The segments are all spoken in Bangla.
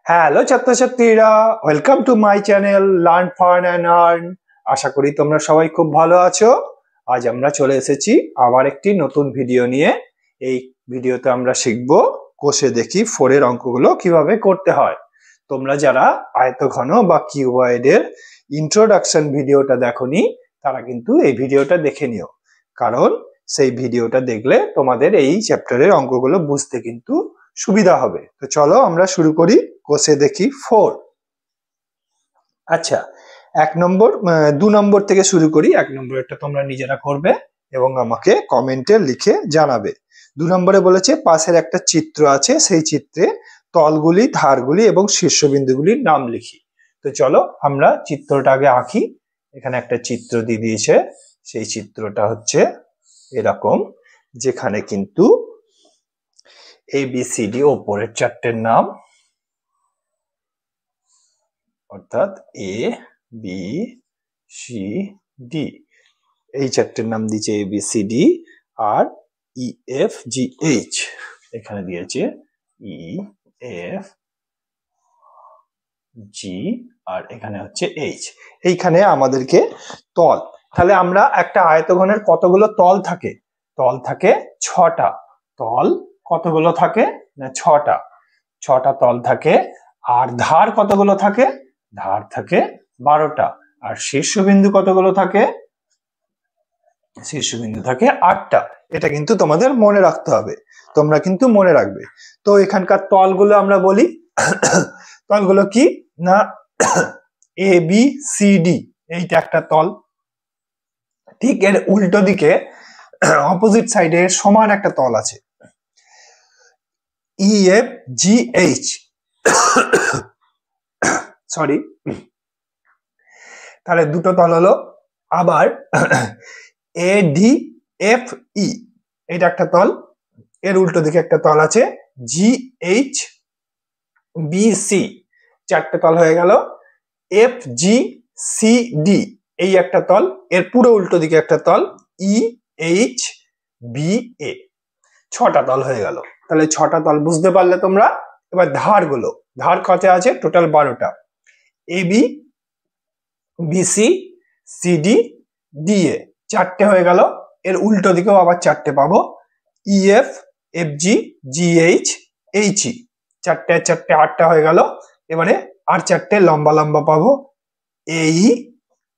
হ্যালো ছাত্রছাত্রীরা, welcome to my channel Learn Fern and Earn. আশা করি তোমরা সবাই খুব ভালো আছো। আজ আমরা চলে এসেছি আবার একটি নতুন ভিডিও নিয়ে। এই ভিডিওতে আমরা শিখব কোষে দেখি 4 এর অঙ্কগুলো কিভাবে করতে হয়। তোমরা যারা আয়তঘন বা কিউবয়েডের ইন্ট্রোডাকশন ভিডিওটা দেখোনি তারা কিন্তু এই ভিডিওটা দেখে নিও, কারণ সেই ভিডিওটা দেখলে তোমাদের এই চ্যাপ্টারের অঙ্কগুলো বুঝতে কিন্তু সুবিধা হবে। তো চলো আমরা শুরু করি কোষে দেখি 4। আচ্ছা, 2 নম্বর থেকে শুরু করি। 1 নম্বরটা তোমরা নিজেরা করবে এবং আমাকে কমেন্টে লিখে জানাবে। 2 নম্বরে বলেছে পাশের একটা চিত্র আছে, সেই চিত্রে তলগুলি, ধারগুলি এবং শীর্ষবিন্দুগুলির নাম লিখি। তো চলো আমরা চিত্রটা আগে আঁকি। এখানে একটা চিত্র দিয়ে দিয়েছে, সেই চিত্রটা হচ্ছে এরকম, যেখানে কিন্তু ABCD ওপরের চারটের নাম, অর্থাৎ ABCD এই চারটের নাম দিয়েছে ABCD, আর EFGH এখানে দিয়েছে EFG, আর এখানে হচ্ছে H। এইখানে আমাদেরকে তল, তাহলে আমরা একটা আয়তঘনের কতগুলো তল থাকে? তল থাকে 6টা। তল কতগুলো থাকে? না 6টা তল থাকে। আর ধার কতগুলো থাকে? ধার থাকে 12টা। আর শীর্ষবিন্দু কতগুলো থাকে? শীর্ষবিন্দু থাকে 8টা। এটা কিন্তু তোমাদের মনে রাখতে হবে, তোমরা কিন্তু মনে রাখবে। তো এখানকার তলগুলো আমরা বলি। তলগুলো কি না ABCD, এইটা একটা তল। ঠিক এর উল্টো দিকে অপোজিট সাইডে সমান একটা তল আছে, EFGH। সরি, তাহলে দুটো তল হলো। আবার ADFE, এটা একটা তল। এর উল্টো দিকে একটা তল আছে GHBC, 4টে তল হয়ে গেল। FGCD, এই একটা তল। এর পুরো উল্টো দিকে একটা তল EHBA, 6টা তল হয়ে গেল। তাহলে 6টা তল বুঝতে পারলে তোমরা। এবার ধারগুলো, ধার কত আছে? টোটাল 12টা। AB BC CD DA, 4টে হয়ে গেল। এর উল্টো দিকেও আবার 4টে পাবো, EF FG GH HE, 4টে 4টে 8টা হয়ে গেল। এবারে আর 4টে লম্বা লম্বা পাবো, AE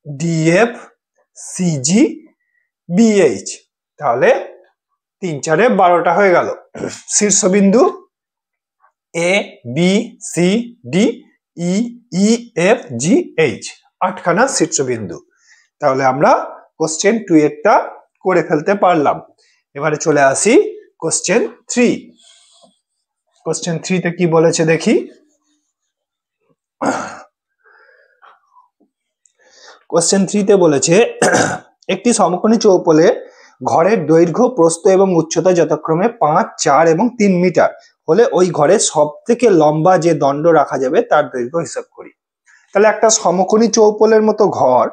DF CG BH। তাহলে 3 4 12টা হয়ে গেল। শীর্ষবিন্দু ABCD EFGH, 8খানা শীর্ষবিন্দু। তাহলে আমরা কোশ্চেন 2 এরটা করে ফেলতে পারলাম। এবারে চলে আসি কোশ্চেন 3। কোশ্চেন 3 তে কি বলেছে দেখি। কোশ্চেন 3 তে বলেছে একটি সমকোণী চৌপলে ঘরের দৈর্ঘ্য, প্রস্থ এবং উচ্চতা যথাক্রমে 5, 4 এবং 3 মিটার হলে ওই ঘরে সব থেকে লম্বা যে দণ্ড রাখা যাবে তার দৈর্ঘ্য হিসাব করি। তাহলে একটা সমকোণী চৌপলের মতো ঘর,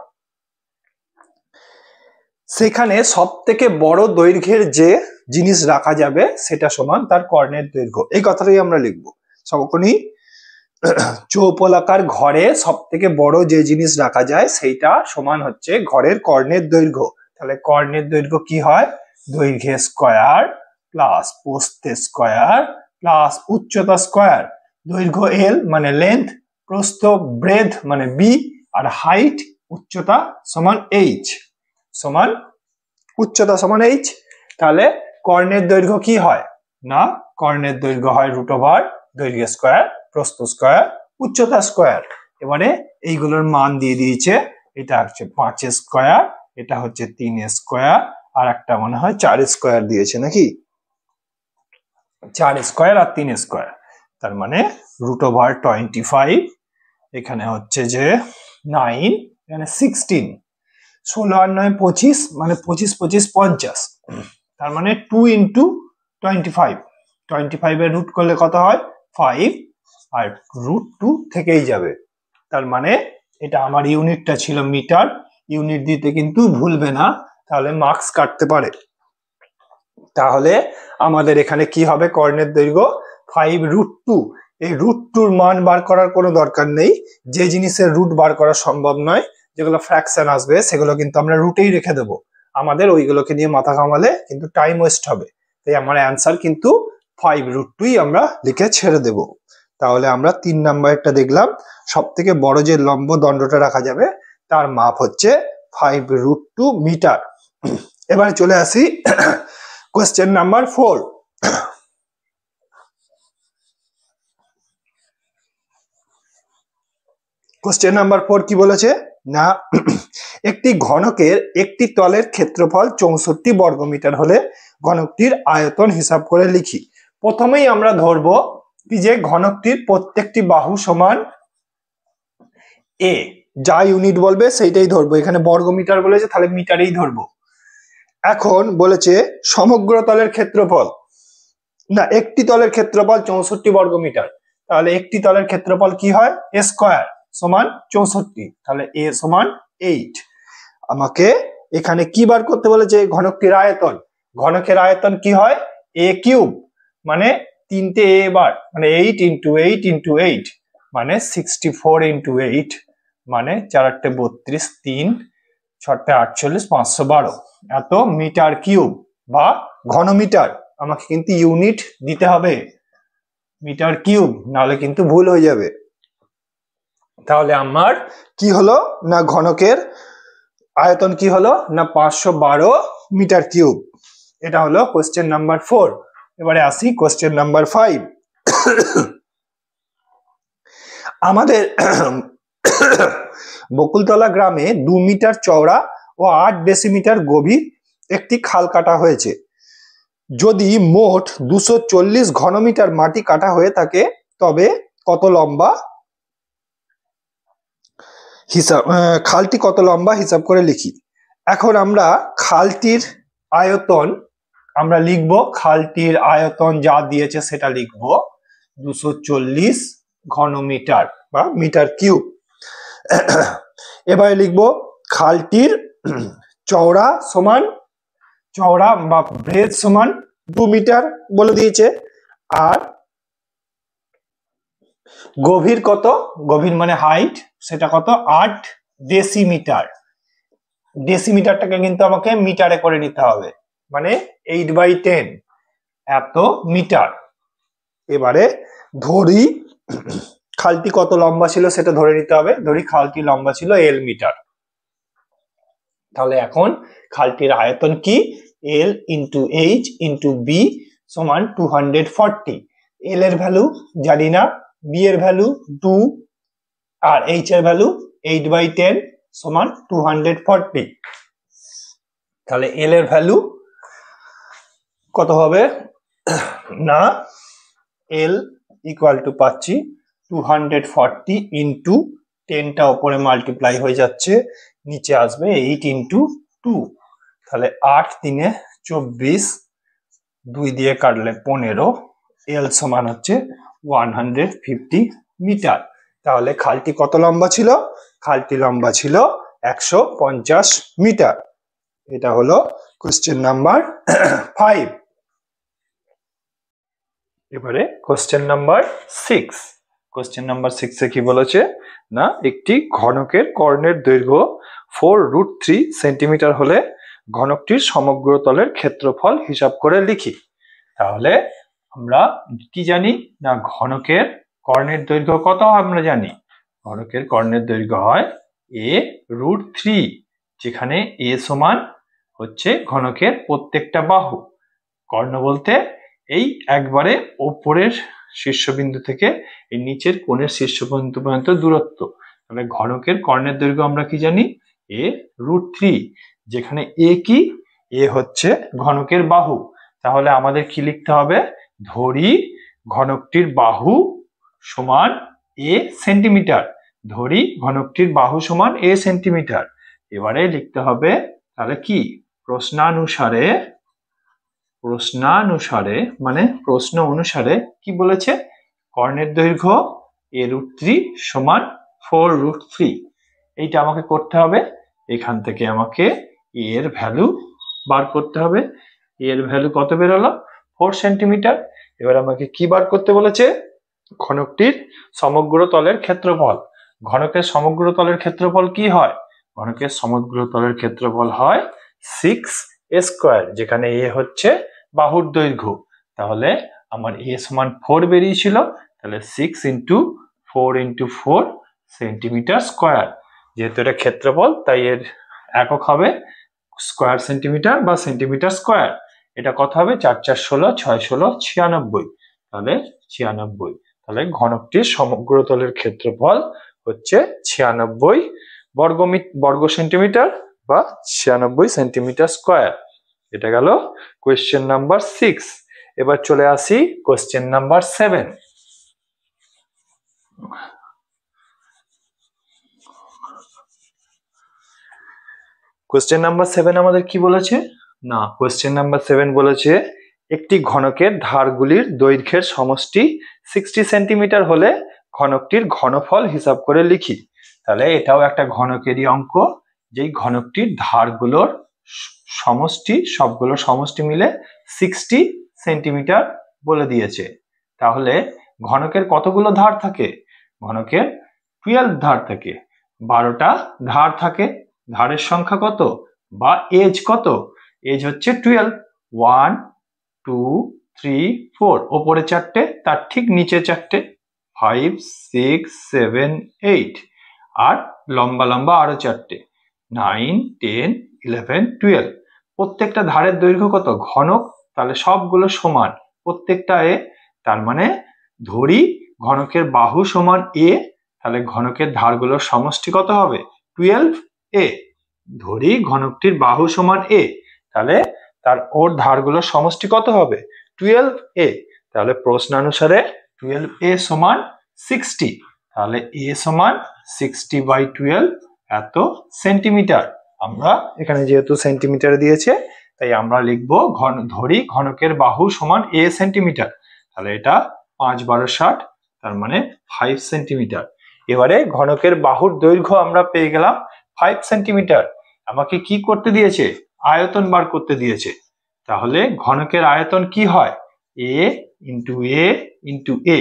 সেখানে সব থেকে বড় দৈর্ঘ্যের যে জিনিস রাখা যাবে সেটা সমান তার কর্ণের দৈর্ঘ্য। এই কথাটাই আমরা লিখব। সমকোণী চৌপলাকার ঘরে সব থেকে বড় যে জিনিস রাখা যায় সেইটা সমান হচ্ছে ঘরের কর্ণের দৈর্ঘ্য। তাহলে কর্ণের দৈর্ঘ্য কি হয়? দৈর্ঘ্য স্কয়ার প্লাস প্রস্থ স্কয়ার প্লাস উচ্চতা স্কয়ার। দৈর্ঘ্য L মানে লেন্থ, প্রস্থ ব্রেথ মানে B, আর হাইট উচ্চতা সমান H, সমান উচ্চতা সমান H। তাহলে কর্ণের দৈর্ঘ্য কি হয়? না, কর্ণের দৈর্ঘ্য হয় √ দৈর্ঘ্য স্কয়ার, প্রস্থ স্কয়ার, উচ্চতা স্কয়ার। এবারে এইগুলোর মান দিয়ে দিয়েছে। এটা হচ্ছে 5 স্কয়ার, এটা হচ্ছে 3 স্কয়ার, আর একটা মনে হয় 4 স্কয়ার দিয়েছে নাকি? 4 স্কয়ার আর 3 স্কয়ার, তার মানে √25। এখানে হচ্ছে যে 9, এখানে 16, 16 আর 9 25, মানে 25 25 50। তার মানে 2 × 25, 25 এর রুট করলে কত হয়? 5, আর √2 থেকেই যাবে। তার মানে এটা আমার ইউনিটটা ছিল মিটার, ইউনিট দিতে কিন্তু ভুলবে না, তাহলে মার্কস কাটতে পারে। তাহলে আমাদের এখানে কি হবে? কর্ণের দৈর্ঘ্য 5√2। এই রুট টুর মান বার করার কোনো দরকার নেই। যে জিনিসের রুট বার করা সম্ভব নয়, যেগুলো ফ্র্যাকশন আসবে, সেগুলো কিন্তু আমরা রুটেই রেখে দেবো। আমাদের ওইগুলোকে নিয়ে মাথা ঘামালে কিন্তু টাইম ওয়েস্ট হবে। তাই আমার অ্যান্সার কিন্তু 5√2 আমরা লিখে ছেড়ে দেব। তাহলে আমরা 3 নাম্বারটা দেখলাম, সব থেকে বড় যে লম্ব দণ্ডটা রাখা যাবে তার মাপ হচ্ছে 5√2 মিটার। এবার চলে আসি কোয়েশ্চেন নাম্বার 4। কোশ্চেন নাম্বার 4 কি বলেছে না, একটি ঘনকের একটি তলের ক্ষেত্রফল 64 বর্গমিটার হলে ঘনকটির আয়তন হিসাব করে লিখি। প্রথমেই আমরা ধরবো কি যে ঘনকটির প্রত্যেকটি বাহু সমান এ, যা ইউনিট বলবে সেইটাই ধরবো। এখানে বর্গমিটার বলেছে, তাহলে মিটারেই ধরবো। এখন বলেছে সমগ্র তলের ক্ষেত্রফল, না একটি তলের ক্ষেত্রফল 64 বর্গমিটার, তাহলে একটি তলের ক্ষেত্রফল কি হয়, এ স্কয়ার সমান 64, তাহলে এ সমান 8। আমাকে এখানে কি বার করতে বলেছে, ঘনকটির আয়তন। ঘনকের আয়তন কি হয়, এ কিউব, মানে 3টে এ বার, মানে 8 × 8 × 8 মানে 64 × 8 মানে 4 × 32, 3 6 × 48, 512 এত মিটার কিউব বা ঘনমিটার। আমাকে কিন্তু ইউনিট দিতে হবে, মিটার কিউব, নাহলে কিন্তু ভুল হয়ে যাবে। তাহলে আমার কি হলো না, ঘনকের আয়তন কি হলো না 512 মিটার কিউব। এটা হলো কোশ্চেন নাম্বার 4। এবারে আসি কোশ্চেন নাম্বার 5। আমাদের বকুলতলা গ্রামে 2 মিটার চওড়া ও 8 ডেসিমিটার গভীর একটি খাল কাটা হয়েছে। যদি মোট 240 ঘনমিটার মাটি কাটা হয়ে থাকে তবে কত লম্বা হিসাব, খালটি কত লম্বা হিসাব করে লিখি। এখন আমরা খালটির আয়তন আমরা লিখব, খালটির আয়তন যা দিয়েছে সেটা লিখব 240 ঘনমিটার বা মিটার কিউব। এবারে লিখব খালটির চওড়া সমান, চওড়া বা ব্রেথ সমান 2 মিটার বলে দিয়েছে, আর গভীর কত, গভীর মানে হাইট, সেটা কত 8 ডেসিমিটার। ডেসিমিটারটাকে কিন্তু আমাকে মিটারে করে নিতে হবে, মানে 8/10 এত মিটার। এবারে ধরি খালটি কত লম্বা ছিল সেটা ধরে নিতে হবে। ধরি খালটি লম্বা ছিল L মিটার, তাহলে এখন খালটির আয়তন কি, L × H × B সমান 240। L এর ভ্যালু জানি না, B এর ভ্যালু 2 আর H এর ভ্যালু 8/10 সমান 240। তাহলে L এর ভ্যালু কত হবে না, L = পাচ্ছি 240 × 10টা উপরে মাল্টিপ্লাই হয়ে যাচ্ছে, নিচে আসবে 8 × 2, তাহলে 8 × 3 = 24, 2 দিয়ে কাটলে 15, L সমান হচ্ছে 150 মিটার। তাহলে খালটি কত লম্বা ছিল, খালটি লম্বা ছিল 150 মিটার। এটা হলো কোশ্চেন নাম্বার 5। এবারে কোশ্চেন নাম্বার 6। কোশ্চেন নাম্বার 6 এ কি বলেছে না, একটি ঘনকের কর্ণের দৈর্ঘ্য 4√3 সেন্টিমিটার হলে ঘনকটির সমগ্র তলের ক্ষেত্রফল হিসাব করে লিখি। তাহলে আমরা কি জানি না, ঘনকের কর্ণের দৈর্ঘ্য কত আমরা জানি, ঘনকের কর্ণের দৈর্ঘ্য হয় a√3, যেখানে a সমান হচ্ছে ঘনকের প্রত্যেকটা বাহু। কর্ণ বলতে এই একবারে ওপরের শীর্ষবিন্দু থেকে এই নিচের কোণের শীর্ষবিন্দু পর্যন্ত দূরত্ব। তাহলে ঘনকের কর্ণের দৈর্ঘ্য আমরা কি জানি, a√3, যেখানে a কি, a হচ্ছে ঘনকের বাহু। তাহলে আমাদের কি লিখতে হবে, ধরি ঘনকটির বাহু সমান a সেন্টিমিটার, ধরি ঘনকটির বাহু সমান a সেন্টিমিটার। এবারে লিখতে হবে তাহলে কি, প্রশ্নানুসারে মানে প্রশ্ন অনুসারে কি বলেছে, কর্ণের দৈর্ঘ্য a√3 সমান 4√3। এইটা আমাকে করতে হবে। এখান থেকে আমাকে a এর ভ্যালু বার করতে হবে। a এর ভ্যালু কত বেরোলো, 4 সেন্টিমিটার। এবার আমাকে কি বার করতে বলেছে, ঘনকটির সমগ্র তলের ক্ষেত্রফল। ঘনকের সমগ্র তলের ক্ষেত্রফল কি হয়? ঘনকের সমগ্র তলের ক্ষেত্রফল হয় 6a², যেখানে a হচ্ছে বাহুর দৈর্ঘ্য। তাহলে আমার a সমান 4 বেরিয়েছিল, তাহলে 6 × 4 × 4 সেন্টিমিটার স্কোয়ার। যেহেতু এটা ক্ষেত্রফল তাই এর একক হবে স্কোয়ার সেন্টিমিটার বা সেন্টিমিটার স্কোয়ার। এটা কত হবে? 4 × 4 = 16, 6 × 16 = 96, তাহলে 96। তাহলে ঘনকটির সমগ্র তলের ক্ষেত্রফল হচ্ছে 96 বর্গ সেন্টিমিটার বা 96 সেন্টিমিটার স্কোয়ার। এটা গেল কোয়েশ্চেন নাম্বার 6। এবার চলে আসি কোয়েশ্চেন নাম্বার 7। কোয়েশ্চেন নাম্বার 7 আমাদের কি বলেছে? না, কোয়েশ্চেন নাম্বার 7 বলেছে একটি ঘনকের ধারগুলির দৈর্ঘ্যের সমষ্টি 60 সেন্টিমিটার হলে ঘনকটির ঘনফল হিসাব করে লিখি। তাহলে এটাও একটা ঘনকেরই অঙ্ক, যেই ঘনকটির ধারগুলোর সমষ্টি, সবগুলো সমষ্টি মিলে 60 সেন্টিমিটার বলে দিয়েছে। তাহলে ঘনকের কতগুলো ধার থাকে? ঘনকের 12 ধার থাকে, 12টা ধার থাকে। ধারের সংখ্যা কত বা এজ কত? এজ হচ্ছে 12। 1 2 3 4, ওপরে 4টে, তার ঠিক নিচে 4টে, 5 6 7 8, আর লম্বা লম্বা আরো 4টে, 9 10 11 12। প্রত্যেকটা ধারের দৈর্ঘ্য কত? ঘনক, তাহলে সবগুলো সমান প্রত্যেকটা এ। তার মানে ধরি ঘনকের বাহু সমান a, তাহলে ঘনকের ধারগুলোর সমষ্টি কত হবে? 12a। ধরি ঘনকটির বাহু সমান a, তাহলে তার ওর ধারগুলোর সমষ্টি কত হবে? 12a। তাহলে প্রশ্নানুসারে 12a সমান 60, তাহলে a সমান 60/12 এত সেন্টিমিটার। আমরা এখানে যেহেতু সেন্টিমিটার দিয়েছে তাই আমরা লিখবো ধরি ঘনকের বাহু সমান a সেন্টিমিটার, তাহলে এটা 5 12 60, তার মানে 5 সেন্টিমিটার। এবারে ঘনকের বাহুর দৈর্ঘ্য আমরা পেয়ে গেলাম 5 সেন্টিমিটার। আমাকে কি করতে দিয়েছে? আয়তন বার করতে দিয়েছে। তাহলে ঘনকের আয়তন কি হয়? a × a × a,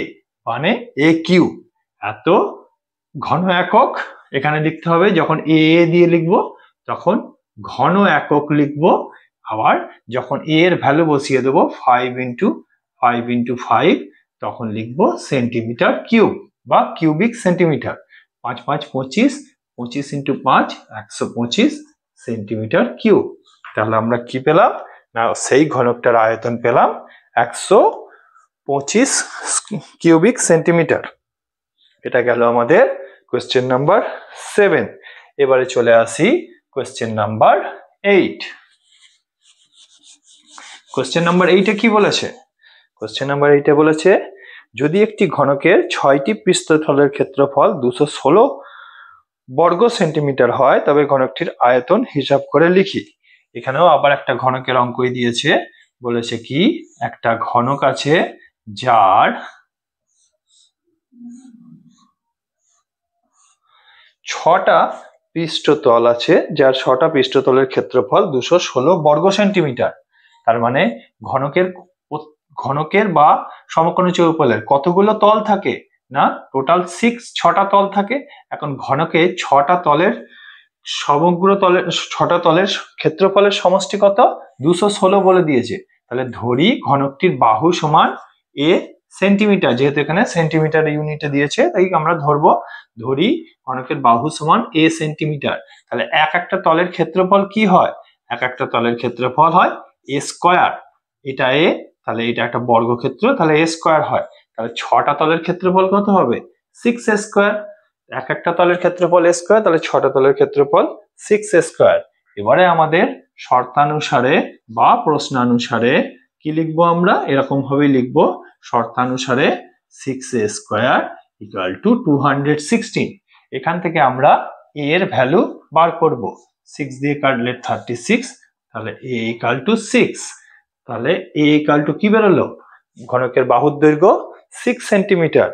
মানে a³ এত ঘন একক। এখানে লিখতে হবে, যখন a দিয়ে লিখবো তখন ঘন একক লিখবো, আবার যখন a এর ভ্যালু বসিয়ে দেবো 5 × 5 × 5, তখন লিখবো সেন্টিমিটার কিউব বা কিউবিক সেন্টিমিটার। 5 5 25, 25 × 5 125 centimetre cube. তাহলে আমরা কি পেলাম? না, সেই ঘনকটার আয়তন পেলাম 125 কিউবিক সেন্টিমিটার। এটা গেল আমাদের কোয়েশ্চেন নাম্বার 7। এবারে চলে আসি কোয়েশ্চেন নাম্বার 8। কোয়েশ্চেন নাম্বার 8-এ কি বলেছে? কোয়েশ্চেন নাম্বার 8-এ বলেছে যদি একটি ঘনকের 6টি পৃষ্ঠতলের ক্ষেত্রফল 216 বর্গ সেন্টিমিটার হয় তবে ঘনকটির আয়তন হিসাব করে লিখি। এখানেও আবার একটা ঘনকের অঙ্কই দিয়েছে। বলেছে কি, একটা ঘনক আছে যার 6টা পৃষ্ঠতল আছে, যার 6টা পৃষ্ঠতলের ক্ষেত্রফল 216 বর্গ সেন্টিমিটার। তার মানে ঘনকের বা সমকোণী চৌকোলের কতগুলো তল থাকে? না, টোটাল 6টা তল থাকে। এখন ঘনকে 6টা তলের সমগ্র তলের 6টা তলের ক্ষেত্রফলের সমষ্টি কত? 216 বলে দিয়েছে। তাহলে ধরি ঘনকটির বাহু সমান a সেন্টিমিটার, যেহেতু এখানে সেন্টিমিটার ইউনিটে দিয়েছে তাই আমরা ধরি ঘনকের বাহু সমান a সেন্টিমিটার। তাহলে একটা তলের ক্ষেত্রফল কি হয়? একটা তলের ক্ষেত্রফল হয় a²। এটা a, তাহলে এটা একটা বর্গক্ষেত্র, তাহলে a² হয়। তাহলে 6টা তলের ক্ষেত্রফল কত হবে? 6a²। একটা তলের ক্ষেত্রফল a², তাহলে 6টা তলের ক্ষেত্রফল 6a²। এবারে আমাদের শর্তানুসারে বা প্রশ্নানুসারে কি লিখবো? আমরা এরকম ভাবে লিখবো, শর্তানুসারে 6a² = 216। এখান থেকে আমরা a এর ভ্যালু বার করব। 6 দিয়ে কাটলে 36, তাহলে a = 6। তাহলে a = কি বেরোলো? ঘনকের বাহুর দৈর্ঘ্য 6 সেন্টিমিটার।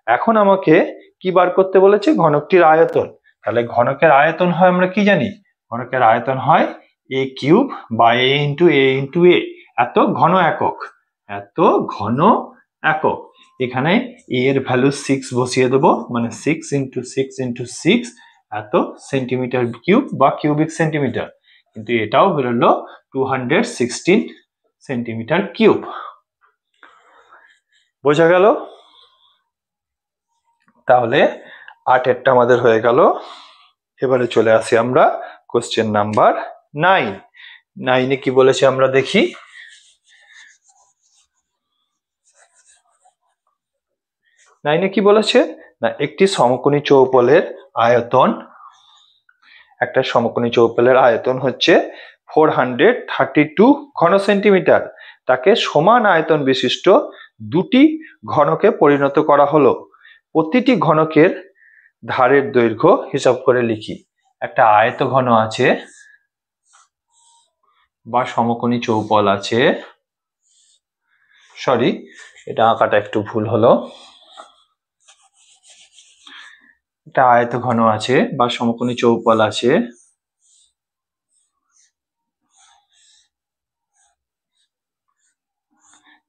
এখন আমাকে কি বার করতে বলেছে? ঘনকটির আয়তন। তাহলে ঘনকের আয়তন হয়, আমরা কি জানি? ঘনকের আয়তন হয় a³ বা a × a × a, এত ঘন একক, এত ঘন একক। এখানে a এর ভ্যালু 6 বসিয়ে দেবো, মানে 6 ইন্টু 6 ইন্টু 6 এত সেন্টিমিটার কিউব বা কিউবিক সেন্টিমিটার, কিন্তু এটাও বেরোলো 216 সেন্টিমিটার কিউব। বোঝা গেল? তাহলে 8-এরটা আমাদের হয়ে গেল। এবারে চলে আসি আমরা কোশ্চেন নাম্বার 9। 9-এ কি বলেছে আমরা দেখি। 9-এ কি বলেছে না, একটি সমকোণী চৌপলের আয়তন, একটা সমকোণী চৌপলের আয়তন হচ্ছে 432 ঘন সেন্টিমিটার। তাকে সমান আয়তন বিশিষ্ট দুটি ঘনকে পরিণত করা হলো। প্রতিটি ঘনকের ধারের দৈর্ঘ্য হিসাব করে লিখি। একটা আয়ত ঘন আছে বা সমকোণী চৌপল আছে, সরি এটা আঁকাটা একটু ভুল হলো, একটা আয়ত ঘন আছে বা সমকোণী চৌপল আছে,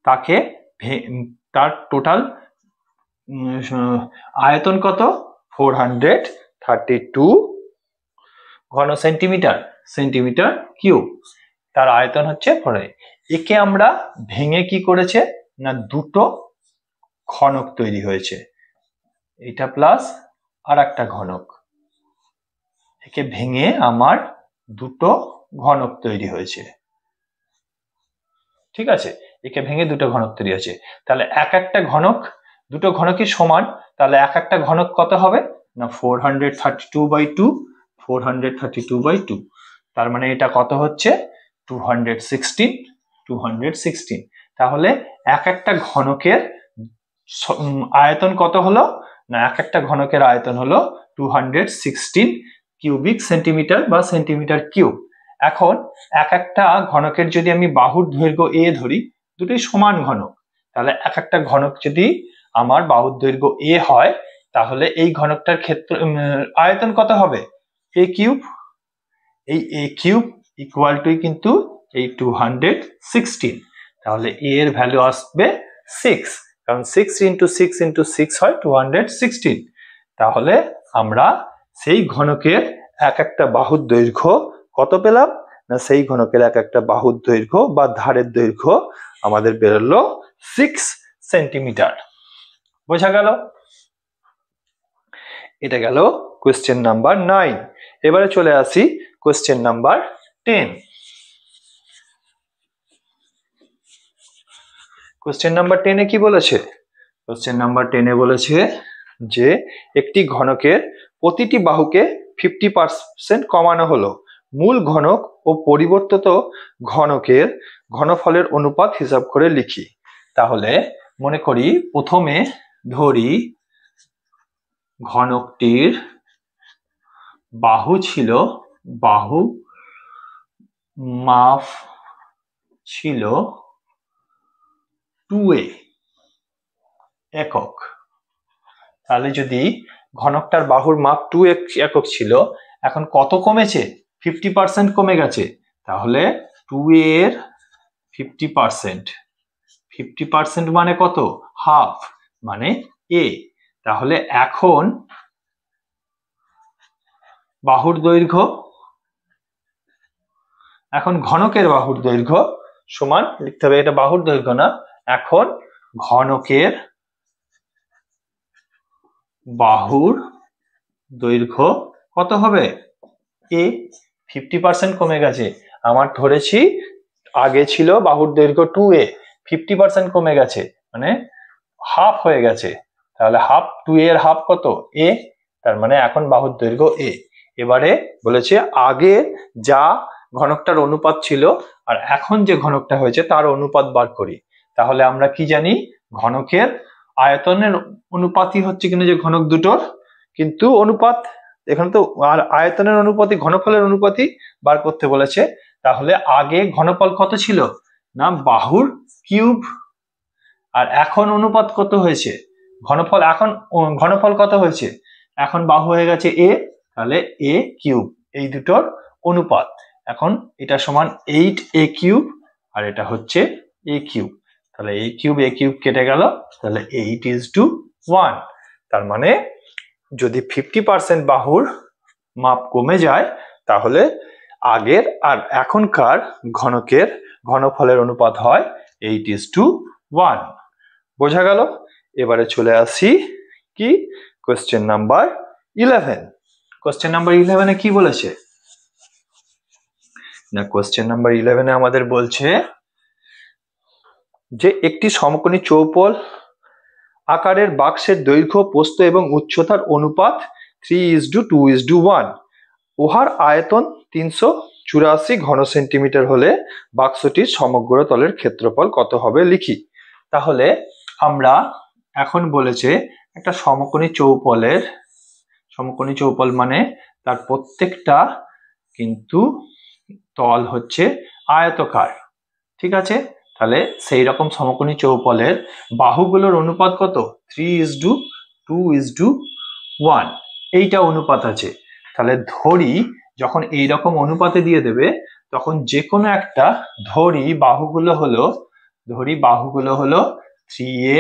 তাকে তার টোটাল আয়তন কত, 432 ঘন সেন্টিমিটার কিউব, তার আয়তন হচ্ছে 4। একে আমরা ভেঙে কি করেছে না, দুটো ঘনক তৈরি হয়েছে, এটা প্লাস আর একটা ঘনক, একে ভেঙে আমার দুটো ঘনক তৈরি হয়েছে। ঠিক আছে, একে ভেঙে দুটো ঘনক তৈরি হয়েছে। তাহলে এক একটা ঘনক, দুটো ঘনকই সমান, তাহলে এক একটা ঘনক কত হবে না 432/2, 432/2, তার মানে এটা কত হচ্ছে 216। তাহলে এক একটা ঘনকের আয়তন কত হলো না, এক একটা ঘনকের আয়তন হলো 216 কিউবিক সেন্টিমিটার বা সেন্টিমিটার কিউব। এখন এক একটা ঘনকের যদি আমি বাহুর দৈর্ঘ্য a ধরি, দুটোই সমান ঘনক, তাহলে এক একটা ঘনক যদি আমার বাহুর দৈর্ঘ্য a হয়, তাহলে এই ঘনকটার ক্ষেত্র আয়তন কত হবে a কিউব। এই a কিউব ইকুয়াল টু কিন্তু এই 216, তাহলে a এর ভ্যালু আসবে 6, কারণ 6 ইন্টু 6 ইন্টু 6 হয় 216। তাহলে আমরা সেই ঘনকের এক একটা বাহুর দৈর্ঘ্য কত পেলাম না, সেই ঘনকের এক একটা বাহুর দৈর্ঘ্য বা ধারের দৈর্ঘ্য আমাদের বেরোলো 6 সেন্টিমিটার। বোঝা গেল? এটা গেল কোশ্চেন নাম্বার 9। এবারে চলে আসি কোশ্চেন নাম্বার 10। কোশ্চেন নাম্বার 10-এ কি বলেছে? কোশ্চেন নাম্বার 10-এ বলেছে যে একটি ঘনকের প্রতিটি বাহুকে 50% কমানো হলো। মূল ঘনক ও পরিবর্তিত ঘনকের ঘনফলের অনুপাত হিসাব করে লিখি। তাহলে মনে করি প্রথমে ধরি ঘনকটির বাহু ছিল, বাহু মাপ ছিল 2a একক। তাহলে যদি ঘনকটার বাহুর মাপ 2 একক ছিল, এখন কত কমেছে, 50% কমে গেছে, তাহলে 2a এর 50% মানে কত, হাফ, মানে a। তাহলে এখন বাহুর দৈর্ঘ্য, এখন ঘনকের বাহুর দৈর্ঘ্য সমান লিখতে হবে, এটা বাহুর দৈর্ঘ্য না, এখন ঘনকের বাহুর দৈর্ঘ্য কত হবে, a। 50% কমে গেছে, আমার ধরেছি আগে ছিল বাহুর দৈর্ঘ্য 2a, 50% কমে গেছে মানে হাফ হয়ে গেছে, তাহলে হাফ, 2a এর হাফ কত, a, তার মানে এখন বাহুর দৈর্ঘ্য a। এবারে বলেছে আগে যা ঘনকটার অনুপাত ছিল আর এখন যে ঘনকটা হয়েছে তার অনুপাত বার করি। তাহলে আমরা কি জানি, ঘনকের আয়তনের অনুপাতই হচ্ছে কিনা যে ঘনক দুটোর, কিন্তু অনুপাত এখানে তো আর আয়তনের অনুপাতই, ঘনফলের অনুপাতই বার করতে বলেছে। তাহলে আগে ঘনফল কত ছিল না বাহুর কিউব, আর এখন অনুপাত কত হয়েছে, ঘনফল, এখন ঘনফল কত হয়েছে, এখন বাহু হয়ে গেছে a, তাহলে a কিউব, এই দুটোর অনুপাত। এখন এটা সমান 8a কিউব আর এটা হচ্ছে a কিউব। তাহলে a কিউব কেটে গেল, তাহলে 8:1। তার মানে যদি 50% বাহুর মাপ কমে যায় তাহলে আগের আর এখনকার ঘনফলের অনুপাত হয় 8:1। বোঝা গেল? এবারে চলে আসি কি কোশ্চেন নাম্বার 11। কোশ্চেন নাম্বার 11-এ কি বলেছে না, কোশ্চেন নাম্বার 11-এ আমাদের বলছে যে একটি সমকোণী চৌপল আকারের বাক্সের দৈর্ঘ্য, প্রস্থ এবং উচ্চতার অনুপাত 3:2:1। উহার আয়তন 384 ঘন সেন্টিমিটার হলে বাক্সটির সমগ্র তলের ক্ষেত্রফল কত হবে লিখি। তাহলে আমরা এখন বলেছে একটা সমকোণী চৌপল মানে তার প্রত্যেকটা কিন্তু তল হচ্ছে আয়তকার, ঠিক আছে? তাহলে সেই রকম সমকোণী চৌপলের বাহুগুলোর অনুপাত কত? 3:2:1 এইটা অনুপাত আছে। তাহলে ধরি যখন এইরকম অনুপাতে দিয়ে দেবে তখন যে কোনো একটা ধরি বাহুগুলো হলো 3a,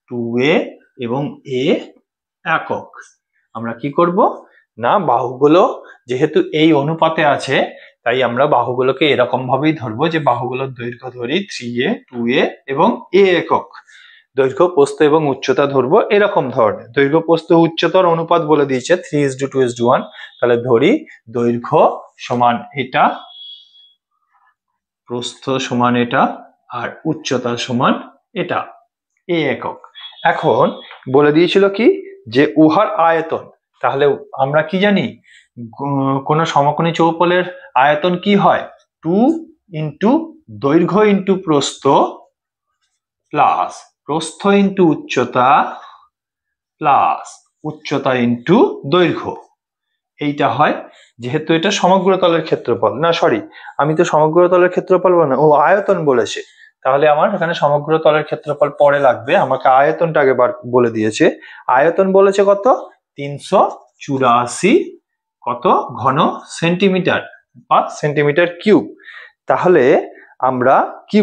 2a এবং a একক। আমরা কি করব না, বাহুগুলো যেহেতু এই অনুপাতে আছে তাই আমরা বাহুগুলোকে এরকম ভাবেই ধরবো যে বাহুগুলোর দৈর্ঘ্য ধরি 3a, 2a এবং a একক। দৈর্ঘ্য, প্রস্থ এবং উচ্চতা ধরবো এরকম ধরনের। দৈর্ঘ্য, প্রস্থ, উচ্চতার অনুপাত বলে দিয়েছে 3:2:1। তাহলে ধরি দৈর্ঘ্য সমান এটা, প্রস্থ সমান এটা আর উচ্চতা সমান এটা, a একক। এখন বলে দিয়েছিল কি যে উহার আয়তন। তাহলে আমরা কি জানি কোন সমকোণী চৌপলের আয়তন কি হয়? 2 দৈর্ঘ্য ইন্টু প্রস্থ প্লাস প্রস্থ ইন্টু উচ্চতা প্লাস উচ্চতা ইন্টু দৈর্ঘ্য। এইটা হয়, যেহেতু এটা সমগ্র তলের ক্ষেত্রফল। না সরি, আমি তো সমগ্র তলের ক্ষেত্রফল বলে না, ও আয়তন বলেছে। তাহলে আমার এখানে সমগ্র তলের ক্ষেত্রফল পরে লাগবে, আমাকে আয়তনটা আগে বলে দিয়েছে। আয়তন বলেছে কত? 384 কত ঘন সেন্টিমিটার বা সেন্টিমিটার কিউব। তাহলে আমরা কি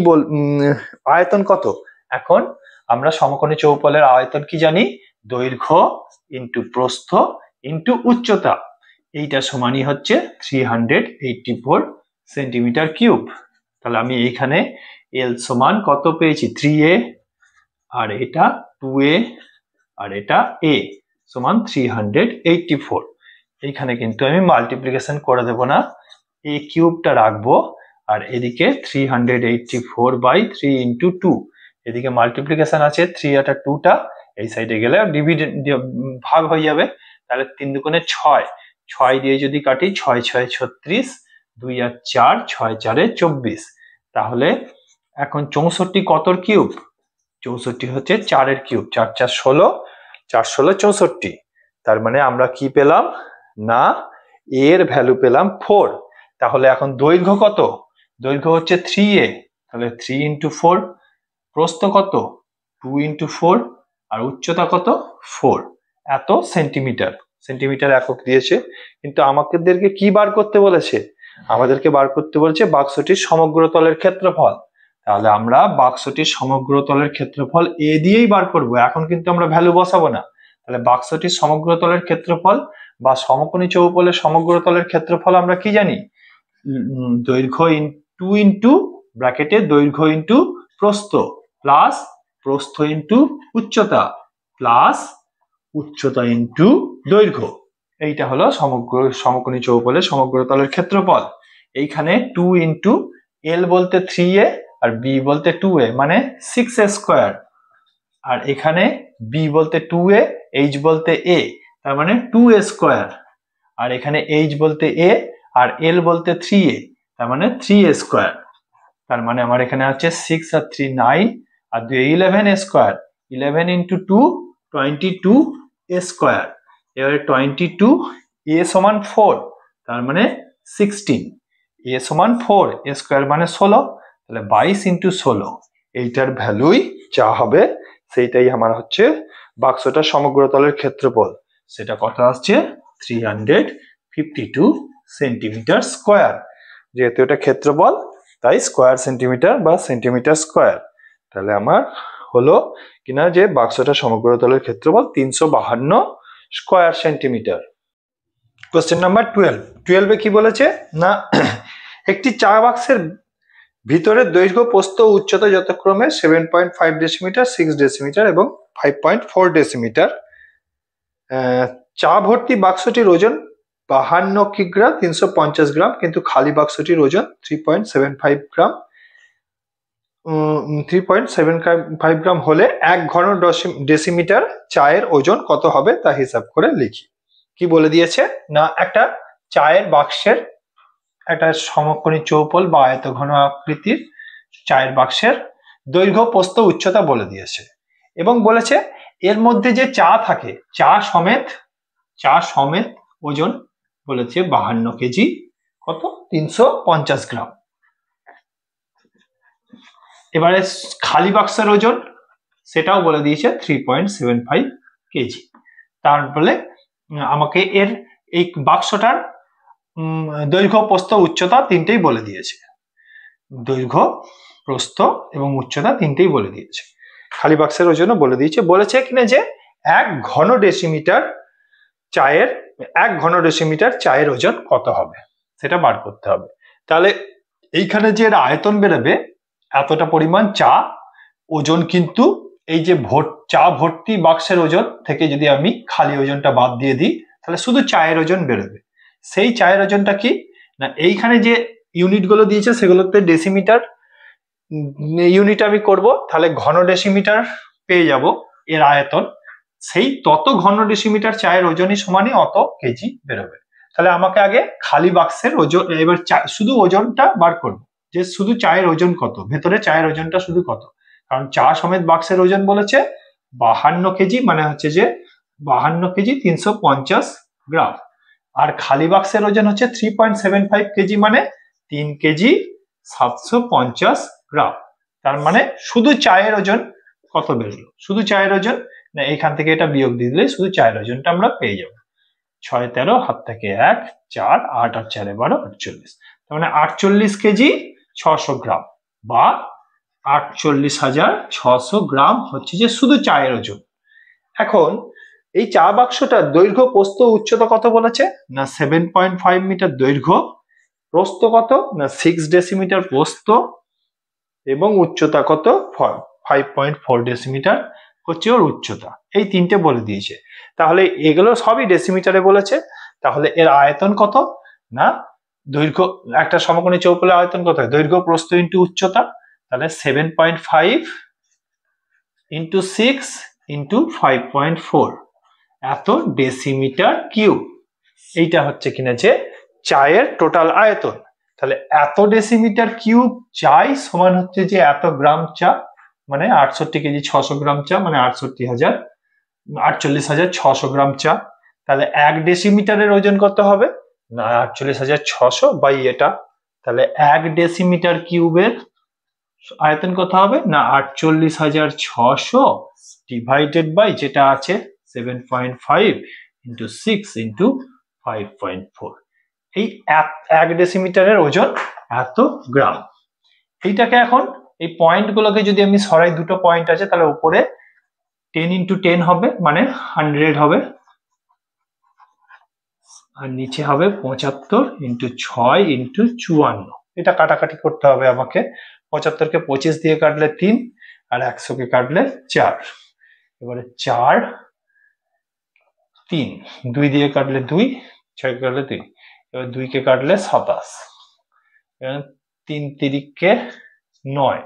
আয়তন কত? এখন আমরা সমকোণী চৌপলের আয়তন কি জানি? দৈর্ঘ্য ইন্টু প্রস্থ ইন্টু উচ্চতা, এইটা সমানই হচ্ছে 384 সেন্টিমিটার কিউব। তাহলে আমি এইখানে এল সমান কত পেয়েছি? 3a, আর এটা 2a, আর এটা a সমান 384। এইখানে কিন্তু আমি মাল্টিপ্লিকেশন করে দেব না, a কিউবটা রাখবো আর এদিকে 384/3 × 2। এদিকে মাল্টিপ্লিকেশন আছে, 3 আর 2টা এই সাইডে গেলে ভাগ হয়ে যাবে। তাহলে 3 দুগুণে 6, 6 দিয়ে যদি কাটি 6 6 36, 2 আর 4, 6 4 24। তাহলে এখন 64 কতর কিউব? 64 হচ্ছে 4 এর কিউব। 4 4 16, 4 16 64। তার মানে আমরা কি পেলাম না, এর ভ্যালু পেলাম 4। তাহলে এখন দৈর্ঘ্য কত? দৈর্ঘ্য হচ্ছে 3a, তাহলে 3 × 4। প্রস্থ কত? 2 × 4। আর উচ্চতা কত? 4। এত সেন্টিমিটার। সেন্টিমিটার একক দিয়েছে, কিন্তু আমাদেরকে কি বার করতে বলেছে? আমাদেরকে বার করতে বলেছে বাক্সটির সমগ্র তলের ক্ষেত্রফল। তাহলে আমরা বাক্সটির সমগ্র তলের ক্ষেত্রফল এ দিয়েই বার করব, এখন কিন্তু আমরা ভ্যালু বসাবো না। তাহলে বাক্সটির সমগ্র তলের ক্ষেত্রফল বা সমকোণী চৌপলের সমগ্র তলের ক্ষেত্রফল আমরা কি জানি? দৈর্ঘ্য ইন্টু ব্র্যাকেটে দৈর্ঘ্য ইন্টু প্রস্থ প্লাস প্রস্থ ইন্টু উচ্চতা প্লাস উচ্চতা ইন্টু দৈর্ঘ্য। এইটা হলো সমকোণী চৌপলের সমগ্র তলের ক্ষেত্রফল। এইখানে 2 × L বলতে 3a আর b বলতে 2a মানে 6a স্কয়ার। আর এখানে b বলতে 2a, h বলতে a, তার মানে 2a স্কয়ার। আর এখানে h বলতে a আর l বলতে 3a, তার মানে 3a স্কয়ার। তার মানে আমার এখানে আছে 6 আর 3 9 আর 2 11a স্কয়ার। 11 × 2 22a square. এবারে 22, a সমান 4, তার মানে 16। a সমান 4, a স্কয়ার মানে 16, তাহলে 22 × 16। এইটার ভ্যালুই যা হবে সেইটাই আমার হচ্ছে বাক্সটার সমগ্র তলের ক্ষেত্রফল। সেটা কত আসছে? 352 সেন্টিমিটার স্কয়ার। যেহেতু এটা ক্ষেত্রফল তাই স্কয়ার সেন্টিমিটার বা সেন্টিমিটার স্কয়ার। তাহলে আমার হলো কিনা যে বাক্সটা সমগ্র তলের ক্ষেত্রফল 352 স্কয়ার সেন্টিমিটার। কোশ্চেন নাম্বার 12 কি বলেছে না একটি চা বাক্সের ভিতরে দৈর্ঘ্য প্রস্থ উচ্চতা যথাক্রমে 7.5 ডেসিমিটার 6 ডেসিমিটার এবং 5.4 ডেসিমিটার। চা ভর্তি বাক্সটির ওজন 52 কিগ্রা 350 গ্রাম, কিন্তু খালি বাক্সটির ওজন 3.75 গ্রাম 3.75 গ্রাম হলে 1 ঘন ডেসিমিটার চায়ের ওজন কত হবে তা হিসাব করে লিখি। কি বলে দিয়েছে না একটা চায়ের বাক্সের একটা সমকোণী চৌপল বা আয়তঘন আকৃতির চায়ের বাক্সের দৈর্ঘ্য প্রস্থ উচ্চতা বলে দিয়েছে এবং বলেছে এর মধ্যে যে চা থাকে চা সমেত ওজন বলেছে 52 কেজি কত 350 গ্রাম। এবারে খালি বাক্সের ওজন সেটাও বলে দিয়েছে 3.75 কেজি। তারপরে আমাকে এর এই বাক্সটার দৈর্ঘ্য প্রস্থ উচ্চতা তিনটেই বলে দিয়েছে, দৈর্ঘ্য প্রস্থ এবং উচ্চতা তিনটেই বলে দিয়েছে। খালি বাক্সের ওজনও বলে দিয়েছে, বলেছে কিনা যে 1 ঘন ডেসিমিটার চায়ের ওজন কত হবে সেটা বার করতে হবে। তাহলে এইখানে যে আয়তন বেরোবে এতটা পরিমাণ চা ওজন, কিন্তু এই যে চা ভর্তি বাক্সের ওজন থেকে যদি আমি খালি ওজনটা বাদ দিয়ে দিই তাহলে শুধু চায়ের ওজন বেরোবে। সেই চায়ের ওজনটা কি না এইখানে যে ইউনিট গুলো দিয়েছে সেগুলোতে ডেসিমিটার ইউনিট আমি করব, তাহলে ঘন ডেসিমিটার পেয়ে যাব এর আয়তন, সেই তত ঘন ডেসিমিটার চায়ের ওজনই সমানই অত কেজি বেরোবে। তাহলে আমাকে আগে খালি বাক্সের ওজন এবার শুধু ওজনটা বার করব যে শুধু চায়ের ওজন কত, ভেতরে চায়ের ওজনটা শুধু কত, কারণ চা সমেত বাক্সের ওজন বলেছে 52 কেজি, মানে হচ্ছে যে 52 কেজি 350 গ্রাম, আর খালি বাক্সের ওজন হচ্ছে 3.75 কেজি মানে 3 কেজি 750 গ্রাম। তার মানে শুধু চায়ের ওজন কত বেরোলো, শুধু চায়ের ওজন না এখান থেকে এটা বিয়োগ দিয়ে দিলে শুধু চায়ের ওজনটা আমরা পেয়ে যাবো। 6 13 হাত থেকে 1 4 8 আর 4 12 48, তার মানে 48 কেজি 600 গ্রাম বা 48,600 গ্রাম হচ্ছে যে শুধু চায়ের ওজন। এখন এই চা বাক্সটার দৈর্ঘ্য প্রস্থ উচ্চতা কত বলেছে না 7.5 মিটার দৈর্ঘ্য, প্রস্থ কত না 6 ডেসিমিটার প্রস্থ এবং উচ্চতা কত 5.4 ডেসিমিটার হচ্ছে ওর উচ্চতা। এই তিনটে বলে দিয়েছে, তাহলে এগুলো সবই ডেসিমিটারে বলেছে। তাহলে এর আয়তন কত না দৈর্ঘ্য একটা সমকোণী চৌপলের আয়তন কত হয় দৈর্ঘ্য প্রস্থ ইন্টু উচ্চতা, তাহলে 7.5 ইন্টু 6 ইন্টু 5.4 এত ডেসিমিটার কিউব। এইটা হচ্ছে কিনা যে চায়ের টোটাল আয়তন। তাহলে এত ডেসিমিটার কিউব চাই সমান হচ্ছে যে এত গ্রাম চা, মানে 68 কেজি 600 গ্রাম চা মানে 48,600 গ্রাম চা। তাহলে 1 ডেসিমিটারের ওজন কত হবে না 48,600 বাই এটা, তাহলে 1 ডেসিমিটার কিউবের আয়তন কত হবে না 48,600 ডিভাইডেড বাই যেটা আছে 7.5 ইন্টু 6 ইন্টু 5.4, এই 1 ডেসিমিটারের ওজন এত গ্রাম। এইটাকে এখন এই পয়েন্ট গুলোকে যদি আমি সরাই, দুটো পয়েন্ট আছে তাহলে উপরে 10 ইন্টু 10 হবে মানে 100 হবে, আর নিচে হবে 75 ইন্টু 6 ইন্টু 54। এটা কাটাকাটি করতে হবে আমাকে, 75 কে 25 দিয়ে কাটলে 3 আর 100 কে কাটলে 4, এবারে 4 3 2 দিয়ে কাটলে 2 6 কে কাটলে 3, এবার 2 কে কাটলে 27, 3 3 9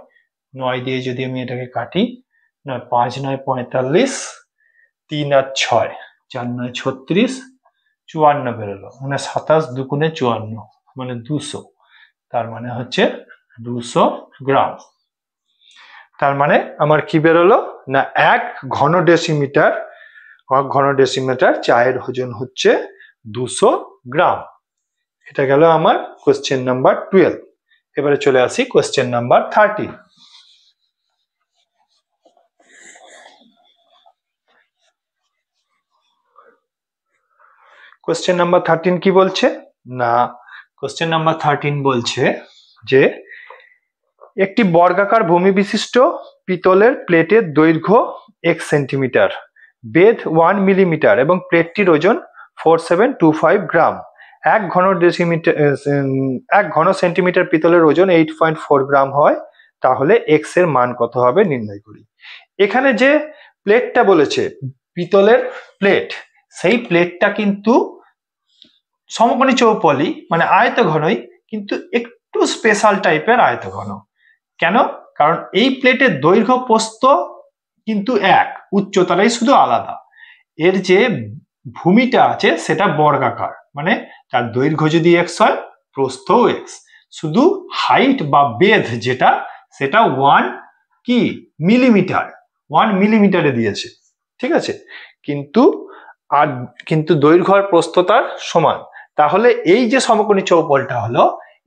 9 দিয়ে যদি আমি এটাকে কাটি না 5 9 45, 3 আর 6 4 9 36 54 বেরোলো, মানে 27 দুগুণে 54 মানে 200, তার মানে হচ্ছে 200 গ্রাম। তার মানে আমার কি বেরোলো না 1 ঘন ডেসিমিটার চায়ের ওজন হচ্ছে 200 গ্রাম। এটা গেল আমার কোশ্চেন নাম্বার 12। এবারে চলে আসি কোশ্চেন নাম্বার 13। কোশ্চেন নাম্বার 13 কি বলছে না কোশ্চেন নাম্বার 13 বলছে যে একটি বর্গাকার ভূমি বিশিষ্ট পিতলের প্লেটের দৈর্ঘ্য x সেন্টিমিটার, বেধ 1 মিলিমিটার এবং প্লেটটির ওজন 4725 গ্রাম। 1 ঘন সেন্টিমিটার পিতলের ওজন 8.4 গ্রাম হয়, তাহলে x এর মান কত হবে নির্ণয় করি। এখানে যে প্লেটটা বলেছে পিতলের প্লেট, সেই প্লেটটা কিন্তু সমকোণী চৌপলি মানে আয়তঘনই, কিন্তু একটু স্পেশাল টাইপের আয়তঘন। কেন? কারণ এই প্লেটের দৈর্ঘ্য প্রস্থ কিন্তু এক, উচ্চতাটাই শুধু আলাদা। এর যে ভূমিটা আছে সেটা বর্গাকার, মানে তার দৈর্ঘ্য যদি x হয় প্রস্থও x, শুধু হাইট বা বেধ যেটা সেটা 1 মিলিমিটারে দিয়েছে, ঠিক আছে, কিন্তু দৈর্ঘ্য আর প্রস্থ তার সমান। তাহলে এই যে সমকোণী চৌপলটা হলো,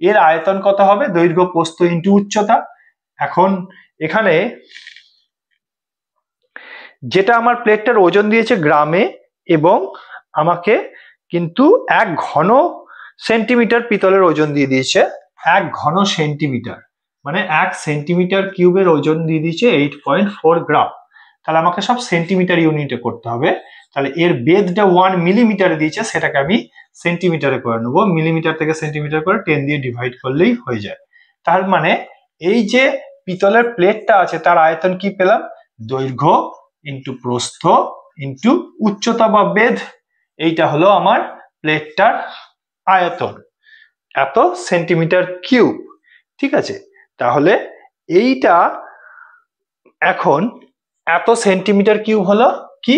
এর আয়তন কত হবে? দৈর্ঘ্য প্রস্থ ইন্টু উচ্চতা। এখন এখানে যেটা আমার প্লেটটার ওজন দিয়েছে গ্রামে, এবং আমাকে কিন্তু 1 ঘন সেন্টিমিটার পিতলের ওজন দিয়ে দিয়েছে। 1 ঘন সেন্টিমিটার মানে 1 সেন্টিমিটার কিউবের ওজন দিয়ে দিয়েছে 8.4 গ্রাম। তাহলে আমাকে সব সেন্টিমিটার ইউনিটে করতে হবে। তাহলে এর বেধটা 1 মিলিমিটারে দিয়েছে, সেটাকে আমি সেন্টিমিটারে করে নেবো। মিলিমিটার থেকে সেন্টিমিটার করে 10 দিয়ে ডিভাইড করলেই হয়ে যায়। তার মানে এই যে পিতলের প্লেটটা আছে তার আয়তন কি পেলাম? দৈর্ঘ্য ইন্টু প্রস্থ ইন্টু উচ্চতা বা বেধ, এইটা হলো আমার প্লেটটার আয়তন, এত সেন্টিমিটার কিউব, ঠিক আছে। তাহলে এইটা এখন এত সেন্টিমিটার কিউব হলো কি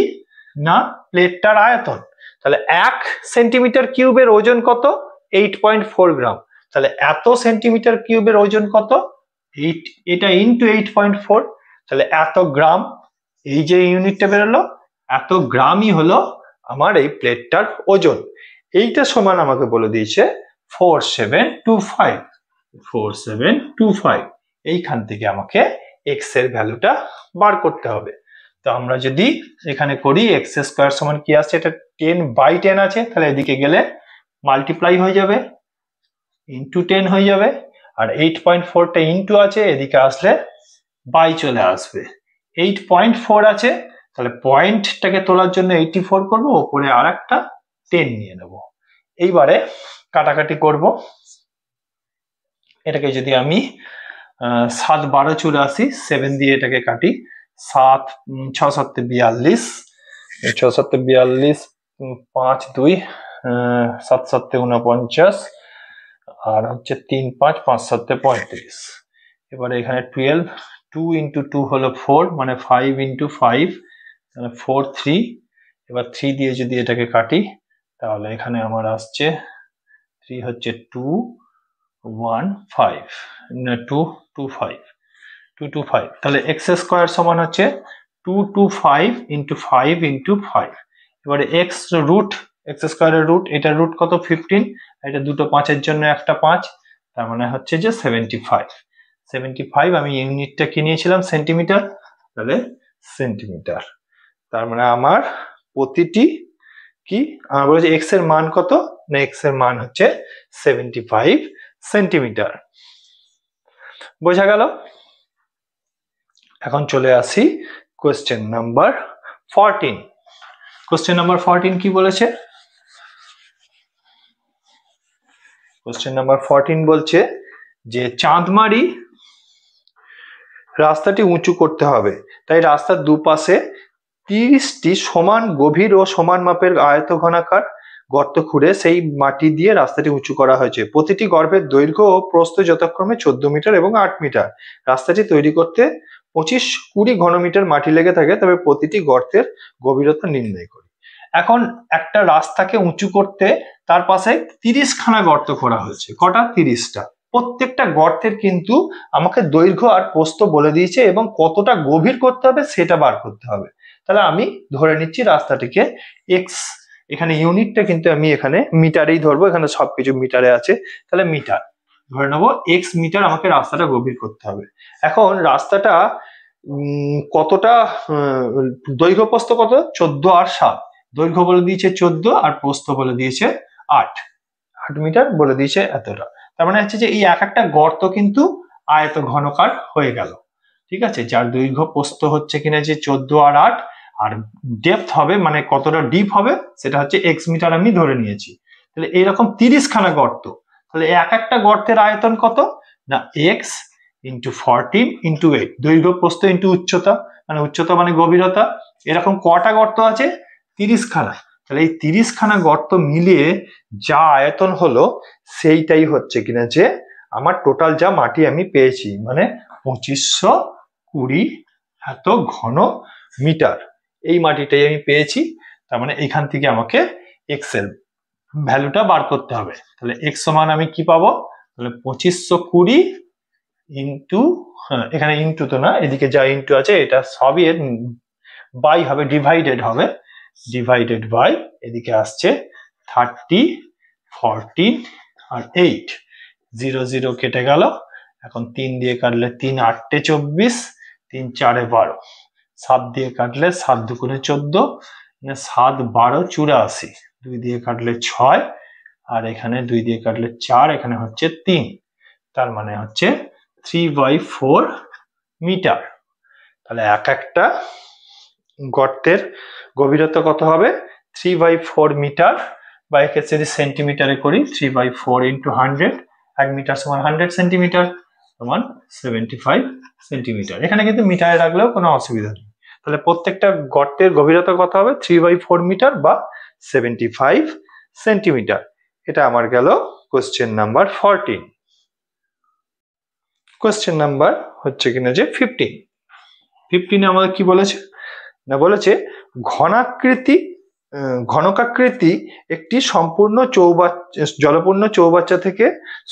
না প্লেটটার আয়তন। তাহলে 1 সেন্টিমিটার কিউবের ওজন কত? 8.4 গ্রাম। তাহলে এত সেন্টিমিটার কিউবের ওজন কত? 8, এটা ইন্টু 8.4, তাহলে এত গ্রাম। এই যে ইউনিটটা বেরোলো, এত গ্রামই হলো আমার এই প্লেটটার ওজন। এইটা সমান আমাকে বলে দিয়েছে 4725। এইখান থেকে আমাকে x এর ভ্যালুটা বার করতে হবে। তো আমরা যদি এখানে করি x স্কয়ার সমান কি আসছে? এটা 10/10 আছে, তাহলে এদিকে গেলে মাল্টিপ্লাই হয়ে যাবে, ইন্টু 10 হয়ে যাবে। আর 8.4টা ইন্টু আছে, এদিকে আসলে বাই চলে আসবে। 8.4 আছে, তাহলে পয়েন্টটাকে তোলার জন্য 84 করব, ওপরে আর একটা 10 নিয়ে নেব। এইবারে কাটাকাটি করব। এটাকে যদি আমি 7 12 84, 7 দিয়ে এটাকে কাটি, 7 6 7 42, 6 7 42, 5 2 7 7 49, আর হচ্ছে 3 5 5 7 35। এবারে এখানে 12, 2 ইন্টু 2 হলো 4, মানে 5 ইন্টু 5, তাহলে 4 3। এবার 3 দিয়ে যদি এটাকে কাটি, তাহলে এখানে আমার আসছে 3 হচ্ছে 2 1 5, 2 2 5, 2 2 5। তাহলে x স্কয়ার সমান হচ্ছে 2 2 5 ইন্টু 5 ইন্টু 5। এবারে x স্কয়ারের রুট, এটা রুট কত? 15, এটা দুটো 5-এর জন্য একটা 5, তার মানে হচ্ছে যে 75। আমি ইউনিটটা কি নিয়েছিলাম? সেন্টিমিটার, তাহলে সেন্টিমিটার। তার মানে আমার প্রতিটি কি আমার বলেছে x এর মান কত না, x এর মান হচ্ছে 75 সেন্টিমিটার। বোঝা গেল? এখন চলে আসি কোশ্চেন নাম্বার 14। কোশ্চেন নাম্বার 14 কি বলেছে? কোশ্চেন নাম্বার 14 বলছে যে চাঁদমারি রাস্তাটি উঁচু করতে হবে, তাই রাস্তার দুপাশে 30টি সমান গভীর ও সমান মাপের আয়তঘনাকার গর্ত খুঁড়ে সেই মাটি দিয়ে রাস্তাটি উঁচু করা হয়েছে। প্রতিটি গর্তের দৈর্ঘ্য ও প্রস্থ যথাক্রমে 14 মিটার এবং 8 মিটার। রাস্তাটি তৈরি করতে 25-20 ঘনমিটার মাটি লেগে থাকে, তবে প্রতিটি গর্তের গভীরতা নির্ণয় করি। এখন একটা রাস্তাকে উঁচু করতে তার পাশে 30 খানা গর্ত করা হয়েছে। কটা? 30টা। প্রত্যেকটা গর্তের কিন্তু আমাকে দৈর্ঘ্য আর প্রস্থ বলে দিয়েছে এবং কতটা গভীর করতে হবে সেটা বার করতে হবে। তাহলে আমি ধরে নিচ্ছি রাস্তাটিকে x, এখানে ইউনিটটা কিন্তু আমি এখানে মিটারেই ধরবো, এখানে সবকিছু মিটারে আছে, তাহলে মিটার ধরে নেবো। x মিটার আমাকে রাস্তাটা গভীর করতে হবে। এখন রাস্তাটা কতটা দৈর্ঘ্য প্রস্থ কত? 14 আর 7। দৈর্ঘ্য বলে দিয়েছে 14 আর প্রস্থ বলে দিয়েছে 8 মিটার বলে দিয়েছে এতটা। তার মানে হচ্ছে যে এই এক একটা গর্ত কিন্তু আয়ত ঘনকার হয়ে গেল। ঠিক আছে, যার দৈর্ঘ্য প্রস্থ হচ্ছে কিনা যে 14 আর 8, আর ডেপথ হবে মানে কতটা ডিপ হবে সেটা হচ্ছে x মিটার আমি ধরে নিয়েছি। তাহলে এইরকম 30 খানা গর্ত, তাহলে এক একটা গর্তের আয়তন কত না x ইন্টু 14 ইন্টু 8, দৈর্ঘ্য প্রস্থ ইন্টু উচ্চতা, মানে উচ্চতা মানে গভীরতা। এরকম কটা গর্ত আছে? 30 খানা। তাহলে এই 30 খানা গর্ত মিলিয়ে যা আয়তন হলো সেইটাই হচ্ছে কিনা যে আমার টোটাল যা মাটি আমি পেয়েছি, মানে 2520 এত ঘন মিটার এই মাটিটাই আমি পেয়েছি। তার মানে এখান থেকে আমাকে এক্স এর ভ্যালুটা বার করতে হবে। তাহলে এক্স সমান আমি কি পাবো? তাহলে 2520 ইন্টু, এখানে ইন্টু তো না, এদিকে যা ইন্টু আছে এটা সবই এর বাই হবে, ডিভাইডেড হবে, ডিভাইডেড বাই এদিকে আসছে 30, 14 আর 8, 0 0 কেটে গেল। এখন 3 দিয়ে কাটলে 3 8 24, 3 4 12, 7 দিয়ে কাটলে 7 2 14, 7 12 84, 2 দিয়ে কাটলে 6, আর এখানে 2 দিয়ে কাটলে 4, এখানে হচ্ছে 3, তার মানে হচ্ছে 3/4 মিটার। তাহলে এক একটা গর্তের গভীরতা কত হবে? 3/4 মিটার, বা একে যদি সেন্টিমিটারে করি 3/4 ইন্টু 100, 1 মিটার সমান 100 সেন্টিমিটার সমান 75 সেন্টিমিটার। এখানে কিন্তু মিটারে রাখলেও কোনো অসুবিধা নেই। তাহলে প্রত্যেকটা গর্তের গভীরতা কত হবে? 3/4 মিটার বা 75 সেন্টিমিটার। এটা আমার গেল কোশ্চেন নাম্বার 14। কোশ্চেন নাম্বার হচ্ছে কিনা যে 15 আমাদের কি বলেছে না, বলেছে ঘনকাকৃতি একটি সম্পূর্ণ জলপূর্ণ চৌবাচ্চা থেকে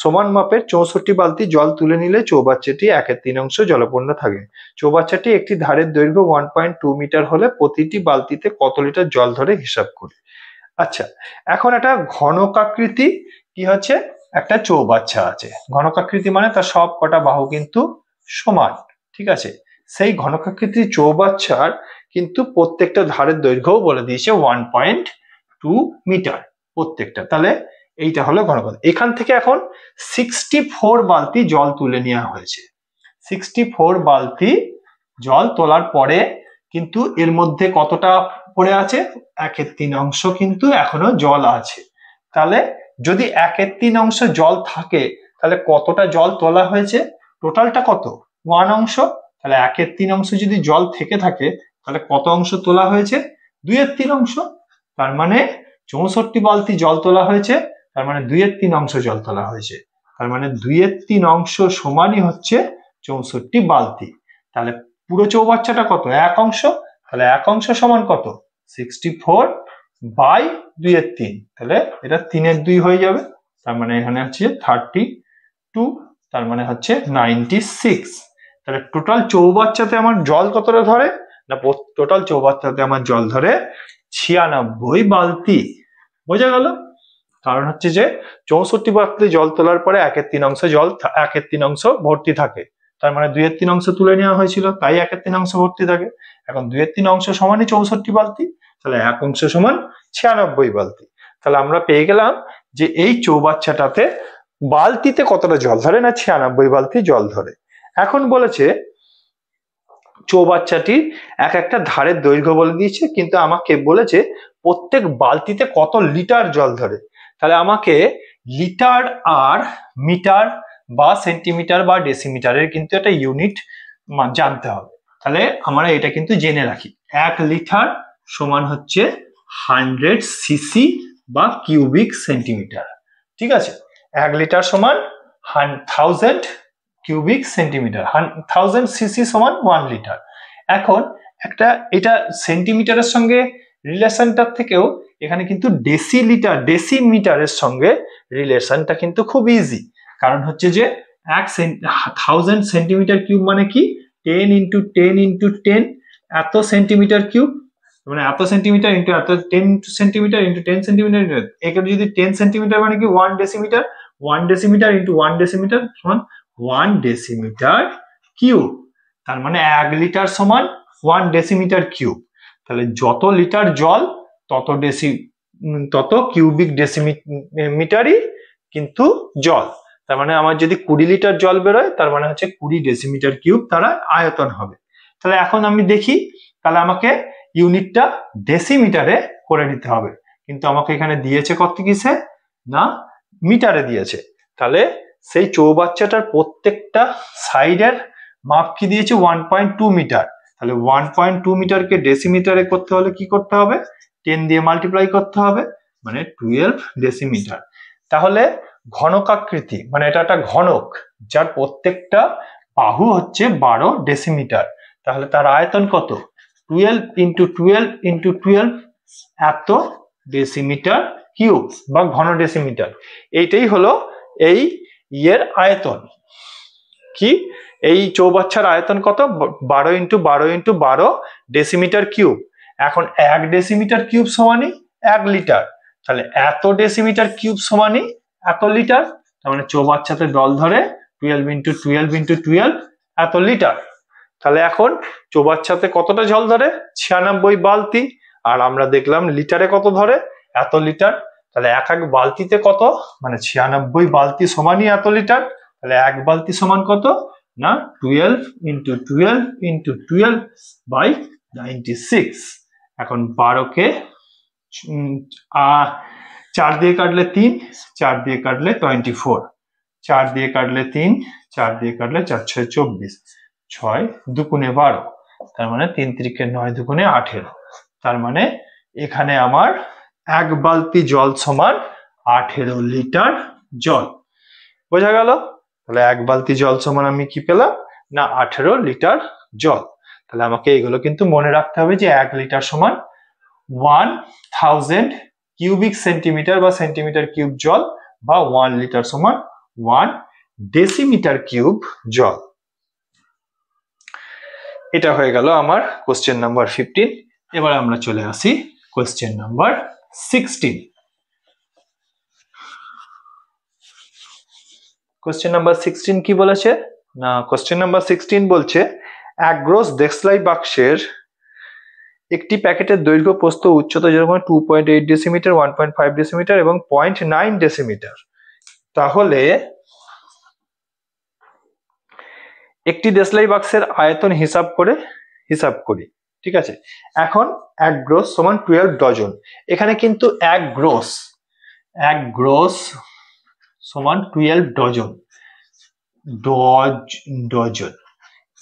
সমান মাপের 64 বালতি জল তুলে নিলে চৌবাচ্চাটি 1/3 জলপূর্ণ থাকে। চৌবাচ্চাটি একটি ধারের দৈর্ঘ্য 1.2 মিটার হলে প্রতিটি বালতিতে কত লিটার জল ধরে হিসাব করি। আচ্ছা, এখন একটা ঘনকাকৃতি কি হচ্ছে, একটা চৌবাচ্চা আছে। ঘনকাকৃতি মানে তার সব কটা বাহু কিন্তু সমান, ঠিক আছে। সেই ঘনকাকৃতি চৌবাচ্চার কিন্তু প্রত্যেকটা ধারের দৈর্ঘ্যও বলে দিয়েছে 1.2 মিটার প্রত্যেকটা। তাহলে এইটা হলো ঘনকাকৃতি। এখান থেকে এখন 64 বালতি জল তুলে নেওয়া হয়েছে। 64 বালতি জল তোলার পরে কিন্তু এর মধ্যে কতটা পড়ে আছে? 1/3 কিন্তু এখনো জল আছে। তাহলে যদি 1/3 জল থাকে তাহলে কতটা জল তোলা হয়েছে? টোটালটা কত? 1 তাহলে 1/3 যদি জল থেকে থাকে তাহলে কত অংশ তোলা হয়েছে? 2/3। তার মানে 64 বালতি জল তোলা হয়েছে, তার মানে 2/3 জল তোলা হয়েছে। তার মানে 2/3 সমানই হচ্ছে 64 বালতি। তাহলে পুরো চৌবাচ্চাটা কত? 1 তাহলে 1 সমান কত? 64 বাই 2/3, তাহলে এটা 3/2 হয়ে যাবে। তার মানে এখানে হচ্ছে 32, তার মানে হচ্ছে 96। তাহলে টোটাল চৌবাচ্চাতে আমার জল কতটা ধরে না, টোটাল চৌবাচ্চাতে আমার জল ধরে 96 বালতি। বোঝা গেল? কারণ হচ্ছে যে 64 বালতি জল তোলার পরে 1/3 ভর্তি থাকে, তার মানে 2/3 তুলে নেওয়া হয়েছিল, তাই 1/3 ভর্তি থাকে। এখন 2/3 সমানই 64 বালতি, তাহলে 1 সমান 96 বালতি। তাহলে আমরা পেয়ে গেলাম যে এই চৌবাচ্চাটাতে বালতিতে কতটা জল ধরে না, 96 বালতি জল ধরে। এখন বলেছে চৌবাচ্চাটির এক একটা ধারের দৈর্ঘ্য বলে দিয়েছে, কিন্তু আমাকে বলেছে প্রত্যেক বালতিতে কত লিটার জল ধরে। তাহলে আমাকে লিটার আর মিটার বা সেন্টিমিটার বা ডেসিমিটারের কিন্তু একটা ইউনিট জানতে হবে। তাহলে আমরা এটা কিন্তু জেনে রাখি, 1 লিটার সমান হচ্ছে 100 সিসি বা কিউবিক সেন্টিমিটার। ঠিক আছে, 1 লিটার সমান 1000 কিউবিক সেন্টিমিটার, 1000 সিসি সমান 1 লিটার। এখন একটা এটা সেন্টিমিটারের সঙ্গে রিলেশনটার থেকেও এখানে কিন্তু ডেসিমিটারের সঙ্গে রিলেশনটা কিন্তু খুব ইজি। কারণ হচ্ছে যে 1000 সেন্টিমিটার কিউব মানে কি, 10 ইন্টু 10 ইন্টু 10 এত সেন্টিমিটার কিউব, মানে এত সেন্টিমিটার ইন্টু এত 10 সেন্টিমিটার ইন্টু 10 সেন্টিমিটার। এখানে যদি 10 সেন্টিমিটার মানে কি 1 ডেসিমিটার, 1 ডেসিমিটার ইন্টু 1 ডেসিমিটার সমান 1 ডেসিমিটার কিউব। তার মানে 1 লিটার সমান 1 ডেসিমিটার কিউব। তাহলে যত লিটার জল তত কিউবিক ডেসিমিটারই কিন্তু জল। তার মানে আমার যদি 20 লিটার জল বেরোয় তার মানে হচ্ছে 20 ডেসিমিটার কিউব তারা আয়তন হবে। তাহলে এখন আমি দেখি, তাহলে আমাকে ইউনিটটা ডেসিমিটারে করে নিতে হবে, কিন্তু আমাকে এখানে দিয়েছে কত কিসে না মিটারে দিয়েছে। তাহলে সেই চৌবাচ্চাটার প্রত্যেকটা সাইডের মাপ কি দিয়েছে 1.2 মিটার। তাহলে 1.2 মিটারকে ডেসিমিটারে করতে হলে কি করতে হবে 10 দিয়ে মাল্টিপ্লাই করতে হবে, মানে 12 ডেসিমিটার। তাহলে ঘনকাকৃতি মানে এটা একটা ঘনক যার প্রত্যেকটা বাহু হচ্ছে 12 ডেসিমিটার। তাহলে তার আয়তন কত 12 ইন্টু 12 ইন্টু 12 এত ডেসিমিটার কিউব বা ঘন ডেসিমিটার। এইটাই হলো এই ইয়ের আয়তন। কি এই চৌবাচ্চার আয়তন কত 12 ইন্টু 12 ইন্টু 12 ডেসিমিটার কিউব। এখন 1 ডেসিমিটার কিউব সমানই 1 লিটার। তাহলে এত ডেসিমিটার কিউব সমানই এত লিটার। তার মানে চৌবাচ্চাতে জল ধরে 12 ইন্টু 12 ইন্টু 12 এত লিটার। তাহলে এখন চৌবাচ্চাতে কতটা জল ধরে 96 বালতি, আর আমরা দেখলাম লিটারে কত ধরে এত লিটার। তাহলে এক এক বালতিতে কত মানে 96 বালতি সমানই এত লিটার। তাহলে এক বালতি সমান কত না 12 ইন্টু 12 ইন্টু 12 বাই 96। এখন 12কে 4 দিয়ে কাটলে 3, 4 দিয়ে কাটলে 24, 4 দিয়ে কাটলে 3, 4 দিয়ে কাটলে 4 6 24, 6 দুগুণে 12, তার মানে 3 3 9 দুগুণে 18। তার মানে এখানে আমার এক বালতি জল সমান 18 লিটার জল। বোঝা গেল? তাহলে এক বালতি জল সমান আমি কি পেলাম না 18 লিটার জল। তাহলে আমাকে এগুলো কিন্তু মনে রাখতে হবে যে 1 লিটার সমান 1000 কিউবিক সেন্টিমিটার বা সেন্টিমিটার কিউব জল, বা 1 লিটার সমান 1 ডেসিমিটার কিউব জল। এটা হয়ে গেল আমার কোশ্চেন নাম্বার 15। এবার আমরা চলে আসি কোশ্চেন নাম্বার 16। কোশ্চেন নাম্বার 16 কি বলেছে না কোশ্চেন নাম্বার 16 বলছে এক গ্রস দেশলাই বাক্সের একটি প্যাকেটের দৈর্ঘ্য প্রস্থ উচ্চতা যেরকম 2.8 ডেসিমিটার 1.5 ডেসিমিটার এবং 0.9 ডেসিমিটার। তাহলে একটি দেশলাই বাক্সের আয়তন হিসাব করি। ঠিক আছে, এখন এক গ্রস সমান 12 ডজন। এখানে কিন্তু এক গ্রস সমান 12 ডজন ডজন।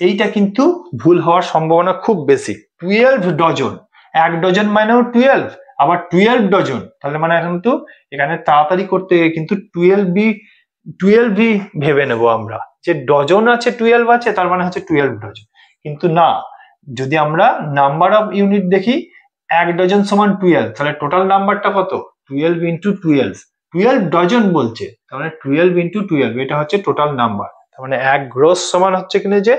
এইটা কিন্তু ভুল হওয়ার সম্ভাবনা খুব বেশি। 12 ডজন, এক ডজন মানেও 12, আবার 12 ডজন, তাহলে মানে কিন্তু এখানে তাড়াতাড়ি করতে গিয়ে কিন্তু 12 ভেবে নেব আমরা যে ডজন আছে 12 আছে তার মানে হচ্ছে 12 ডজন। কিন্তু না, যদি আমরা নাম্বার অফ ইউনিট দেখি 1 ডজন সমান 12, তাহলে টোটাল নাম্বারটা কত 12 ইন্টু 12 ডজন বলছে, তার মানে 12 ইন্টু 12 এটা হচ্ছে টোটাল নাম্বার। তার মানে এক গ্রস সমান হচ্ছে কিনা যে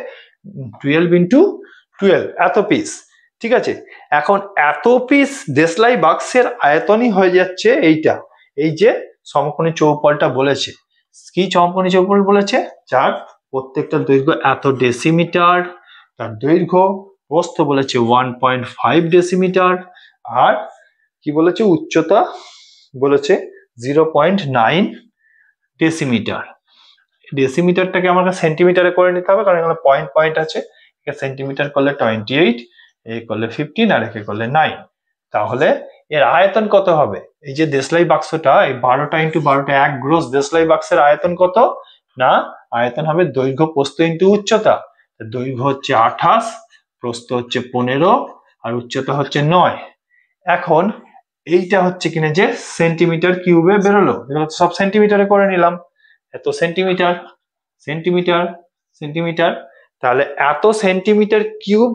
12 ইন্টু 12 এত পিস। ঠিক আছে, এখন এত পিস দেশলাই বাক্সের আয়তনই হয়ে যাচ্ছে এইটা, এই যে সমকোণী চৌপলটা বলেছে। কি সমকোণী চৌপল বলেছে যার প্রত্যেকটা দৈর্ঘ্য এত ডেসিমিটার, তার দৈর্ঘ্য প্রস্থ বলেছে 1.5 ডেসিমিটার, আর কি বলেছে উচ্চতা বলেছে 0.9 ডেসিমিটার। ডেসিমিটারটাকে আমাকে সেন্টিমিটারে করে নিতে হবে কারণ এখানে পয়েন্ট আছে। সেন্টিমিটার করলে 28, এ করলে 15 আর একে করলে 9। তাহলে এর আয়তন কত হবে এই যে দেশলাই বাক্সটা এই 12টা ইন্টু 12টা এক গ্রস দেশলাই বাক্সের আয়তন কত না আয়তন হবে দৈর্ঘ্য প্রস্থ ইন্টু উচ্চতা। দৈর্ঘ্য হচ্ছে 28, প্রস্থ হচ্ছে 15 আর উচ্চতা হচ্ছে 9। এখন এইটা হচ্ছে কিনা যে সেন্টিমিটার কিউবে বেরোলো, এগুলো সব সেন্টিমিটারে করে নিলাম। এত সেন্টিমিটার সেন্টিমিটার সেন্টিমিটার, তাহলে এত সেন্টিমিটার কিউব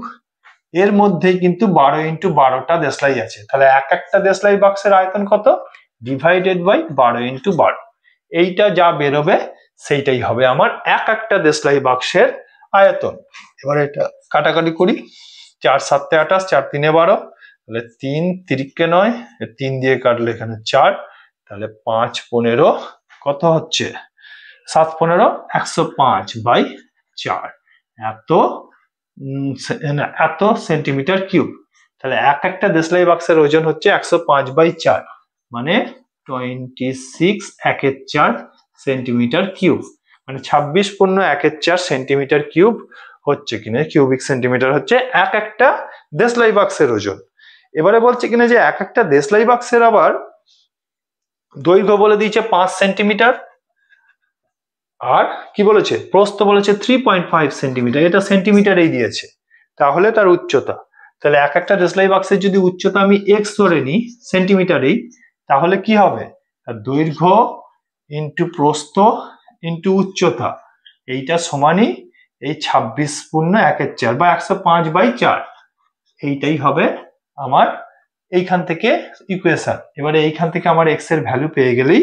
এর মধ্যেই কিন্তু 12 ইন্টু 12টা দেশলাই আছে। তাহলে এক একটা দেশলাই বাক্সের আয়তন কত ডিভাইডেড বাই 12 ইন্টু 12, এইটা যা বেরোবে সেইটাই হবে আমার এক একটা দেশলাই বাক্সের আয়তন। এবার এটা কাটাকাটি করি, 4 7 28, 4 3 12, তাহলে 3 3 9, 3 দিয়ে কাটলে এখানে 4, তাহলে 5 15 কত হচ্ছে 7 15 105 বাই 4 এত সেন্টিমিটার কিউব। তাহলে এক একটা দেশলাই বাক্সের ওজন হচ্ছে 105 বাই 4 মানে 26 1/4 সেন্টিমিটার কিউব, মানে 26.14 সেন্টিমিটার কিউব হচ্ছে কিনা, কিউবিক সেন্টিমিটার হচ্ছে এক একটা দেশলাই বাক্সের ওজন। এবারে বলছে কিনা যে এক একটা দেশলাই বাক্সের আবার দৈর্ঘ্য বলে দিয়েছে 5 সেন্টিমিটার, আর কি বলেছে প্রস্থ বলেছে 3.5 সেন্টিমিটার, এটা সেন্টিমিটারেই দিয়েছে। তাহলে তার উচ্চতা, তাহলে এক একটা দেশলাই বাক্সের যদি উচ্চতা আমি এক্স ধরে নিই সেন্টিমিটারেই, তাহলে কি হবে তার দৈর্ঘ্য ইন্টু প্রস্থ ইন্টু উচ্চতা, এইটা সমানই এই 26.14 বা 105/4, এইটাই হবে আমার এইখান থেকে ইকুয়েশন। এবারে এইখান থেকে আমার এক্স এর ভ্যালু পেয়ে গেলেই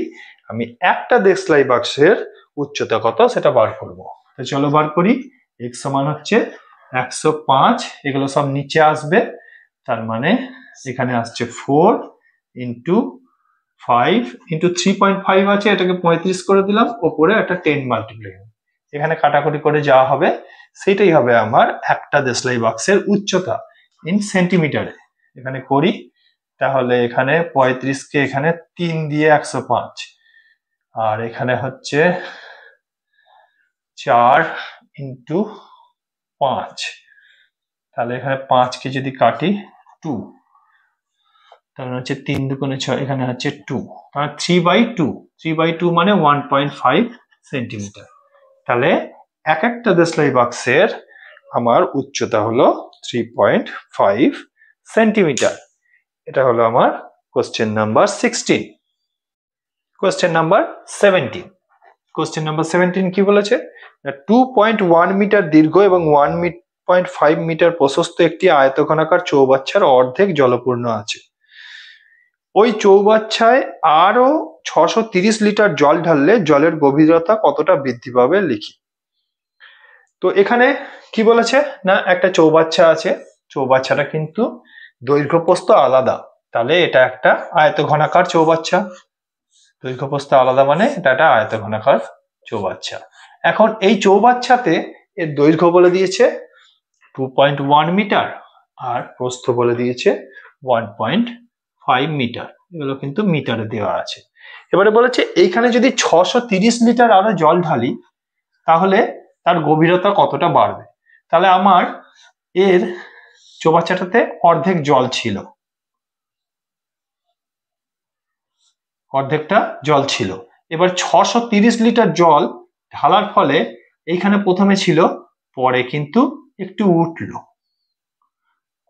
আমি একটা দেশলাই বাক্সের উচ্চতা কত সেটা বার করব। তো চলো বার করি। এক্স সমান হচ্ছে 105, এগুলো সব নিচে আসবে, তার মানে এখানে আসছে 4 ইন্টু 5 ইন্টু 3.5 আছে, এটাকে 35 করে দিলাম, ওপরে একটা 10 মাল্টিপ্লাই, এখানে কাটাকুটি করে যাওয়া হবে, সেটাই হবে আমার একটা দেশলাই বাক্সের উচ্চতা ইন সেন্টিমিটারে। এখানে করি, তাহলে এখানে 35 কে এখানে 3 দিয়ে 105, আর এখানে হচ্ছে 4 ইন্টু 5, তাহলে এখানে 5 কে যদি কাটি 2, তাহলে হচ্ছে 3 দুগুণে 6, এখানে হচ্ছে 2, তাহলে 3/2 মানে 1.5 সেন্টিমিটার। তাহলে এক একটা দেশলাই বাক্সের আমার উচ্চতা হলো 3.5 সেন্টিমিটার। এটা হলো আমার question number 16। Question number 17, question number 17 কি বলেছে, 2.1 মিটার দীর্ঘ এবং 1.5 মিটার প্রশস্ত একটি আয়তঘনাকার চৌবাচ্চার অর্ধেক জলপূর্ণ আছে। ওই চৌবাচ্চায় আরো 630 লিটার জল ঢাললে জলের গভীরতা কতটা বৃদ্ধি পাবে লিখি। তো এখানে কি বলেছে না, একটা চৌবাচ্চা আছে, চৌবাচ্চাটা কিন্তু দৈর্ঘ্য প্রস্থ আলাদা, তাহলে এটা একটা আয়তঘনাকার চৌবাচ্চা, দৈর্ঘ্য প্রস্থ আলাদা মানে এটা একটা আয়তঘনাকার চৌবাচ্চা। এখন এই চৌবাচ্চাতে এর দৈর্ঘ্য বলে দিয়েছে 2.1 মিটার আর প্রস্থ বলে দিয়েছে 1.5 মিটার, এগুলো কিন্তু মিটারে দেওয়া আছে। এবারে বলেছে এইখানে যদি 630 লিটার আরো জল ঢালি তাহলে তার গভীরতা কতটা বাড়বে। তাহলে আমার এর চৌবাচ্চাটাতে অর্ধেক জল ছিল, অর্ধেকটা জল ছিল, এবার 630 লিটার জল ঢালার ফলে এইখানে প্রথমে ছিল, পরে কিন্তু একটু উঠলো,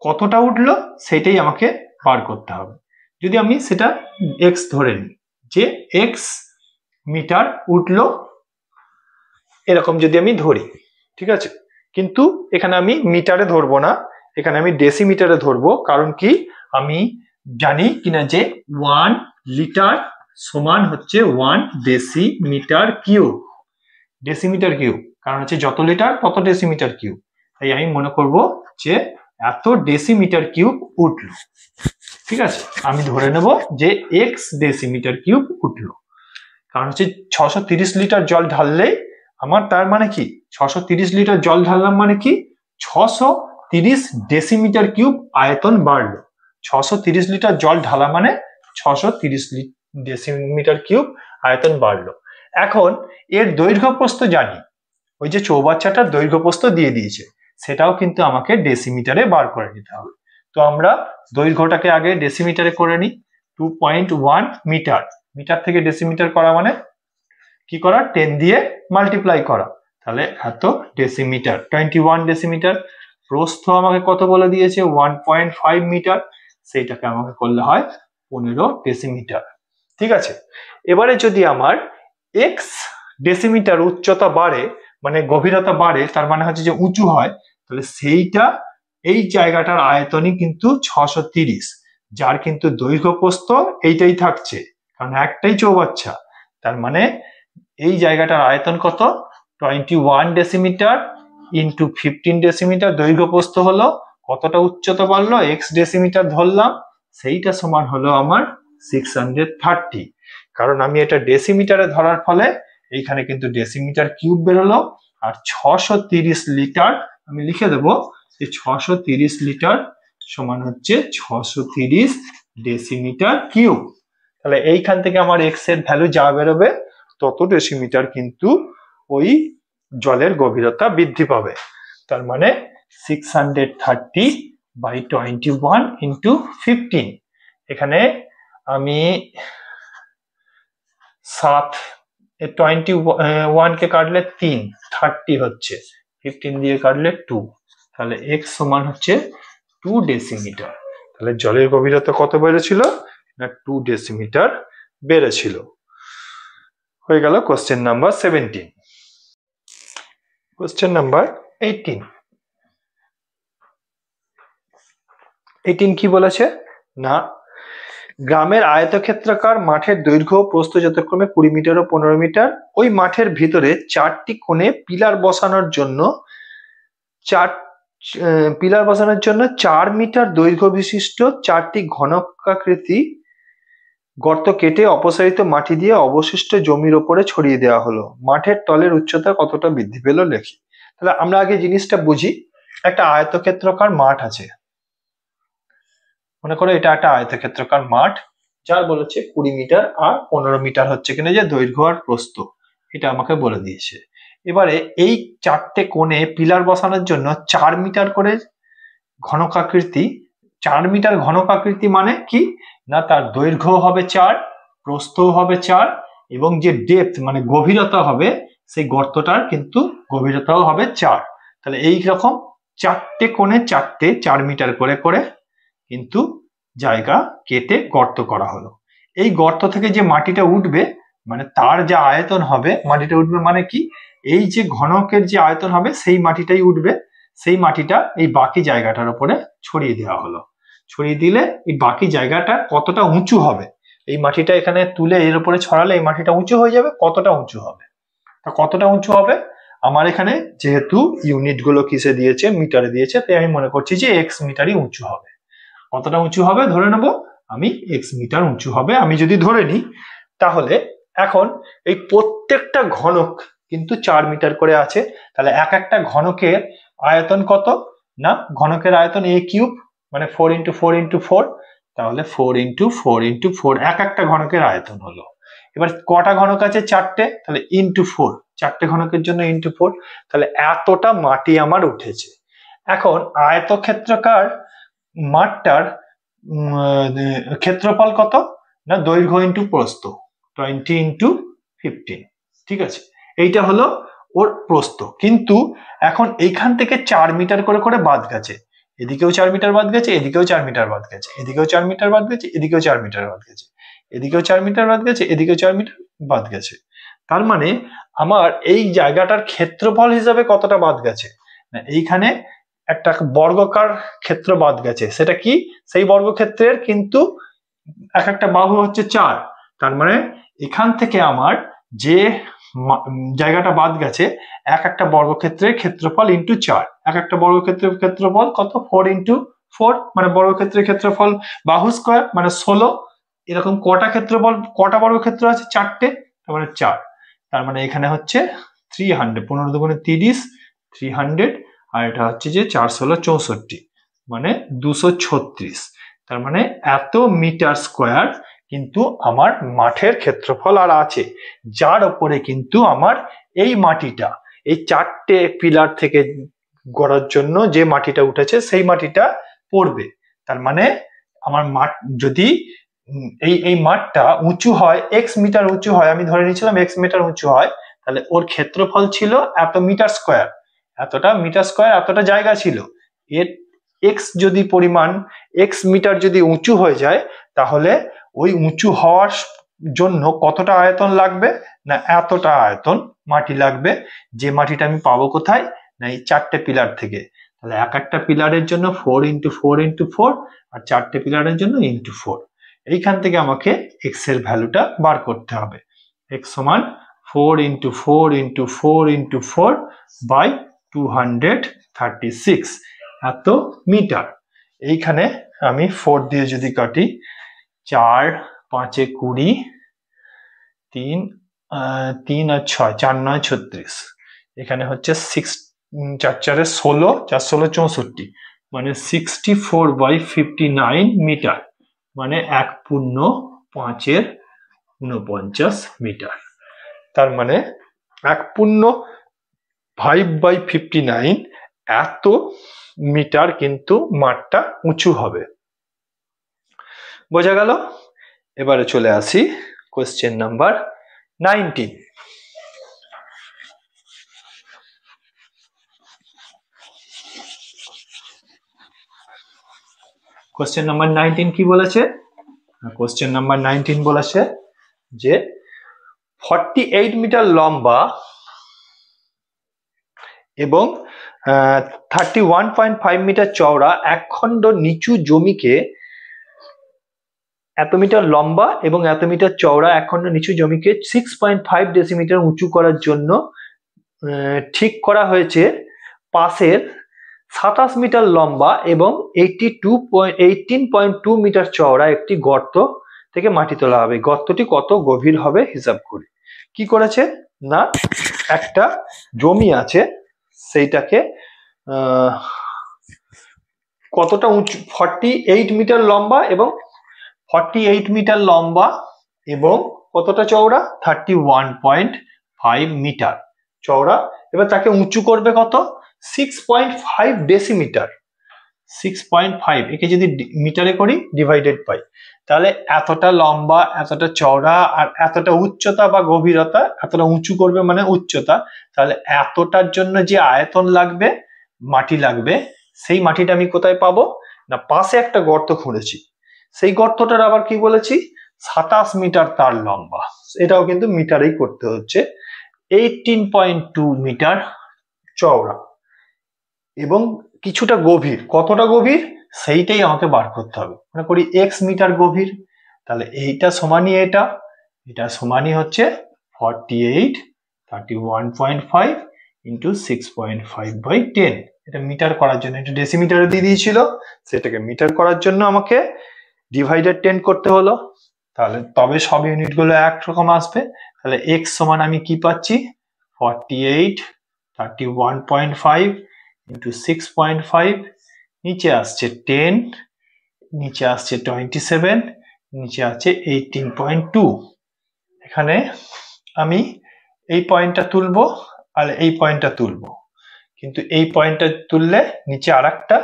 কতটা উঠলো সেটাই আমাকে বার করতে হবে। যদি আমি সেটা এক্স ধরে নিই যে এক্স মিটার উঠলো, এরকম যদি আমি ধরি, ঠিক আছে, কিন্তু এখানে আমি মিটারে ধরবো না, এখানে আমি ডেসিমিটারে ধরবো। কারণ কি, আমি জানি কিনা যে 1 লিটার সমান হচ্ছে 1 ডেসিমিটার কিউব, ডেসিমিটার কিউব, কারণ হচ্ছে যত লিটার তত ডেসিমিটার কিউব, তাই আমি মনে করব যে এত ডেসিমিটার কিউব উঠলো। ঠিক আছে, আমি ধরে নেব যে এক্স ডেসিমিটার কিউব উঠলো, কারণ হচ্ছে 630 লিটার জল ঢাললেই আমার, তার মানে কি 630 লিটার জল ঢাললাম মানে কি 630 ডেসিমিটার কিউব আয়তন বাড়লো। 630 লিটার জল ঢালা মানে 630 ডেসিমিটার কিউব আয়তন বাড়লো। এখন এর দৈর্ঘ্য প্রস্থ জানি, ওই যে চৌবাচ্চাটার দৈর্ঘ্য প্রস্থ দিয়ে দিয়েছে, সেটাও কিন্তু আমাকে ডেসিমিটারে বার করে নিতে হবে। তো আমরা দৈর্ঘ্যটাকে আগে ডেসিমিটারে করে নিই, 2.1 মিটার, মিটার থেকে ডেসিমিটার করা মানে কি করা, 10 দিয়ে মাল্টিপ্লাই করা, তাহলে এত ডেসিমিটার, 21 ডেসিমিটার। প্রস্থ আমাকে কত বলে দিয়েছে 1.5 মিটার, সেইটাকে আমাকে করলে হয় 15 ডেসিমিটার। ঠিক আছে, এবারে যদি আমার এক্স ডেসিমিটার উচ্চতা বাড়ে মানে গভীরতা বাড়ে, তার মানে হচ্ছে যে উঁচু হয়, তাহলে সেইটা এই জায়গাটার আয়তনই কিন্তু 630, যার কিন্তু দৈর্ঘ্য প্রস্থ এইটাই থাকছে, কারণ একটাই চৌবাচ্চা, তার মানে এই জায়গাটার আয়তন কত 21 ডেসিমিটার ইন্টু 15 ডেসিমিটার, দৈর্ঘ্য প্রস্থ হলো কতটা উচ্চতা বাড়লো এক্স ডেসিমিটার ধরলাম, সেইটা সমান হলো আমার 630, কারণ আমি এটা ডেসিমিটারে ধরার ফলে এইখানে কিন্তু ডেসিমিটার কিউব বেরোলো, আর 630 লিটার আমি লিখে দেবো যে 630 লিটার সমান হচ্ছে 630 ডেসিমিটার কিউব। তাহলে এইখান থেকে আমার এক্স এর ভ্যালু যা বেরোবে তত ডেসিমিটার কিন্তু ওই জলের গভীরতা বৃদ্ধি পাবে। তার মানে 630/21 ইন্টু 15। এখানে আমি 21 কে কাটলে 3, 30 হচ্ছে, 15 দিয়ে কাটলে 2, তাহলে x সমান হচ্ছে 2 ডেসিমিটার। তাহলে জলের গভীরতা কত বেড়েছিল? না 2 ডেসিমিটার বেড়েছিল। হয়ে গেল কোশ্চেন নাম্বার 17। Question number 18। 18 কি বলেছে? না গ্রামের আয়তক্ষেত্রাকার মাঠের দৈর্ঘ্য প্রস্থ যথাক্রমে 20 মিটার ও 15 মিটার। ওই মাঠের ভিতরে 4টি কোণে পিলার বসানোর জন্য 4 মিটার দৈর্ঘ্য বিশিষ্ট 4টি ঘনকাকৃতি গর্ত কেটে অপসারিত মাটি দিয়ে অবশিষ্ট জমির ওপরে ছড়িয়ে দেওয়া হলো। মাঠের তলের উচ্চতা কতটা বৃদ্ধি পেল লেখি। তাহলে আমরা আগে জিনিসটা বুঝি। একটা আয়তক্ষেত্রাকার মাঠ আছে, মনে করো এটা একটা আয়তক্ষেত্রাকার মাঠ, যার বলেছে 20 মিটার আর 15 মিটার হচ্ছে কিনা যে দৈর্ঘ্য আর প্রস্থ, এটা আমাকে বলে দিয়েছে। এবারে এই 4টে কোণে পিলার বসানোর জন্য 4 মিটার করে ঘনকাকৃতি, 4 মিটার ঘনকাকৃতি মানে কি না তার দৈর্ঘ্য হবে 4, প্রস্থও হবে 4, এবং যে ডেপথ মানে গভীরতা হবে সেই গর্তটার কিন্তু গভীরতাও হবে 4। তাহলে এই রকম 4টে কোণে 4 মিটার করে করে কিন্তু জায়গা কেটে গর্ত করা হলো। এই গর্ত থেকে যে মাটিটা উঠবে মানে তার যে আয়তন হবে, মাটিটা উঠবে মানে কি এই যে ঘনকের যে আয়তন হবে সেই মাটিটাই উঠবে। সেই মাটিটা এই বাকি জায়গাটার উপরে ছড়িয়ে দেওয়া হলো। ছড়িয়ে দিলে এই বাকি জায়গাটা কতটা উঁচু হবে, এই মাটিটা এখানে তুলে এর উপরে ছড়ালে এই মাটিটা উঁচু হয়ে যাবে। কতটা উঁচু হবে? তা কতটা উঁচু হবে? আমার এখানে যেহেতু ইউনিট গুলো কিসে দিয়েছে, মিটারে দিয়েছে, তাই আমি মনে করছি যে x মিটারই উঁচু হবে। কতটা উঁচু হবে ধরে নেব আমি, x মিটার উঁচু হবে আমি যদি ধরে নিই। তাহলে এখন এই প্রত্যেকটা ঘনক কিন্তু 4 মিটার করে আছে। তাহলে এক একটা ঘনকের আয়তন কত? না ঘনকের আয়তন a কিউব মানে 4 × 4 × 4, তাহলে 4 × 4 × 4 এক একটা ঘনকের আয়তন হলো। এবার কটা ঘনক আছে? 4টে, তাহলে ইন্টু 4, 4টে ঘনকের জন্য ইন্টু 4, তাহলে এতটা মাটি আমার উঠেছে। এখন আয়তক্ষেত্রাকার মাঠটার ক্ষেত্রফল কত? না দৈর্ঘ্য ইন্টু প্রস্থ, 20 × 15, ঠিক আছে, এইটা হলো ওর প্রস্থ। কিন্তু এখন এইখান থেকে 4 মিটার করে করে বাদ গেছে, এদিকেও 4 মিটার বাদ গেছে, এদিকেও 4 মিটার বাদ গেছে, এদিকেও 4 মিটার বাদ গেছে, এদিকেও 4 মিটার বাদ গেছে, এদিকেও 4 মিটার বাদ গেছে, এদিকেও 4 মিটার বাদ গেছে। তার মানে আমার এই জায়গাটার ক্ষেত্রফল হিসাবে কতটা বাদ গেছে? না এইখানে একটা বর্গাকার ক্ষেত্র বাদ গেছে। সেটা কি? সেই বর্গক্ষেত্রের কিন্তু এক একটা বাহু হচ্ছে 4। তার মানে এখান থেকে আমার যে জায়গাটা বাদ গেছে এক একটা বর্গক্ষেত্রের ক্ষেত্রফল ইন্টু 4, এক একটা বর্গক্ষেত্রের ক্ষেত্রফল কত? 4 × 4 মানে বর্গক্ষেত্রের ক্ষেত্রফল বাহু স্কয়ার মানে 16। এরকম কটা ক্ষেত্রফল, কটা বর্গক্ষেত্র আছে? 4টে, তার মানে 4। তার মানে এখানে হচ্ছে 300, 15 × 30, 300, আর এটা হচ্ছে যে 4 × 16 = 64, মানে 236। তার মানে এত মিটার স্কয়ার কিন্তু আমার মাঠের ক্ষেত্রফল আর আছে, যার উপরে কিন্তু আমার এই মাটিটা, এই 4টে পিলার থেকে গড়ার জন্য যে মাটিটা উঠেছে সেই মাটিটা পড়বে। তার মানে আমার মাঠ যদি এই মাঠটা উঁচু হয়, x মিটার উঁচু হয়, আমি ধরে নিয়েছিলাম x মিটার উঁচু হয়, তাহলে ওর ক্ষেত্রফল ছিল এত মিটার স্কয়ার, এতটা মিটার স্কয়ার, এতটা জায়গা ছিল। এর x যদি পরিমাণ, x মিটার যদি উঁচু হয়ে যায়, তাহলে ওই উঁচু হওয়ার জন্য কতটা আয়তন লাগবে? না এতটা আয়তন মাটি লাগবে, যে মাটিটা আমি পাবো কোথায়? না এই 4টে পিলার থেকে। তাহলে এক একটা পিলারের জন্য 4 × 4 × 4, আর 4টে পিলারের জন্য ইন্টু 4। এইখান থেকে আমাকে x এর ভ্যালুটা বার করতে হবে। x সমান 4 × 4 × 4 × 4 বাই 236 এত মিটার। এইখানে আমি 4 দিয়ে যদি কাটি, 4 × 5 = 20, 3 আর 6, 4 × 9 = 36, এখানে হচ্ছে 6 4 × 4 = 16, 4 × 16 = 64, মানে 64/59 মিটার, মানে 1.5 × 49 মিটার। তার মানে 1/5/59 এত মিটার কিন্তু মাঠটা উঁচু হবে। বোঝা গেল? এবারে চলে আসি কোশ্চেন নাম্বার 19। কোশ্চেন নাম্বার 19 কি বলেছে? কোশ্চেন নাম্বার 19 বলেছে যে 48 মিটার লম্বা এবং 31.5 মিটার চওড়া একখণ্ড নিচু জমিকে, এত মিটার লম্বা এবং এত মিটার চওড়া একখণ্ড নিচু জমিকে 6.5 ডেসিমিটার উঁচু করার জন্য ঠিক করা হয়েছে পাশের 27 মিটার লম্বা এবং 18.2 মিটার চওড়া একটি গর্ত থেকে মাটি তোলা হবে। গর্তটি কত গভীর হবে হিসাব করি। কি করেছে না, একটা জমি আছে, সেইটাকে কতটা উঁচু, 48 মিটার লম্বা এবং 48 মিটার লম্বা এবং কতটা চওড়া, 31.5 মিটার চওড়া। এবার তাকে উঁচু করবে কত, 6.5 ডেসিমিটার। 6.5 একে যদি মিটারে করি ডিভাইডেড পাই, তাহলে এতটা লম্বা, এতটা চওড়া আর এতটা উচ্চতা বা গভীরতা, এতটা উঁচু করবে মানে উচ্চতা, তাহলে এতটার জন্য যে আয়তন লাগবে, মাটি লাগবে, সেই মাটিটা আমি কোথায় পাবো না, পাশে একটা গর্ত খুঁড়েছি, সেই গর্তটার আবার কি বলেছি 27 মিটার তার লম্বা, এটাও কিন্তু মিটারেই করতে হচ্ছে, 18.2 মিটার চওড়া এবং কিছুটা গভীর। কতটা গভীর সেইটাই আমাকে বার করতে হবে। মনে করি x মিটার গভীর, তাহলে এইটা সমানই এটা, এটা সমানই হচ্ছে 48 31.5 ইন্টু 6.5/10। এটা মিটার করার জন্য, এটা ডেসিমিটারে দিয়ে দিয়েছিল, সেটাকে মিটার করার জন্য আমাকে ডিভাইডেড 10 করতে হলো, তাহলে তবে সব ইউনিটগুলো একরকম আসবে। তাহলে x সমান আমি কি পাচ্ছি, 48 31.5 ইন্টু 6.5, নিচে আসছে 10, নিচে আসছে 27, নিচে আছে 18.2। এখানে আমি এই পয়েন্টটা তুলবো আর এই পয়েন্টটা তুলবো, কিন্তু এই পয়েন্টটা তুললে নিচে আর একটা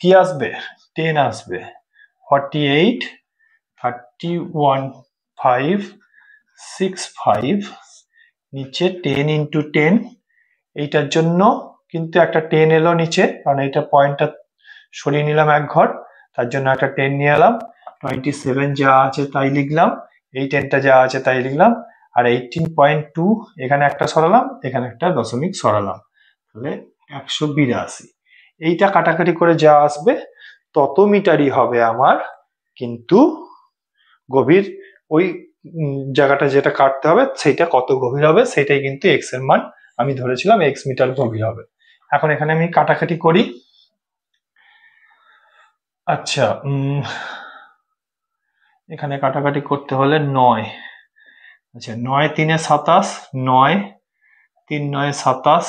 কি আসবে, 10 আসবে। 48 31.565 নিচে 10 ইন্টু 10, এইটার জন্য কিন্তু একটা 10 এলো নিচে, কারণ এইটা পয়েন্টটা সরিয়ে নিলাম এক ঘর, তার জন্য একটা 10 নিয়ে এলাম। 27 যা আছে তাই লিখলাম, এই 10টা যা আছে তাই লিখলাম, আর 18.2 এখানে একটা সরালাম, এখানে একটা দশমিক সরালাম, তাহলে 182। এইটা কাটাকাটি করে যা আসবে তত মিটারই হবে আমার কিন্তু গভীর। ওই জায়গাটা যেটা কাটতে হবে সেইটা কত গভীর হবে সেটাই কিন্তু x এর মান আমি ধরেছিলাম, x মিটার গভীর হবে। এখন এখানে আমি কাটাকাটি করি। আচ্ছা, এখানে কাটাকাটি করতে হলে 9, আচ্ছা 9 3 27, 9 3 9 27,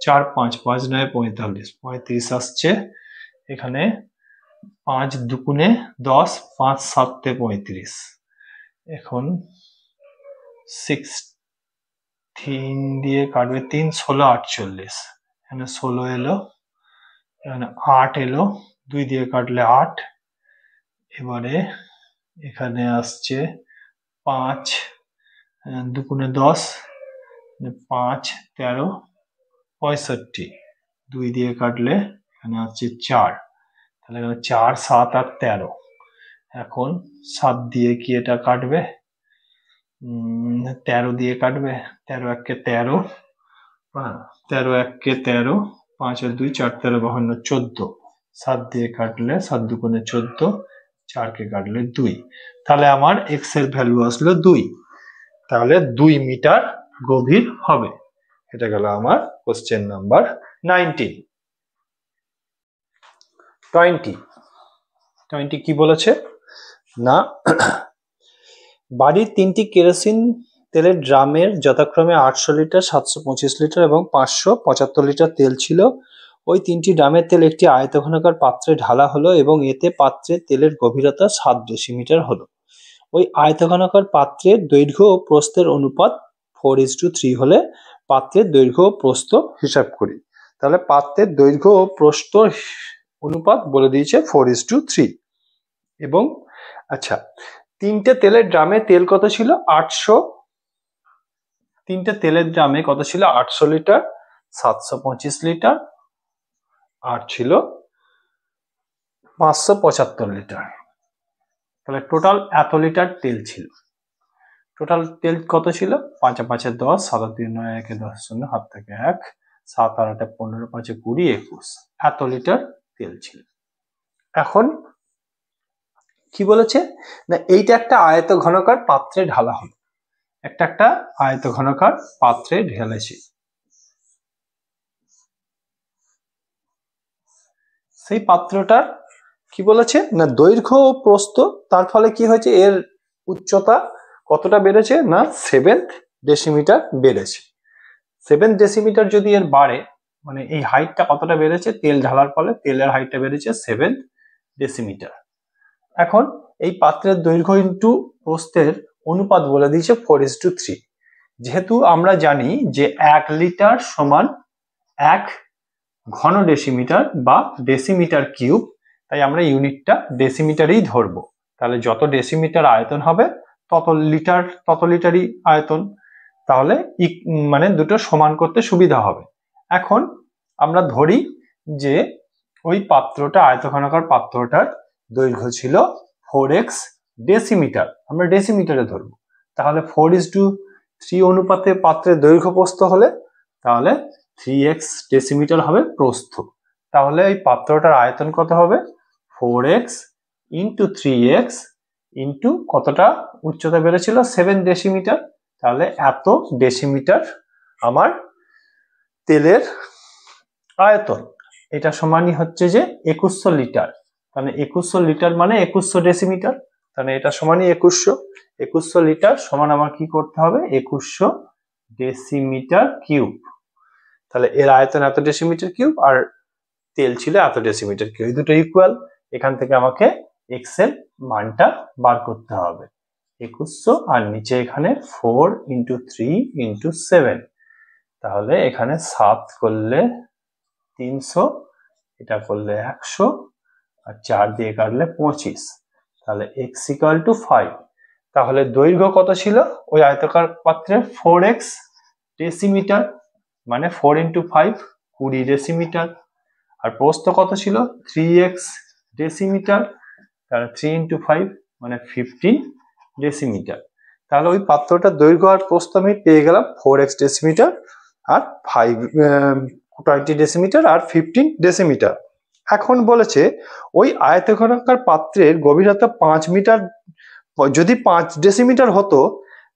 4 5 5 9 45, 35 আসছে। এখানে 5 দুগুণে 10, 5 7 35। এখন 16 দিয়ে কাটবে 3 16 48, এখানে 16 এলো, এখানে 8 এলো, 2 দিয়ে কাটলে 8। এবারে এখানে আসছে 5 দুগুণে 10, 5 13 65, 2 দিয়ে কাটলে এখানে আসছে 4, তাহলে এখানে 4 7 আর 13। এখন 7 দিয়ে কি এটা কাটবে, 13 দিয়ে কাটবে, 13 1 13, 13 1 13, 5 আর 2 4 13 52 14, 7 দিয়ে কাটলে 7 দুগুণে 14, 4 কে কাটলে 2, তাহলে আমার x এর ভ্যালু আসলো 2, তাহলে 2 মিটার গভীর হবে। এটা গেল আমার কোশ্চেন নাম্বার 19। 20 কি বলেছে না, বাড়ির 3টি কেরোসিন তেলের ড্রামের যথাক্রমে 800 লিটার 725 লিটার এবং 575 লিটার তেল ছিল। ওই 3টি ড্রামের তেল একটি আয়তঘনাকার পাত্রে ঢালা হলো এবং এতে পাত্রে তেলের গভীরতা 7 ডেসিমিটার হলো। ওই আয়তঘনাকার পাত্রের দৈর্ঘ্য ও প্রস্থের অনুপাত 4:3 হলে পাত্রের দৈর্ঘ্য ও প্রস্থ হিসাব করি। তাহলে পাত্রের দৈর্ঘ্য ও প্রস্থ অনুপাত বলে দিয়েছে 4:3। এবং আচ্ছা, তিনটে তেলের ড্রামে তেল কত ছিল? 800। তিনটে তেলের ড্রামে কত ছিল? 800 লিটার, 725 লিটার, আর ছিল 575 লিটার। তাহলে টোটাল এত লিটার তেল ছিল। টোটাল তেল কত ছিল? 5 5 10, 7 3 9 1 10 0, হাত থেকে 1, 7 আর 8 15, 5 20, 21, এত লিটার তেল ছিল। এখন কি বলেছে না, এইটা একটা আয়ত ঘনকার পাত্রে ঢালা হলো। একটা আয়ত ঘনকার পাত্রে ঢেলেছি। সেই পাত্রটার কি বলেছে না, দৈর্ঘ্য ও প্রস্থ, তার ফলে কি হয়েছে, এর উচ্চতা কতটা বেড়েছে না 7 ডেসিমিটার বেড়েছে। 7 ডেসিমিটার যদি এর বাড়ে, মানে এই হাইটটা কতটা বেড়েছে, তেল ঢালার ফলে তেলের হাইটটা বেড়েছে 7 ডেসিমিটার। এখন এই পাত্রের দৈর্ঘ্য ইন্টু প্রস্থের অনুপাত বলে দিয়েছে 4:3। যেহেতু আমরা জানি যে 1 লিটার সমান 1 ঘন ডেসিমিটার বা ডেসিমিটার কিউব, তাই আমরা ইউনিটটা ডেসিমিটারেই ধরবো। তাহলে যত ডেসিমিটার আয়তন হবে তত লিটারই আয়তন। তাহলে মানে দুটো সমান করতে সুবিধা হবে। এখন আমরা ধরি যে ওই পাত্রটা, আয়তঘনাকার পাত্রটার দৈর্ঘ্য ছিল 4x ডেসিমিটার, আমরা ডেসিমিটারে ধরবো। তাহলে 4:3 অনুপাতে পাত্রের দৈর্ঘ্য প্রস্থ হলে তাহলে 3x ডেসিমিটার হবে প্রস্থ। তাহলে এই পাত্রটার আয়তন কত হবে? 4x ইন্টু 3x ইন্টু কতটা উচ্চতা বেড়েছিল? 7 ডেসিমিটার। তাহলে এত ডেসিমিটার আমার তেলের আয়তন। এটা সমানই হচ্ছে যে 2100 লিটার। তাহলে 2100 লিটার মানে 2100 ডেসিমিটার। তাহলে এটা সমানই 2100 লিটার সমান আমার কি করতে হবে? 2100 ডেসিমিটার কিউব। তাহলে এর আয়তন এত ডেসিমিটার কিউব আর তেল ছিল এত ডেসিমিটার কিউব, এই দুটো ইকুয়াল। এখান থেকে আমাকে x এর মানটা বার করতে হবে। 2100 আর নিচে এখানে 4 × 3 × 7। তাহলে এখানে 7 করলে 300, এটা করলে 100, আর 4 দিয়ে কাটলে 25। তাহলে x = 5। তাহলে দৈর্ঘ্য কত ছিল ওই আয়তাকার পাত্রের? 4x ডেসিমিটার, মানে 4 × 5 20 ডেসিমিটার। আর প্রস্থ কত ছিল? 3x ডেসিমিটার, তাহলে 3 × 5 মানে 15 ডেসিমিটার। তাহলে ওই পাত্রটার দৈর্ঘ্য আর প্রস্থ আমি পেয়ে গেলাম 4x ডেসিমিটার আর 20 ডেসিমিটার আর 15 ডেসিমিটার। এখন বলেছে ওই আয়তঘনাকার পাত্রের গভীরতা 5 মিটার, যদি 5 ডেসিমিটার হতো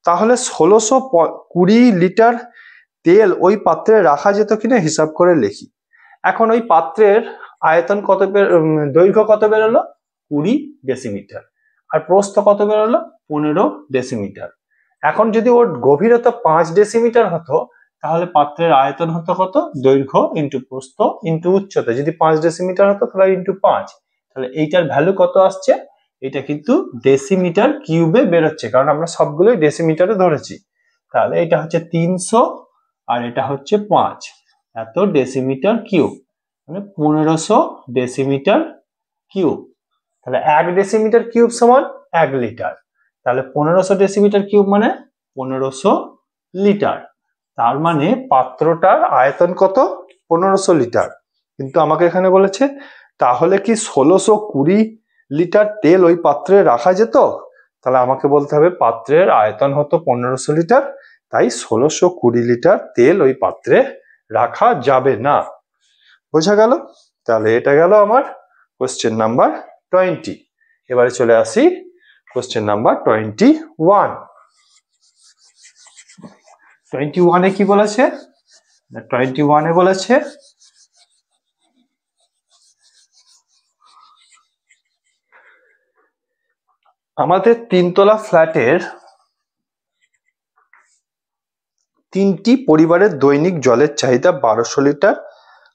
তাহলে 1620 লিটার তেল ওই পাত্রে রাখা যেত কিনা হিসাব করে লিখি। এখন ওই পাত্রের আয়তন কত, দৈর্ঘ্য কত বেরোলো? 20 ডেসিমিটার, আর প্রস্থ কত বেরোলো? 15 ডেসিমিটার। এখন যদি ওর গভীরতা 5 ডেসিমিটার হতো তাহলে পাত্রের আয়তন হতো কত? দৈর্ঘ্য ইন্টু প্রস্থ ইন্টু উচ্চতা। যদি 5 ডেসিমিটার হতো তাহলে ইন্টু 5। তাহলে এইটার ভ্যালু কত আসছে? এটা কিন্তু ডেসিমিটার কিউবে বেরোচ্ছে, কারণ আমরা সবগুলোই ডেসিমিটারে ধরেছি। তাহলে এটা হচ্ছে 300 আর এটা হচ্ছে 5, এত ডেসিমিটার কিউব, মানে 1500 ডেসিমিটার কিউব। তাহলে 1 ডেসিমিটার কিউব সমান 1 লিটার। তাহলে 1500 ডেসিমিটার কিউব মানে 1500 লিটার। তার মানে পাত্রটার আয়তন কত? 1500 লিটার। কিন্তু আমাকে এখানে বলেছে তাহলে কি 1620 লিটার তেল ওই পাত্রে রাখা যেত? তাহলে আমাকে বলতে হবে পাত্রের আয়তন হতো 1500 লিটার, তাই 1620 লিটার তেল ওই পাত্রে রাখা যাবে না। বোঝা গেল? তাহলে এটা গেল আমার কোশ্চেন নাম্বার 20। এবারে চলে আসি কোশ্চেন নাম্বার 21। 21-এ কি বলেছে? 21-এ বলেছে আমাদের 3তলা ফ্ল্যাটের 3টি পরিবারের দৈনিক জলের চাহিদা 1200 লিটার,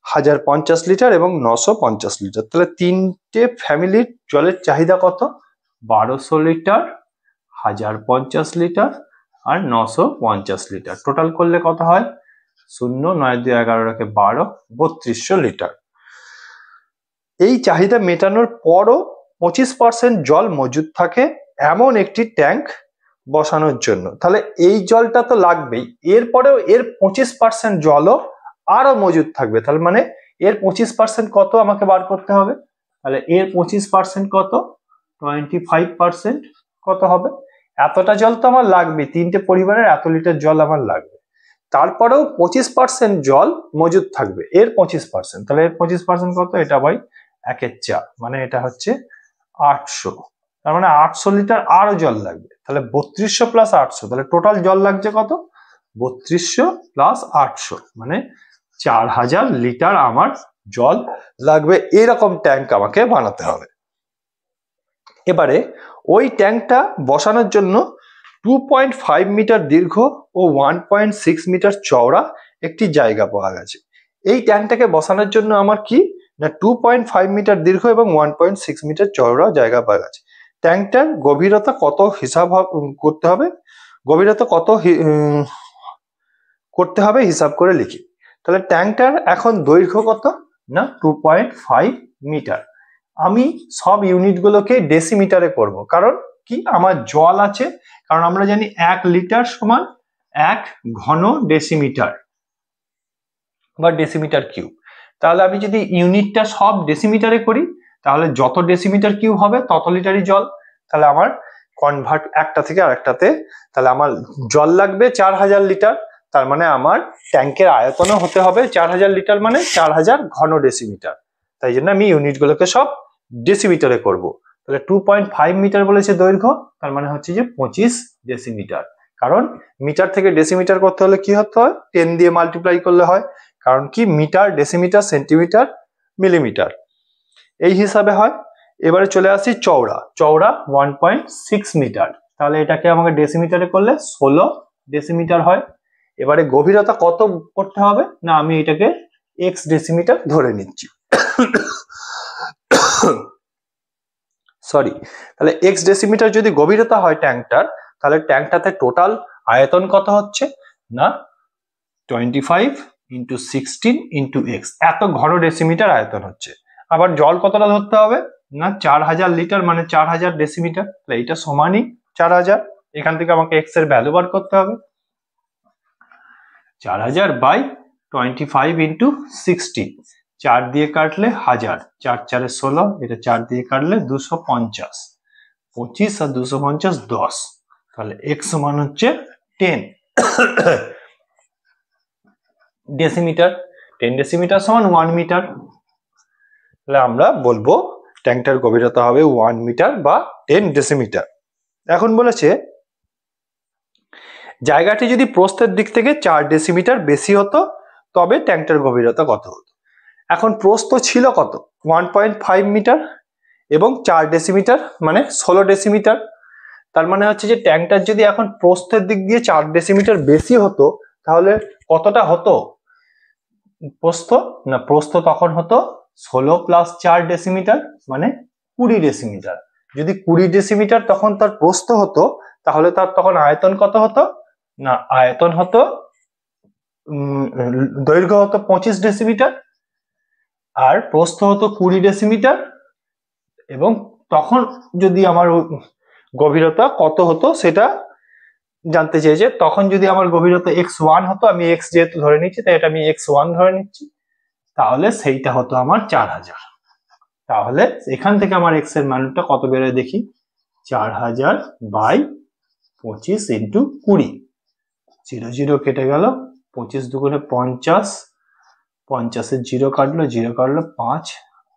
1050 লিটার এবং 950 লিটার। তাহলে 3টে ফ্যামিলির জলের চাহিদা কত? 1200 লিটার, 1050 লিটার আর 950 লিটার। টোটাল করলে কত হয়? 0 9 2 11 12 3200 লিটার। এই চাহিদা মেটানোর পরও 25% জল মজুদ থাকে এমন একটি ট্যাঙ্ক বসানোর জন্য। তাহলে এই জলটা তো লাগবেই, এরপরেও এর 25% জলও আরো মজুদ থাকবে। তাহলে মানে এর 25% কত আমাকে বার করতে হবে? তাহলে এর 25% কত? 25% কত হবে? এতটা জল তো আমার লাগবে, 3টে পরিবারের এত লিটার জল আমার লাগবে। তারপরেও 25% জল মজুদ থাকবে, এর 25%। তাহলে এর 25% কত? এটা বাই 1/4, মানে এটা হচ্ছে 800। তার মানে 800 লিটার আরো জল লাগবে। তাহলে 3200 প্লাস 800, তাহলে টোটাল জল লাগছে কত? 3200 প্লাস 800, মানে 4000 লিটার আমার জল লাগবে। এরকম ট্যাঙ্ক আমাকে বানাতে হবে। এবারে ওই ট্যাঙ্কটা বসানোর জন্য 2.5 মিটার দীর্ঘ ও 1.6 মিটার চওড়া একটি জায়গা পাওয়া গেছে। এই ট্যাঙ্কটাকে বসানোর জন্য আমার কি না 2.5 মিটার দীর্ঘ এবং 1.6 মিটার চওড়া জায়গা পাওয়া গেছে। ট্যাঙ্কটার গভীরতা কত হিসাব করতে হবে, গভীরতা কত করতে হবে হিসাব করে লিখি। তাহলে ট্যাঙ্কটার এখন দৈর্ঘ্য কত না 2.5 মিটার। আমি সব ইউনিটগুলোকে ডেসিমিটারে করব, কারণ কি আমার জল আছে, কারণ আমরা জানি 1 লিটার সমান 1 ঘন ডেসিমিটার বা ডেসিমিটার কিউব। তাহলে আমি যদি ইউনিটটা সব ডেসিমিটারে করি, তাহলে যত ডেসিমিটার কিউব হবে তত লিটারই জল। তাহলে আমার কনভার্ট একটা থেকে আরেকটাতে, তাহলে আমার জল লাগবে 4000 লিটার। তার মানে আমার ট্যাঙ্কের আয়তনও হতে হবে 4000 লিটার, মানে 4000 ঘন ডেসিমিটার। তাই জন্য আমি ইউনিটগুলোকে সব ডেসিমিটারে করব। তাহলে 2.5 মিটার বলেছে দৈর্ঘ্য, তার মানে হচ্ছে যে 25 ডেসিমিটার। কারণ মিটার থেকে ডেসিমিটার করতে হলে কি হতে হয়? 10 দিয়ে মাল্টিপ্লাই করলে হয়, কারণ কি মিটার, ডেসিমিটার, সেন্টিমিটার, মিলিমিটার এই হিসাবে হয়। এবারে চলে আসি চওড়া। চওড়া 1.6 মিটার, তাহলে এটাকে আমাকে ডেসিমিটারে করলে 16 ডেসিমিটার হয়। এবারে গভীরতা কত করতে হবে না, আমি এটাকে x ডেসিমিটার ধরে নিচ্ছি। সরি, তাহলে x ডেসিমিটার যদি গভীরতা হয় ট্যাঙ্কটার, তাহলে ট্যাঙ্কটাতে টোটাল আয়তন কত হচ্ছে না 25 × 16 × x, এত ঘন ডেসিমিটার আয়তন হচ্ছে। আবার জল কতটা ধরতে হবে না 4000 লিটার, মানে 4000 ডেসিমিটার। তাহলে এটা সমানই 4000। এখান থেকে আমাকে x এর ভ্যালু বার করতে হবে। 4000 বাই 25 × 16, 4 দিয়ে কাটলে 1000, 4 4 16, এটা 4 দিয়ে কাটলে 250, 25 আর 250 10, তাহলে x সমান হচ্ছে 10 ডেসিমিটার। 10 ডেসিমিটার সমান 1 মিটার। তাহলে আমরা বলবো ট্যাঙ্কটার গভীরতা হবে 1 মিটার বা 10 ডেসিমিটার। এখন বলেছে জায়গাটি যদি প্রস্থের দিক থেকে 4 ডেসিমিটার বেশি হতো তবে ট্যাঙ্কটার গভীরতা কত হতো। এখন প্রস্থ ছিল কত 1.5 মিটার এবং 4 ডেসিমিটার মানে 16 ডেসিমিটার। তার মানে হচ্ছে যে ট্যাঙ্কটার যদি এখন প্রস্থের দিক দিয়ে 4 ডেসিমিটার বেশি হতো, তাহলে কতটা হতো প্রস্থ না, প্রস্থ তখন হতো 16 প্লাস 4 ডেসিমিটার, মানে 20 ডেসিমিটার। যদি 20 ডেসিমিটার তখন তার প্রস্থ হতো, তাহলে তার তখন আয়তন কত হতো না, আয়তন হতো দৈর্ঘ্য হতো 25 ডেসিমিটার আর প্রস্থ হতো 20 ডেসিমিটার। এবং তখন যদি আমার গভীরতা কত হতো সেটা জানতে চেয়েছে। তখন যদি আমার গভীরতা x1 হতো, আমি x যেহেতু ধরে নিচ্ছি তাই এটা আমি x1 ধরে নিচ্ছি, তাহলে সেইটা হতো আমার 4000। তাহলে এখান থেকে আমার x এর মানটা কত বেরোয় দেখি, 4000 বাই 25 × 20, 0 0 কেটে গেল, 25 দুগুণে 50, 50 0 কাটলো, 0 কাটলো 5,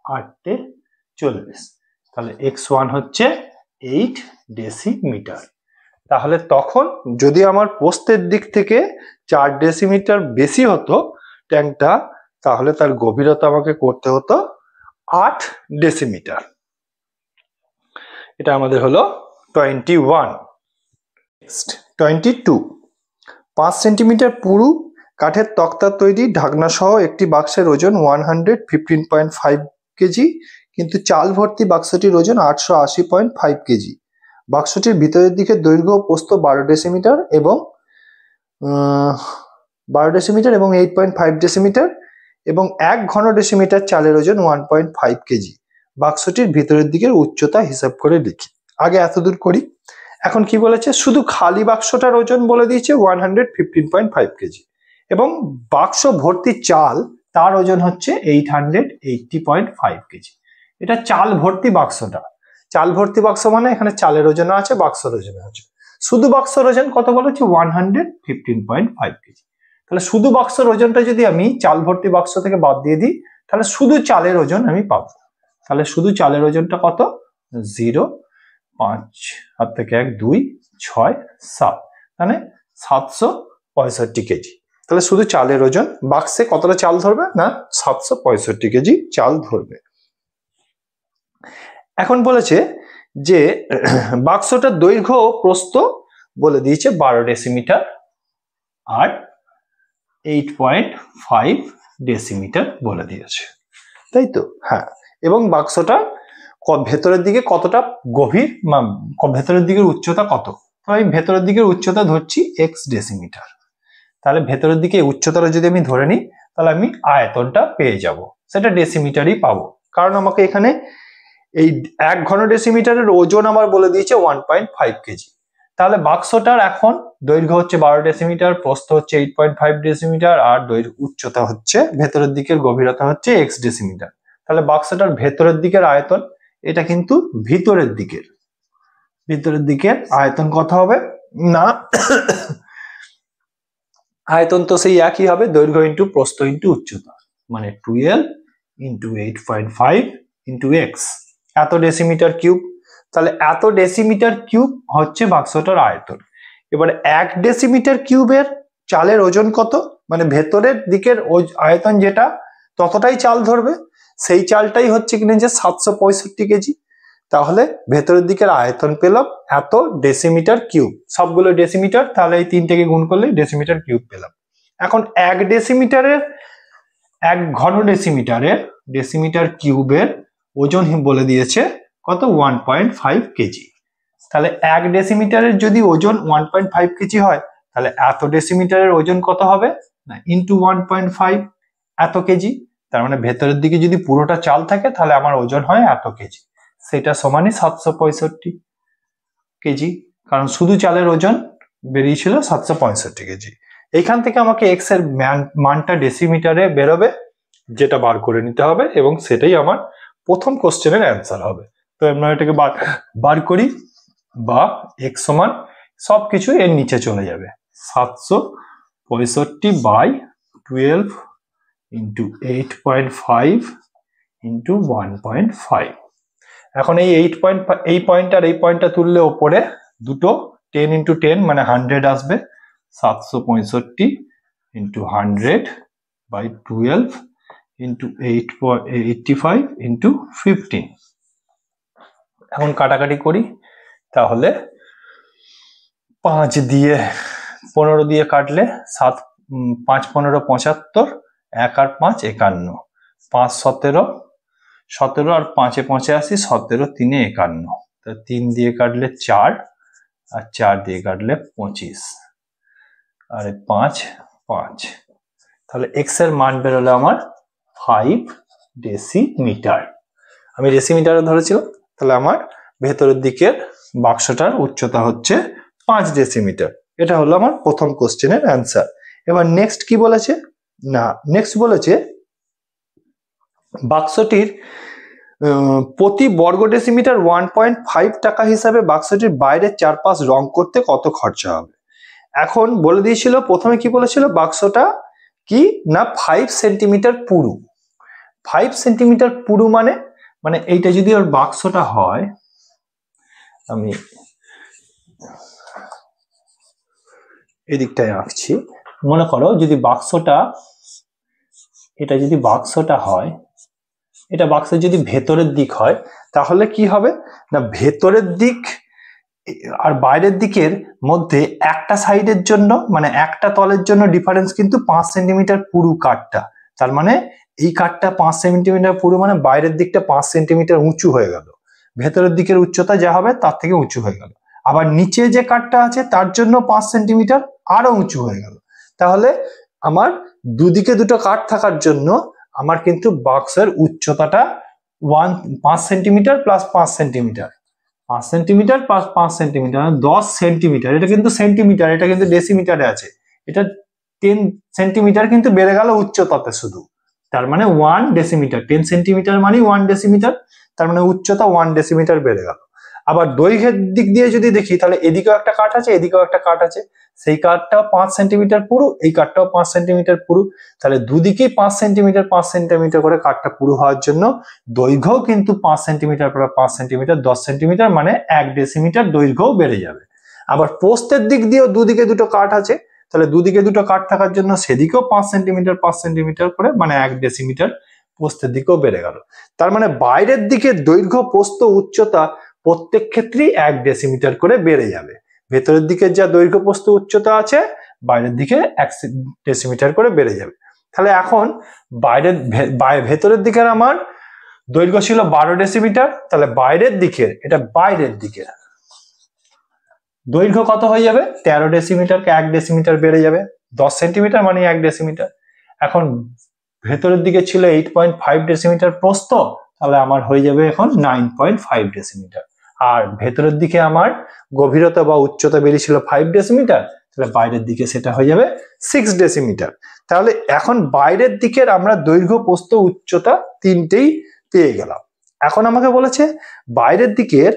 8 40, তাহলে x1 হচ্ছে 8 ডেসিমিটার। তাহলে তখন যদি আমার প্রস্থের দিক থেকে 4 ডেসিমিটার বেশি হতো ট্যাঙ্কটা, তাহলে তার গভীরতা আমাকে করতে হতো 8 ডেসিমিটার। এটা আমাদের হলো 21। নেক্সট 22। 5 সেন্টিমিটার পুরু কাঠের তক্তার তৈরি ঢাকনা সহ একটি বাক্সের ওজন 115.5 কেজি, কিন্তু চাল ভর্তি বাক্সটির ওজন 880.5 কেজি। বাক্সটির ভিতরের দিকে দৈর্ঘ্য ও প্রস্থ 12 ডেসিমিটার এবং 12 ডেসিমিটার এবং 8.5 ডেসিমিটার এবং 1 ঘন ডেসিমিটার চালের ওজন 1.5 কেজি। বাক্সটির ভিতরের দিকের উচ্চতা হিসাব করে লিখি। আগে এতদূর করি। এখন কি বলেছে, শুধু খালি বাক্সটার ওজন বলে দিয়েছে 115.5 কেজি এবং বাক্স ভর্তি চাল তার ওজন হচ্ছে 880.5 কেজি। এটা চাল ভর্তি বাক্সটা। চাল ভর্তি বাক্স মানে এখানে চালের ওজন আছে, বাক্সের ওজন আছে। শুধু বাক্সের ওজন কত বলেছে, 115.5 কেজি। তাহলে শুধু বাক্সের ওজনটা যদি আমি চাল ভর্তি বাক্স থেকে বাদ দিয়ে দিই, তাহলে শুধু চালের ওজন আমি পাবো। তাহলে শুধু চালের ওজনটা কত, 0, 5 হাত থেকে 1, 2, 6, 7, মানে 765 কেজি। তাহলে শুধু চালের ওজন বাক্সে কতটা চাল ধরবে না, 765 কেজি চাল ধরবে। এখন বলেছে যে বাক্সটার দৈর্ঘ্য ও প্রস্থ বলে দিয়েছে 12 ডেসিমিটার আর 8.5 ডেসিমিটার বলে দিয়েছে, তাই তো? হ্যাঁ। এবং বাক্সটা ভেতরের দিকে কতটা গভীর, ভেতরের দিকের উচ্চতা কত, আমি ভেতরের দিকের উচ্চতা ধরছি x ডেসিমিটার। তাহলে ভেতরের দিকে উচ্চতাটা যদি আমি ধরে নিই, তাহলে আমি আয়তনটা পেয়ে যাব, সেটা ডেসিমিটারই পাবো, কারণ আমাকে এখানে এই 1 ঘন ডেসিমিটারের ওজন আমার বলে দিয়েছে 1.5 কেজি। তাহলে বাক্সটার এখন দৈর্ঘ্য হচ্ছে 12 ডেসিমিটার, প্রস্থ হচ্ছে 8.5 ডেসিমিটার আর উচ্চতা হচ্ছে, ভেতরের দিকের গভীরতা হচ্ছে x ডেসিমিটার। তাহলে বাক্সটার ভেতরের দিকের আয়তন, এটা কিন্তু ভিতরের দিকের আয়তন কত হবে না, আয়তন তো সেই একই হবে, দৈর্ঘ্য ইন্টু প্রস্থ ইন্টু উচ্চতা, মানে 12 ইন্টু 8.5 ইন্টু x, এত ডেসিমিটার কিউব। তাহলে এত ডেসিমিটার কিউব হচ্ছে বাক্সটার আয়তন। এবার 1 ডেসিমিটার কিউবের চালের ওজন কত, মানে ভেতরের দিকের আয়তন যেটা ততটাই চাল ধরবে, সেই চালটাই হচ্ছে কিনা যে 765 কেজি। তাহলে ভেতরের দিকের আয়তন পেলাম এত ডেসিমিটার কিউব, সবগুলো ডেসিমিটার, তাহলে এই 3 থেকে গুণ করলে ডেসিমিটার কিউব পেলাম। এখন 1 ডেসিমিটারের, 1 ঘন ডেসিমিটার কিউবের ওজন বলে দিয়েছে কত, 1.5 কেজি। তাহলে 1 ডেসিমিটারের যদি ওজন 1.5 কেজি হয়, তাহলে এত ডেসিমিটারের ওজন কত হবে না, ইন্টু 1.5 এত কেজি। তার মানে ভেতরের দিকে যদি পুরোটা চাল থাকে, তাহলে আমার ওজন হয় এত কেজি, সেটা সমানই 765 কেজি, কারণ শুধু চালের ওজন বেরিয়েছিল 765 কেজি। এইখান থেকে আমাকে এক্স এর মানটা ডেসিমিটারে বেরোবে, যেটা বার করে নিতে হবে, এবং সেটাই আমার প্রথম কোশ্চেনের অ্যান্সার হবে। তো আমরা এটাকে বার করি, বা এক্স সমান সবকিছু এর নিচে চলে যাবে, 765/12 ইন্টু 8.5 ইন্টু 1.5। এখন এই পয়েন্ট আর এই পয়েন্টটা তুললে ওপরে দুটো 10 ইন্টু 10 মানে 100 আসবে, 765 ইন্টু 100/12 ইন্টু 85 ইন্টু 15। এখন কাটাকাটি করি, তাহলে 5 দিয়ে 15 দিয়ে কাটলে 5 15 75, 1 আর 5 51, 5 17, 17 আর 5 এ 85, 17 3 এ 51, 3 দিয়ে কাটলে 4 আর 4 দিয়ে কাটলে 25 আর 5 5। তাহলে এক্স এর মান বেরোলো আমার 5 ডেসিমিটার। আমি ডেসিমিটারে ধরেছিলাম, তাহলে আমার ভেতরের দিকের বাক্সটার উচ্চতা হচ্ছে 5 ডেসিমিটার। এটা হলো আমার প্রথম কোশ্চেনের অ্যান্সার। এবার নেক্সট কি বলেছে না, নেক্সট বলেছে বাক্সটির প্রতি বর্গ ডেসিমিটার 1.5 টাকা হিসাবে বাক্সটির বাইরের চারপাশ রং করতে কত খরচা হবে। এখন বলে দিয়েছিল, প্রথমে কি বলেছিল, বাক্সটা কি না 5 সেন্টিমিটার পুরু। 5 সেন্টিমিটার পুরু মানে এইটা যদি ওর বাক্সটা হয়, আমি এদিকটায় আঁকছি, মনে করো যদি বাক্সটা, এটা যদি বাক্সটা হয়, এটা বাক্সের যদি ভেতরের দিক হয়, তাহলে কি হবে না, ভেতরের দিক আর বাইরের দিকের মধ্যে একটা সাইডের জন্য, মানে একটা তলের জন্য ডিফারেন্স কিন্তু 5 সেন্টিমিটার পুরু কাঠটা। তার মানে এই কাঠটা 5 সেন্টিমিটার পুরু, মানে বাইরের দিকটা 5 সেন্টিমিটার উঁচু হয়ে গেল। ভেতরের দিকের উচ্চতা যা হবে তার থেকে উঁচু হয়ে গেল। আবার নিচে যে কাঠটা আছে তার জন্য 5 সেন্টিমিটার আরো উঁচু হয়ে গেল। তাহলে আমার দুদিকে দুটো কাঠ থাকার জন্য আমার কিন্তু বাক্সের উচ্চতাটা 5 centimetre plus 5 centimetre, 5 centimetre plus 5 centimetre 10 centimetre. এটা কিন্তু সেন্টিমিটার, এটা কিন্তু ডেসিমিটারে আছে। এটা 10 সেন্টিমিটার কিন্তু বেড়ে গেল উচ্চতাতে শুধু। তার মানে 1 ডেসিমিটার, 10 সেন্টিমিটার মানে 1 ডেসিমিটার, তার মানে উচ্চতা 1 ডেসিমিটার বেড়ে গেল। আবার দৈর্ঘ্যের দিক দিয়ে যদি দেখি তাহলে এদিকেও একটা কাঠ আছে, এদিকেও একটা কাঠ আছে, সেই কাঠটাও 5 সেন্টিমিটার পুরু, এই কাঠটাও 5 সেন্টিমিটার পুরু। তাহলে দুদিকেই 5 সেন্টিমিটার করে কাঠটা পুরু হওয়ার জন্য দৈর্ঘ্যও কিন্তু 5 সেন্টিমিটার পর 5 সেন্টিমিটার 10 সেন্টিমিটার মানে 1 ডেসিমিটার দৈর্ঘ্যও বেড়ে যাবে। আবার পোস্টের দিক দিয়েও দুদিকে দুটো কাঠ আছে, তাহলে দুদিকে দুটো কাঠ থাকার জন্য সেদিকেও 5 সেন্টিমিটার করে মানে 1 ডেসিমিটার পোস্টের দিকেও বেড়ে গেল। তার মানে বাইরের দিকে দৈর্ঘ্য প্রস্থ উচ্চতা প্রত্যেক ক্ষেত্রেই 1 ডেসিমিটার করে বেড়ে যাবে। ভেতরের দিকে যা দৈর্ঘ্য প্রস্থ উচ্চতা আছে বাইরের দিকে 1 ডেসিমিটার করে বেড়ে যাবে। তাহলে এখন ভেতরের দিকের আমার দৈর্ঘ্য ছিল 12 ডেসিমিটার, তাহলে বাইরের দিকের, এটা বাইরের দিকের দৈর্ঘ্য কত হয়ে যাবে? 13 ডেসিমিটারকে 1 ডেসিমিটার বেড়ে যাবে, 10 সেন্টিমিটার মানে 1 ডেসিমিটার। এখন ভেতরের দিকে ছিল 8.5 ডেসিমিটার প্রস্থ, তাহলে আমার হয়ে যাবে এখন 9.5 ডেসিমিটার। আর ভেতরের দিকে আমার গভীরতা বা উচ্চতা বেরিয়েছিল 5 ডেসিমিটার, তাহলে বাইরের দিকে সেটা হয়ে যাবে 6 ডেসিমিটার। তাহলে এখন বাইরের দিকের আমরা দৈর্ঘ্য প্রস্থ উচ্চতা তিনটেই পেয়ে গেলাম। এখন আমাকে বলেছে বাইরের দিকের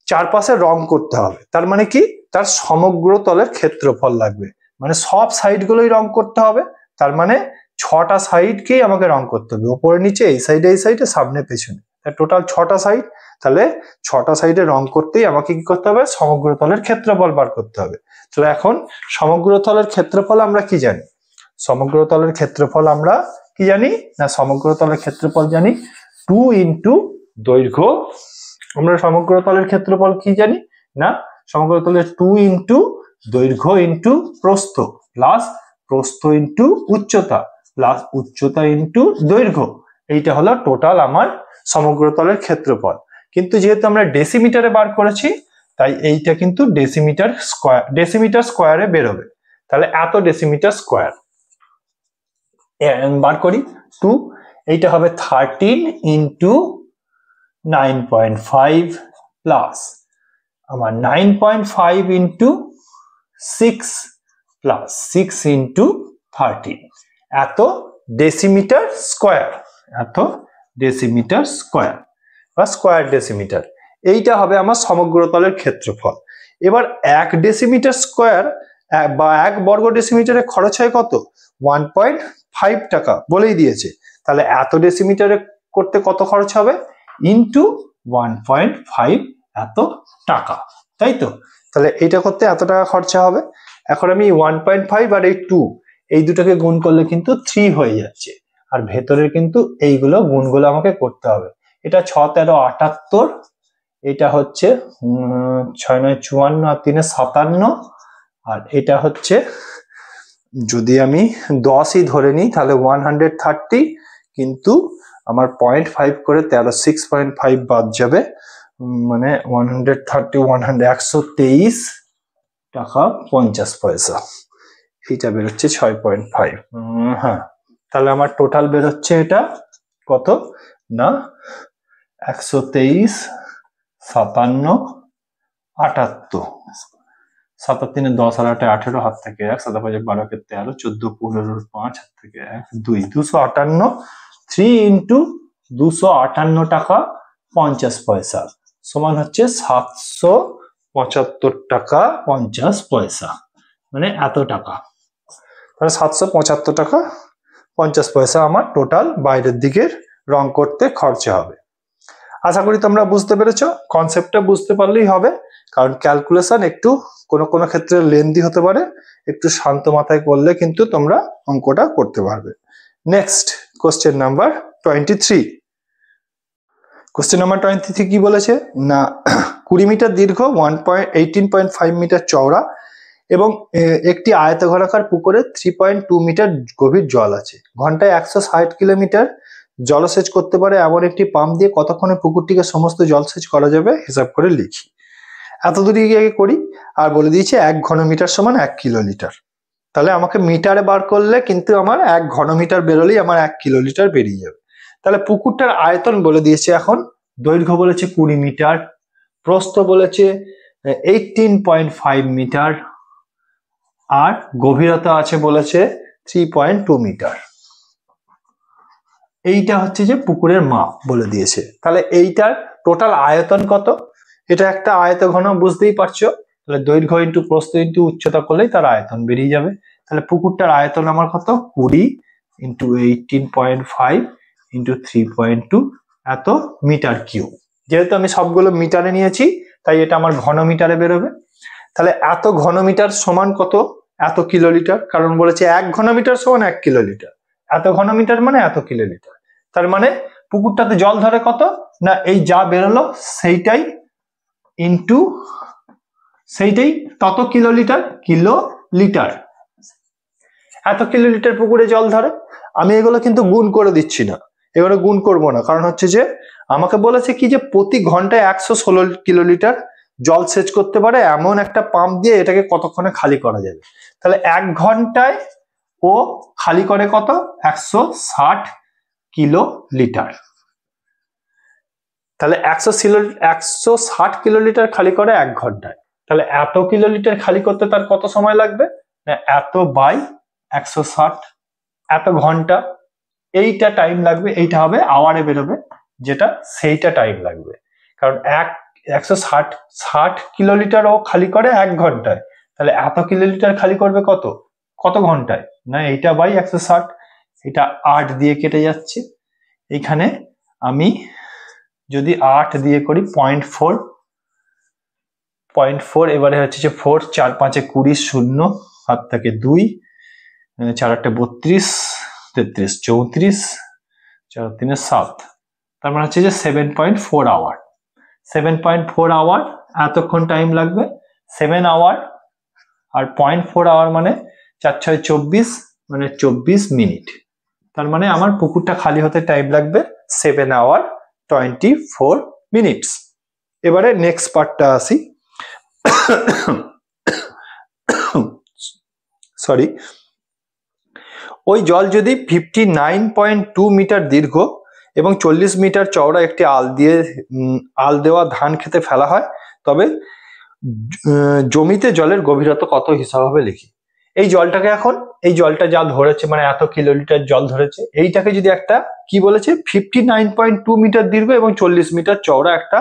চারপাশে রং করতে হবে, তার মানে কি তার সমগ্র তলের ক্ষেত্রফল লাগবে, মানে সব সাইড গুলোই রং করতে হবে। তার মানে 6টা সাইডকেই আমাকে রং করতে হবে, উপরে নিচে এই সাইডে সামনে পেছনে, টোটাল 6টা সাইড। তাহলে 6টা সাইডে রং করতেই আমাকে কি করতে হবে? সমগ্র তলের ক্ষেত্রফল বার করতে হবে। তাহলে এখন সমগ্র তলের ক্ষেত্রফল আমরা কি জানি? সমগ্র তলের ক্ষেত্রফল আমরা কি জানি না, সমগ্র তলের ক্ষেত্রফল জানি 2 ইন্টু দৈর্ঘ্য। আমরা সমগ্র তলের ক্ষেত্রফল কি জানি না, সমগ্র তলের 2 ইন্টু দৈর্ঘ্য ইন্টু প্রস্থ প্লাস প্রস্থ ইন্টু উচ্চতা প্লাস উচ্চতা ইন্টু দৈর্ঘ্য, এইটা হলো টোটাল আমার সমগ্র তলের ক্ষেত্রফল। কিন্তু যেহেতু আমরা ডেসিমিটারে বার করেছি তাই এইটা কিন্তু ডেসিমিটার স্কোয়ারে বেরোবে। তাহলে এত ডেসিমিটার স্কোয়ার বার করি 2, এইটা হবে 13 ইন্টু 9.5 প্লাস আমার 9.5 ইন্টু 6 প্লাস 6 ইন্টু 13, এত ডেসিমিটার স্কোয়ার, এত ডেসিমিটার স্কোয়ার বা স্কোয়ার ডেসিমিটার। এইটা হবে আমার সমগ্র তলের ক্ষেত্রফল। এবার 1 ডেসিমিটার স্কোয়ার বা 1 বর্গ ডেসিমিটারে খরচ হয় কত? 1.5 টাকা বলেই দিয়েছে। তাহলে এত ডেসিমিটারে করতে কত খরচ হবে? ইন্টু 1.5 এত টাকা, তাই তো? তাহলে এটা করতে এত টাকা খরচা হবে। এখন আমি 1.5 আর এই 2 এই দুটোকে গুণ করলে কিন্তু 3 হয়ে যাচ্ছে, আর ভেতরের কিন্তু এইগুলো গুণগুলো আমাকে করতে হবে। এটা 6 13 78, এটা হচ্ছে 6 9 54 আর 3 57, আর এটা হচ্ছে যদি আমি 10ই ধরে নিই তাহলে 130, কিন্তু আমার 0.5 করে 6.5 বাদ যাবে, মানে 130 123 টাকা 50 পয়সা, এইটা বেরোচ্ছে 6.5। হ্যাঁ, তাহলে আমার টোটাল বেরোচ্ছে এটা কত না 123 57 78, 7 3 10 আর 8 18 হাত থেকে 1 7 5 12 কে 13 14 15 5 হাত থেকে 1 2 258, 3 ইন্টু 258 টাকা 50 পয়সা সমান হচ্ছে 775 টাকা 50 পয়সা, মানে এত টাকা। তাহলে 775 টাকা 50 পয়সা আমার টোটাল বাইরের দিকের রং করতে খরচা হবে। আশা করি তোমরা বুঝতে পেরেছো। কনসেপ্টটা বুঝতে পারলেই হবে, কারণ ক্যালকুলেশন একটু কোনো কোনো ক্ষেত্রে লেন্দি হতে পারে, একটু শান্ত মাথায় করলে কিন্তু তোমরা অঙ্কটা করতে পারবে। Next question number 23। Question number 23 কি বলেছে না 20 মিটার দীর্ঘ 18.5 মিটার চওড়া এবং একটি আয়তঘরাকার পুকুরে 3.2 মিটার গভীর জল আছে। ঘন্টায় 160 কিলোমিটার জলসেচ করতে পারে এমন একটি পাম্প দিয়ে কতক্ষণে পুকুরটিকে সমস্ত জলসেচ করা যাবে হিসাব করে লিখি। এত দূর গিয়ে করি আর বলে দিয়েছে 1 ঘনমিটার সমান 1 কিলোলিটার। তাহলে আমাকে মিটারে বার করলে কিন্তু আমার 1 ঘনমিটার বেরোলেই আমার 1 কিলোলিটার বেরিয়ে যাবে। তাহলে পুকুরটার আয়তন বলে দিয়েছে এখন, দৈর্ঘ্য বলেছে 20 মিটার, প্রস্থ বলেছে 18.5 মিটার, আর গভীরতা আছে বলেছে 3.2 মিটার। এইটা হচ্ছে যে পুকুরের মাপ বলে দিয়েছে। তাহলে এইটার টোটাল আয়তন কত, এটা একটা আয়তঘন বুঝতেই পারছো। তাহলে দৈর্ঘ্য ইন্টু প্রস্থ ইন্টু উচ্চতা করলেই তার আয়তন বেরিয়ে যাবে। তাহলে পুকুরটার আয়তন আমার কত, 20 ইন্টু 18.5 ইন্টু 3.2 এত মিটার কিউব। যেহেতু আমি সবগুলো মিটারে নিয়েছি তাই এটা আমার ঘনমিটারে বেরোবে। তাহলে এত ঘনমিটার সমান কত, এত কিলোলিটার, কারণ বলেছে 1 ঘনমিটার সমান 1 কিলোলিটার, এত ঘনমিটার মানে এত কিলোলিটার। তার মানে পুকুরটাতে জল ধরে কত না, এই যা বেরোলো সেইটাই ইন্টু সেইটাই তত কিলোলিটার, কিলোলিটার। এত কিলোলিটার পুকুরে জল ধরে। আমি এগুলো কিন্তু গুণ করে দিচ্ছি না, এগুলো গুণ করব না, কারণ হচ্ছে যে আমাকে বলেছে কি যে প্রতি ঘন্টায় 116 কিলোলিটার জল সেচ করতে পারে এমন একটা পাম্প দিয়ে এটাকে কতক্ষণে খালি করা যাবে। তাহলে 1 ঘন্টায় ও খালি করে কত, 160 কিলোলিটার। তাহলে 160 কিলোলিটার খালি করে 1 ঘন্টায়। তাহলে এত কিলোলিটার খালি করতে তার কত সময় লাগবে না, এত বাই 160, এত ঘন্টা, এইটা টাইম লাগবে। এইটা হবে আওয়ারে বেরোবে যেটা, সেইটা টাইম লাগবে। কারণ 160 কিলোলিটার ও খালি করে 1 ঘন্টায়। তাহলে এত কিলোলিটার খালি করবে কত ঘন্টায় না, এইটা বাই 160, এটা 8 দিয়ে কেটে যাচ্ছে। এইখানে আমি যদি 8 দিয়ে করি 0.4, এবারে হচ্ছে যে 4, 4 5 20, 0 হাত থেকে 2, 4 8 32, 33 34, 4 3 7, তার মানে হচ্ছে যে 7.4 আওয়ার। 7.4 আওয়ার এতক্ষণ টাইম লাগবে। 7 আওয়ার আর 0.4 আওয়ার মানে 4 6 24, মানে 24 মিনিট। তার মানে আমার পুকুরটা খালি হতে টাইম লাগবে 7 আওয়ার 24 মিনিটস। এবারে নেক্সট পার্টটা আসি। সরি, ওই জল যদি 59.2 মিটার দীর্ঘ এবং 40 মিটার চওড়া একটি আল দেওয়া ধান খেতে ফেলা হয়, তবে জমিতে জলের গভীরতা কত হিসাব হবে লিখি। এই জলটাকে এখন, এই জলটা যা ধরেছে মানে এত কিলোলিটার জল ধরেছে, এইটাকে যদি একটা কি বলেছে 59.2 মিটার দীর্ঘ এবং 40 মিটার চওড়া একটা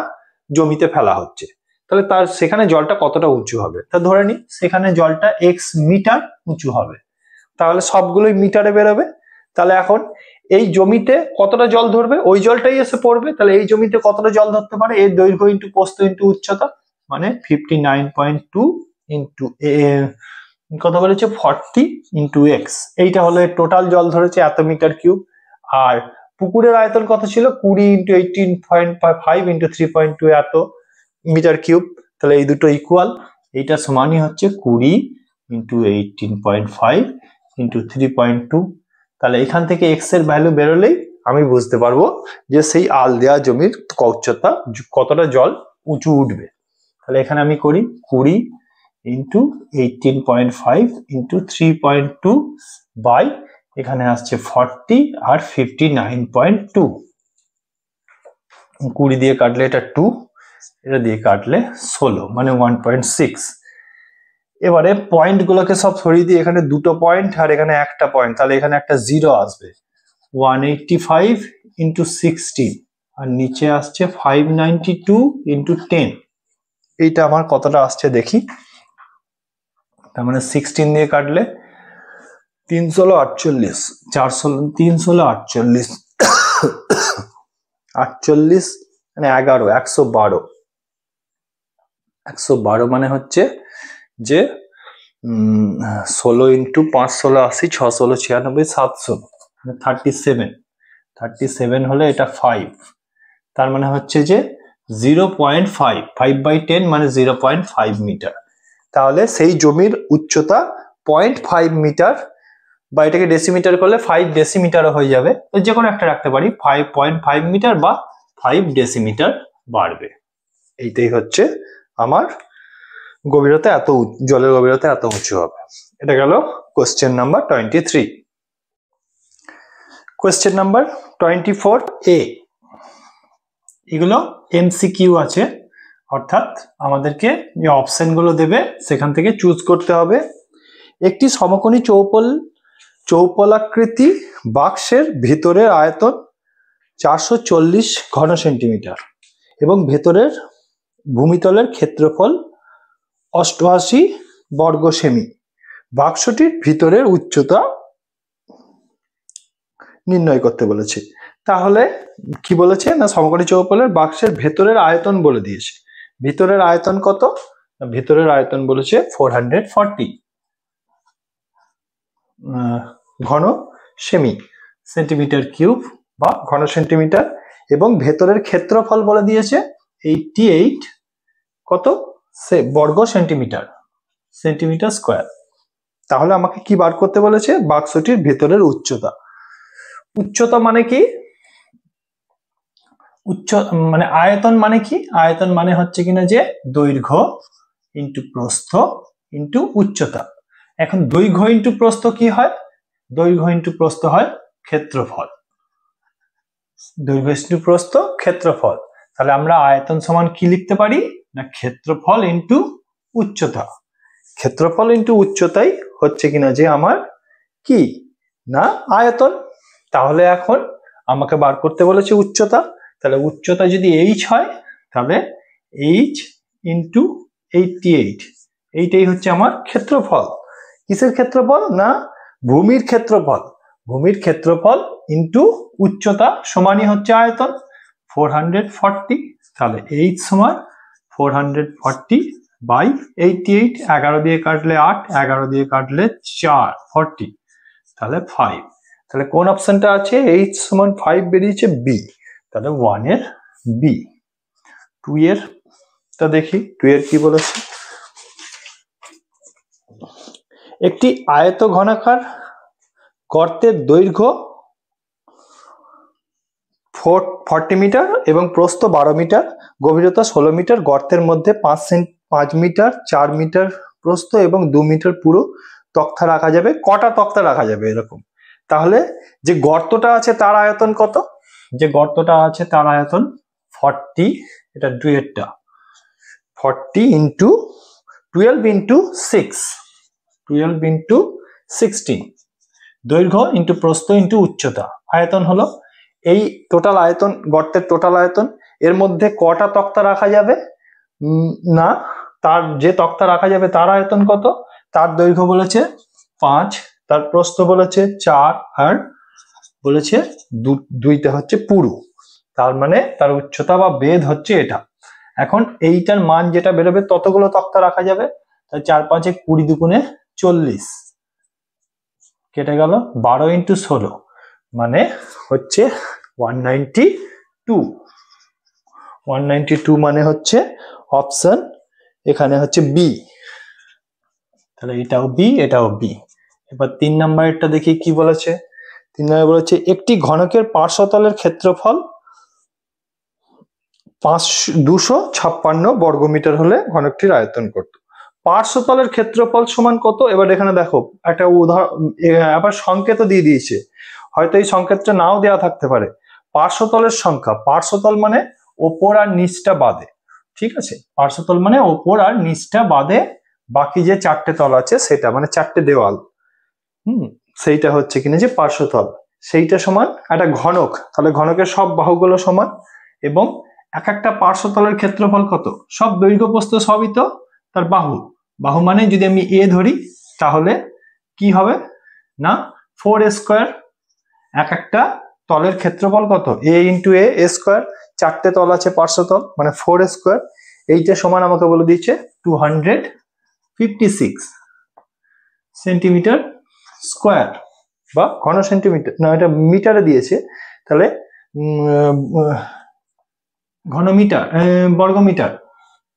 জমিতে ফেলা হচ্ছে, তাহলে তার সেখানে জলটা কতটা উঁচু হবে। তা ধরে নি সেখানে জলটা x মিটার উঁচু হবে। তাহলে সবগুলোই মিটারে বেরোবে। তাহলে এখন এই জমিতে কতটা জল ধরবে, ওই জলটাই এসে পড়বে। তাহলে এই জমিতে কতটা জল ধরতে পারে, এর দৈর্ঘ্য ইন্টু প্রস্থ ইন্টু উচ্চতা, মানে 59.2 ইন্টু কত বলেছে 40 ইন্টু এক্স। এইটা হলো টোটাল জল ধরেছে এত মিটার কিউব। আর পুকুরের আয়তন কত ছিল, 20 ইন্টু 18.5 ইন্টু 3.2 এত মিটার কিউব। তাহলে এই দুটো ইকুয়াল, এইটা সমানই হচ্ছে 20 ইন্টু 18.5 ইন্টু 3.2। তাহলে এখান থেকে এক্স এর ভ্যালু বেরোলেই আমি বুঝতে পারবো যে সেই আল দেওয়া জমির উচ্চতা কতটা জল উঁচু উঠবে। তাহলে এখানে আমি করি 20 ইন্টু 18.5 ইন্টু 3.2 বাই এখানে আসছে 40 আর 59.2। 20 দিয়ে কাটলে এটা 2, এটা দিয়ে কাটলে 16, মানে 1.6। এবারে পয়েন্ট গুলোকে সব সরিয়ে দিয়ে এখানে দুটো পয়েন্ট আর এখানে একটা পয়েন্ট, তাহলে এখানে একটা 0 আসবে। 185 ইন্টু 16 আর নিচে আসছে 592 ইন্টু 10। এইটা আমার কতটা আসছে দেখি। তার মানে 16 দিয়ে কাটলে 3 16 48, 4 16 3 16 48, 48 মানে 11, 112। 112 মানে হচ্ছে যে 16 ইন্টু 5 16 80, 6 16 96, 700 37। 37 হলে এটা 5, তার মানে হচ্ছে যে 0.5, 5/10 মানে 0.5 মিটার। তাহলে সেই জমির উচ্চতা 0.5 মিটার বা এটাকে ডেসিমিটার করলে 5 ডেসিমিটারও হয়ে যাবে, তো যে কোনো একটা রাখতে পারি, 5.5 মিটার বা 5 ডেসিমিটার বাড়বে। এইটাই হচ্ছে আমার গভীরতা, জলের গভীরতা এত উঁচু হবে। এটা গেল question number 23। Question number 24A, এগুলো এমসিকিউ আছে, অর্থাৎ আমাদেরকে যে অপশনগুলো দেবে সেখান থেকে চুজ করতে হবে। একটি সমকোণী চৌপলাকৃতি বাক্সের ভিতরের আয়তন 440 ঘন সেন্টিমিটার এবং ভেতরের ভূমিতলের ক্ষেত্রফল 88 বর্গ সেমি। বাক্সটির ভিতরের উচ্চতা নির্ণয় করতে বলেছে। তাহলে কি বলেছে না, সমকোণী চৌপলের বাক্সের ভেতরের আয়তন বলে দিয়েছে। ভিতরের আয়তন কত? ভিতরের আয়তন বলেছে 440 ঘন সেমি, সেন্টিমিটার কিউব বা ঘন সেন্টিমিটার, এবং ভেতরের ক্ষেত্রফল বলে দিয়েছে 88 কত বর্গ সেন্টিমিটার, সেন্টিমিটার স্কোয়ার। তাহলে আমাকে কি বার করতে বলেছে? বাক্সটির ভেতরের উচ্চতা। উচ্চতা মানে কি? মানে আয়তন মানে কি? আয়তন মানে হচ্ছে কিনা যে দৈর্ঘ্য ইন্টু প্রস্থ ইন্টু উচ্চতা। এখন দৈর্ঘ্য ইন্টু প্রস্থ কি হয়? দৈর্ঘ্য ইন্টু প্রস্থ হয় ক্ষেত্রফল। দৈর্ঘ্য ইন্টু প্রস্থ ক্ষেত্রফল। তাহলে আমরা আয়তন সমান কি লিখতে পারি না, ক্ষেত্রফল ইন্টু উচ্চতা। ক্ষেত্রফল ইন্টু উচ্চতাই হচ্ছে কিনা যে আমার কি না আয়তন। তাহলে এখন আমাকে বার করতে বলেছে উচ্চতা। তাহলে উচ্চতা যদি h হয় তাহলে h ইন্টু 88, এইটাই হচ্ছে আমার ক্ষেত্রফল। কিসের ক্ষেত্রফল? না ভূমির ক্ষেত্রফল। ভূমির ক্ষেত্রফল ইন্টু উচ্চতা সমানই হচ্ছে আয়তন 440। তাহলে h সমান 440 বাই 88, 11 দিয়ে কাটলে 8, 11 দিয়ে কাটলে 4, 40, তাহলে 5। তাহলে কোন অপশনটা আছে? h সমান 5 বেরিয়েছে, বি। তাহলে 1 এর বি। 2 এর তা দেখি, 2 এর কি বলেছে? একটি আয়ত ঘনাকার গর্তের দৈর্ঘ্য 40 মিটার এবং প্রস্থ 12 মিটার, গভীরতা 16 মিটার। গর্তের মধ্যে 5 মিটার 4 মিটার প্রস্থ এবং 2 মিটার পুরো তক্তা রাখা যাবে। কটা তক্তা রাখা যাবে এরকম? তাহলে যে গর্তটা আছে তার আয়তন কত? যে গর্তটা আছে তার আয়তন 40, এটা 2 এরটা 40 ইন্টু 12 ইন্টু 6, 12 ইন্টু 16, দৈর্ঘ্য ইন্টু প্রস্থ ইন্টু উচ্চতা। আয়তন হলো এই টোটাল আয়তন, গর্তের টোটাল আয়তন। এর মধ্যে কটা তক্তা রাখা যাবে না, তার যে তক্তা রাখা যাবে তার আয়তন কত? তার দৈর্ঘ্য বলেছে 5, তার প্রস্থ বলেছে 4, আর বলেছে 2টা হচ্ছে পুরু। তার মানে তার উচ্চতা বা বেধ হচ্ছে এটা। এখন এইটার মান যেটা বেরোবে ততগুলো তক্তা রাখা যাবে। তাই 4 5 20 দুগুণে 40, কেটে গেল 12 ইন্টু 16, মানে হচ্ছে 192। 192 মানে হচ্ছে অপশন এখানে হচ্ছে বি। তাহলে এটাও বি, এটাও বি। এবার 3 নাম্বারেরটা দেখি কি বলেছে। 3 নম্বরে বলেছে একটি ঘনকের পার্শ্বতলের ক্ষেত্রফল 256 বর্গমিটার হলে ঘনকটির আয়তন কত? পার্শ্বতলের ক্ষেত্রফল সমান কত? এবার এখানে দেখো একটা উদাহরণ, আবার সংকেত দিয়ে দিয়েছে, হয়তো এই সংকেতটা নাও দেওয়া থাকতে পারে। পার্শ্বতলের সংখ্যা, পার্শ্বতল মানে ওপর আর নিচটা বাদে, ঠিক আছে? পার্শ্বতল মানে ওপর আর নিচটা বাদে বাকি যে 4টে তল আছে সেটা, মানে 4টে দেওয়াল, সেইটা হচ্ছে কিনা যে পার্শ্বতল। সেইটা সমান একটা ঘনক, তাহলে ঘনকের সব বাহুগুলো সমান, এবং এক একটা পার্শ্বতলের ক্ষেত্রফল কত? সব দৈর্ঘ্য প্রস্থ সবই তো তার বাহু। বাহু মানে যদি আমি এ ধরি তাহলে কি হবে না 4 স্কোয়ার। এক একটা তলের ক্ষেত্রফল কত? এ ইন্টু এ স্কোয়ার। 4টে তল আছে পার্শ্বতল, মানে 4 স্কোয়ার। এইটা সমান আমাকে বলে দিচ্ছে 256 সেন্টিমিটার স্কোয়ার বা ঘন সেন্টিমিটার, না এটা মিটারে দিয়েছে, তাহলে ঘন মিটার, বর্গমিটার।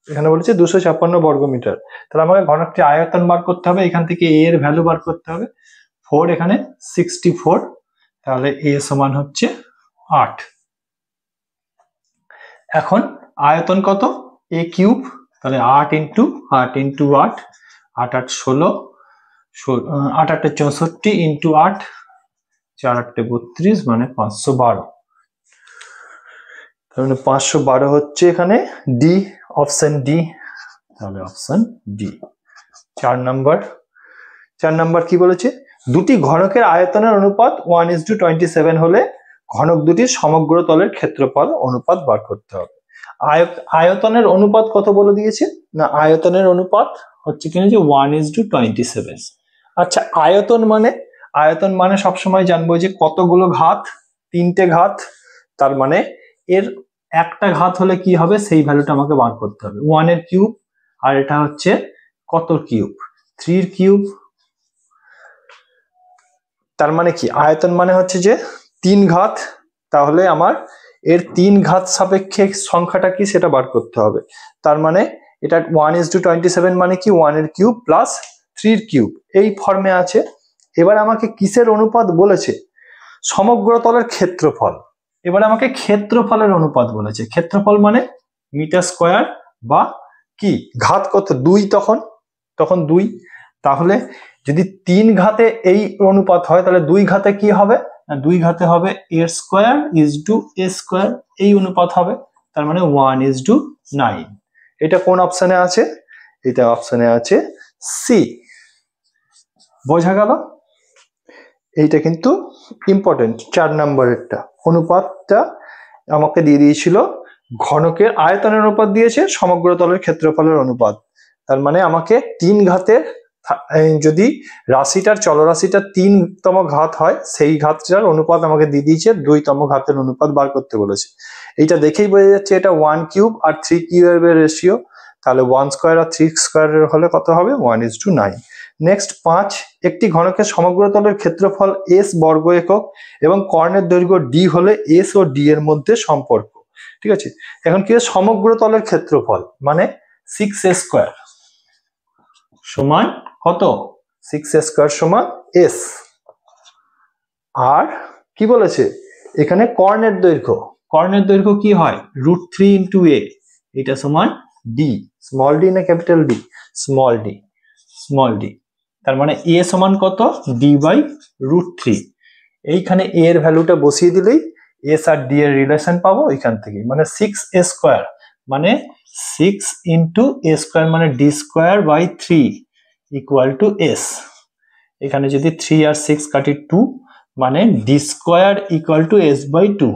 এখানে বলেছে 256 বর্গমিটার। তাহলে আমাকে ঘনকটির আয়তন বার করতে হবে, এখান থেকে এ এর ভ্যালু বার করতে হবে 4 এখানে 64, তাহলে a সমান হচ্ছে 8। এখন আয়তন কত? a কিউব, তাহলে 8 ইন্টু 8 ইন্টু 8, 8 8 16, 8 8 64 ইন্টু 8, 4 8 32, মানে 512। তাহলে 512 হচ্ছে এখানে ডি, অপশন ডি। তাহলে অপশন ডি 4 নাম্বার কি বলেছে? দুটি ঘনকের আয়তনের অনুপাত 1:27 হলে ঘনক দুটির সমগ্র তলের ক্ষেত্রফল অনুপাত বার করতে হবে। আয়তনের অনুপাত কত বলে দিয়েছে? না, আয়তনের অনুপাত হচ্ছে কিনা যে 1:27। আচ্ছা, আয়তন মানে সবসময় জানবো যে কতগুলো ঘাত, 3টে ঘাত, তার মানে এর একটা ঘাত হলে কি হবে সেই ভ্যালুটা আমাকে বার করতে হবে। 1 এর কিউব, আর এটা হচ্ছে কত কিউব? 3 এর কিউব। তার মানে কি? আয়তন মানে হচ্ছে যে 3 ঘাত, তাহলে আমার এর 3 ঘাত সাপেক্ষে সংখ্যাটা কি সেটা বার করতে হবে। তার মানে এটা 1:27 মানে কি 1 এর কিউব প্লাস 3 এর কিউব, এই ফর্মে আছে। এবার আমাকে কিসের অনুপাত বলেছে? সমগ্র তলের ক্ষেত্রফল। এবার আমাকে ক্ষেত্রফলের অনুপাত বলেছে। ক্ষেত্রফল মানে মিটার স্কয়ার বা কি ঘাত কত? 2, তখন 2। তাহলে যদি 3 ঘাতে এই অনুপাত হয় তাহলে 2 ঘাতে কি হবে? 2 ঘাতে হবে a square is to a square, এই অনুপাত হবে। তার মানে 1:9। এটা কোন অপশনে আছে? এটা অপশনে আছে সি। বোঝা গেল? এইটা কিন্তু ইম্পর্টেন্ট। 4 নম্বরেরটা অনুপাতটা আমাকে দিয়ে দিয়েছিল ঘনকের আয়তনের অনুপাত দিয়েছে, সমগ্র তলের ক্ষেত্রফলের অনুপাত। তার মানে আমাকে 3 ঘাতের যদি রাশিটার চলরাশিটার 3তম ঘাত হয় সেই ঘাতটার অনুপাত আমাকে দিয়ে দিয়েছে 2তম ঘাতের অনুপাত বার করতে বলেছে। এইটা দেখেই বোঝা যাচ্ছে এটা 1 কিউব আর 3 কিউবের রেশিও। তাহলে 1 স্কয়ার আর 3 স্কয়ারের হলে কত হবে? 1:9। নেক্সট 5, একটি ঘনকের সমগ্র তলের ক্ষেত্রফল s বর্গ একক এবং কর্ণের দৈর্ঘ্য d হলে s ও d এর মধ্যে সম্পর্ক। ঠিক আছে, এখন কি সমগ্র তলের ক্ষেত্রফল মানে 6a স্কয়ার সমান কত? 6a স্কয়ার সমান s। আর কি বলেছে এখানে? কর্ণের দৈর্ঘ্য কি হয়? √3 ইন্টু a, এটা সমান d, স্মল d না ক্যাপিটাল D? Small d। তার মানে a সমান কত? d/√3। এইখানে a এর ভ্যালুটা বসিয়ে দিলেই s আর d এর রিলেশন পাবো এখান থেকে। মানে 6a স্কয়ার মানে 6 ইন্টু a স্কয়ার মানে d²/3 ইকুয়াল টু s। এখানে যদি 3 আর 6 কাটি 2, মানে d² equal to s/2।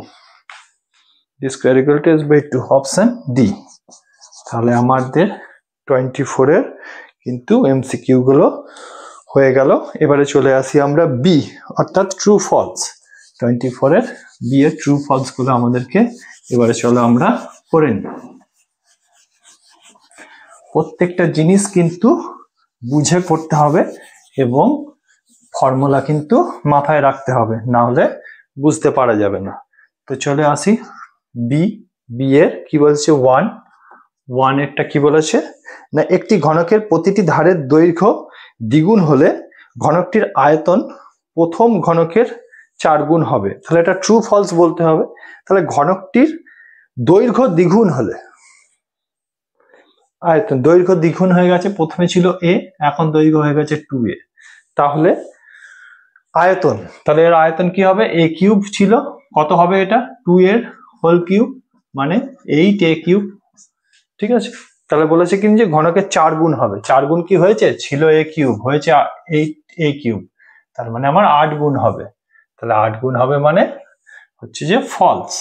d² equal to s/2, option D. তাহলে আমাদের 24 এর কিন্তু এমসিকিউ গুলো হয়ে গেল। এবারে চলে আসি আমরা বি, অর্থাৎ ট্রু ফলস। 24 এর বি এর ট্রু ফলস গুলো আমাদেরকে এবারে চলো আমরা করে নিই। প্রত্যেকটা জিনিস কিন্তু বুঝে করতে হবে এবং ফর্মুলা কিন্তু মাথায় রাখতে হবে, না হলে বুঝতে পারা যাবে না। তো চলে আসি বি এর কি বলছে 1 এরটা কি বলেছে? না, একটি ঘনকের প্রতিটি ধারের দৈর্ঘ্য দ্বিগুণ হলে ঘনকটির আয়তন প্রথম ঘনকের 4 গুণ হবে। তাহলে এটা ট্রু ফলস বলতে হবে। তাহলে ঘনকটির দৈর্ঘ্য দ্বিগুণ হলে আয়তন, দৈর্ঘ্য দ্বিগুণ হয়ে গেছে, প্রথমে ছিল a, এখন দৈর্ঘ্য হয়ে গেছে 2a। তাহলে আয়তন, তাহলে এর আয়তন কি হবে? a কিউব ছিল, কত হবে এটা? 2 এর হোল কিউব মানে 8a কিউব। ঠিক আছে, তাহলে বলেছে কিন্তু যে ঘনকের 4 গুণ হবে। 4 গুণ কি হয়েছে? ছিল a কিউব, হয়েছে 8a কিউব, তার মানে আমার 8 গুণ হবে। তাহলে 8 গুণ হবে মানে হচ্ছে যে ফলস,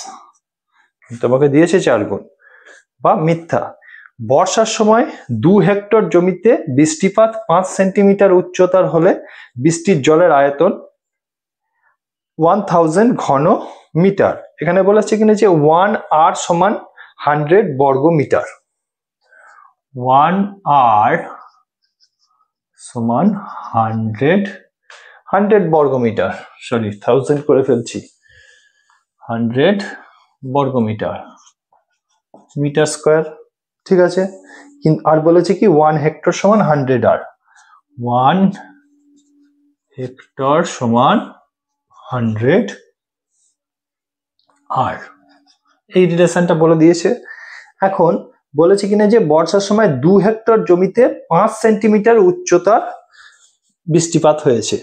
তোমাকে দিয়েছে 4 গুণ বা মিথ্যা। বর্ষার সময় 2 হেক্টর জমিতে বৃষ্টিপাত 5 সেন্টিমিটার উচ্চতার হলে বৃষ্টির জলের আয়তন 1000 ঘন মিটার। এখানে বলেছে কিনা যে 1 r সমান 100 বর্গ মিটার। 1 r সমান 100 বর্গ মিটার, সরি 1000 করে ফেলছি, 100 বর্গ মিটার, মিটার স্কয়ার। ঠিক আছে, কিন্তু আর বলেছে কি 1 হেক্টর সমান 100 r, 1 হেক্টর সমান 100 আর এই রিলেশনটা বলে দিয়েছে। এখন বলেছে কিনা যে বর্ষার সময় 2 হেক্টর জমিতে 5 সেন্টিমিটার উচ্চতার বৃষ্টিপাত হয়েছে।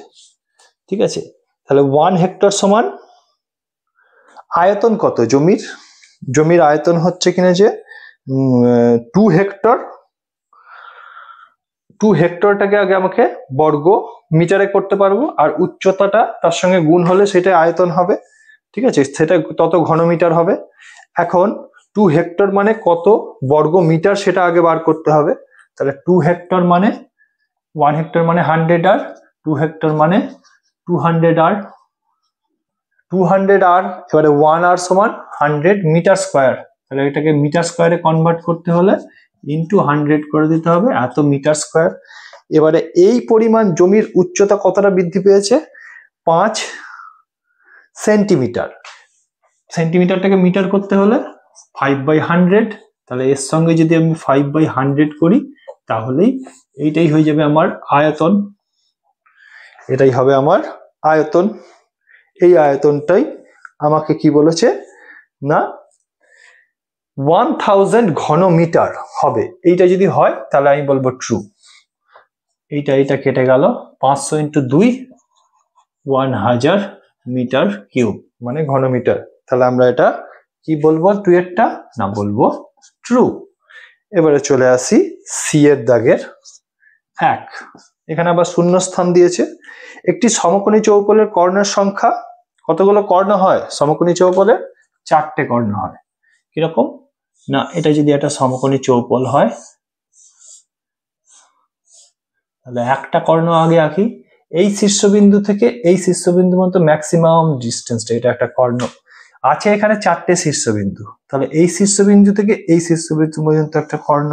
ঠিক আছে, তাহলে 1 হেক্টর সমান আয়তন কত জমির আয়তন হচ্ছে কিনা যে 2 হেক্টর। 2 হেক্টরটাকে আগে আমাকে বর্গ মিটারে করতে পারবো, আর উচ্চতাটা তার সঙ্গে গুণ হলে সেটা আয়তন হবে। ঠিক আছে, সেটা তত ঘনমিটার হবে। এখন 2 হেক্টর মানে কত বর্গ মিটার সেটা আগে বার করতে হবে। তাহলে 2 হেক্টর মানে 1 হেক্টর মানে 100 আর 2 হেক্টর মানে 200 আর 200 আর এবারে 1 আর সমান 100 মিটার স্কোয়ার। তাহলে এটাকে মিটার স্কোয়ারে কনভার্ট করতে হলে ইন্টু 100 করে দিতে হবে, এত মিটার স্কোয়ার। এবারে এই পরিমাণ জমির উচ্চতা কতটা বৃদ্ধি পেয়েছে? 5 সেন্টিমিটার। সেন্টিমিটারটাকে মিটার করতে হলে 5/100। তাহলে এর সঙ্গে যদি আমি 5/100 করি তাহলেই এইটাই হয়ে যাবে আমার আয়তন। এটাই হবে আমার আয়তন। এই আয়তনটাই আমাকে কি বলেছে না 1000 ঘনমিটার হবে। এইটা যদি হয় তাহলে আমি বলবো ট্রু। এইটা কেটে গেল, 500 ইন্টু 2 1000 মিটার কিউব মানে ঘনমিটার। তাহলে আমরা এটা কি বলবো টুয়েরটা না বলবো ট্রু। এবারে চলে আসি সি এর দাগের 1। এখানে আবার শূন্য স্থান দিয়েছে। একটি সমকোণী চৌকোণের কর্ণের সংখ্যা কতগুলো কর্ণ হয়? সমকোণী চৌকোণের 4টে কর্ণ হয়। কিরকম না, এটা যদি একটা সমকোণী চৌকোণ হয় তাহলে একটা কর্ণ আগে আঁকি। এই শীর্ষবিন্দু থেকে এই শীর্ষবিন্দু পর্যন্ত ম্যাক্সিমাম ডিস্টেন্সটা, এটা একটা কর্ণ আছে। এখানে 4টে শীর্ষবিন্দু, তাহলে এই শীর্ষবিন্দু থেকে এই শীর্ষবিন্দু পর্যন্ত একটা কর্ণ,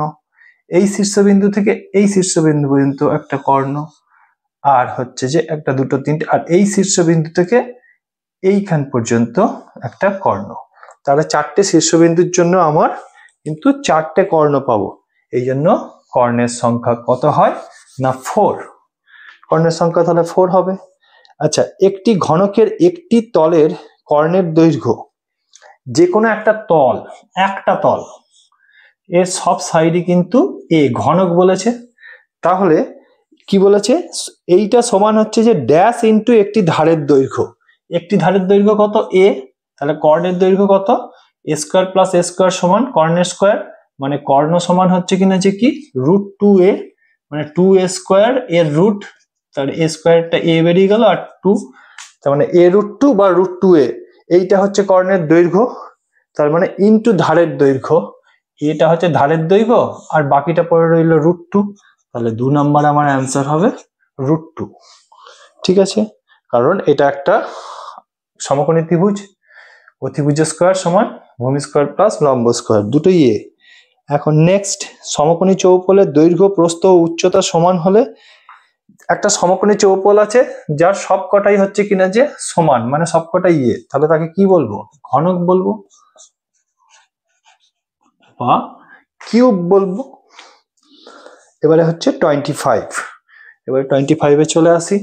এই শীর্ষবিন্দু থেকে এই শীর্ষবিন্দু পর্যন্ত একটা কর্ণ, আর হচ্ছে যে একটা দুটো তিনটে, আর এই শীর্ষবিন্দু থেকে এইখান পর্যন্ত একটা কর্ণ। তাহলে 4টে শীর্ষবিন্দুর জন্য আমার কিন্তু 4টে কর্ণ পাবো। এই জন্য কর্ণের সংখ্যা কত হয় না 4। কর্ণের সংখ্যা তাহলে 4 হবে। আচ্ছা, একটি ঘনকের একটি তলের কর্ণের দৈর্ঘ্য, যে কোনো একটা তল এর সব সাইডে কিন্তু এ ঘনক বলেছে। তাহলে কি বলেছে? এইটা সমান হচ্ছে যে ড্যাশ ইন্টু একটি ধারের দৈর্ঘ্য। একটি ধারের দৈর্ঘ্য কত? এ। তাহলে কর্ণের দৈর্ঘ্য কত? এ স্কোয়ার প্লাস এ স্কোয়ার সমান কর্ণের স্কোয়ার, মানে কর্ণ সমান হচ্ছে কিনা যে কি √2a, মানে 2a স্কোয়ার এর রুট। তাহলে এ স্কোয়ারটা এ বেরিয়ে গেল আর 2, তার মানে a√2 বা √2a। এইটা হচ্ছে কর্ণের দৈর্ঘ্য, তার মানে ইন্টু ধারের দৈর্ঘ্য। এটা হচ্ছে ধারের দৈর্ঘ্য আর বাকিটা পড়ে রইল √2। তাহলে 2 নম্বর আমার অ্যান্সার হবে √2। ঠিক আছে, কারণ এটা একটা সমকোণী ত্রিভুজ। অতিভুজ স্কোয়ার সমান ভূমি স্কোয়ার প্লাস লম্ব স্কোয়ার, দুটোই এ। এখন নেক্সট, সমকোণী চৌপলের দৈর্ঘ্য প্রস্থ ও উচ্চতা সমান হলে, একটা সমকোণী চৌপল আছে যার সবকটাই হচ্ছে কিনা যে সমান, মানে সবকটাই এ, তাহলে তাকে কি বলবো? ঘনক বলবো বা কিউব বলবো। এবারে হচ্ছে 25। এবারে 25-এ চলে আসি।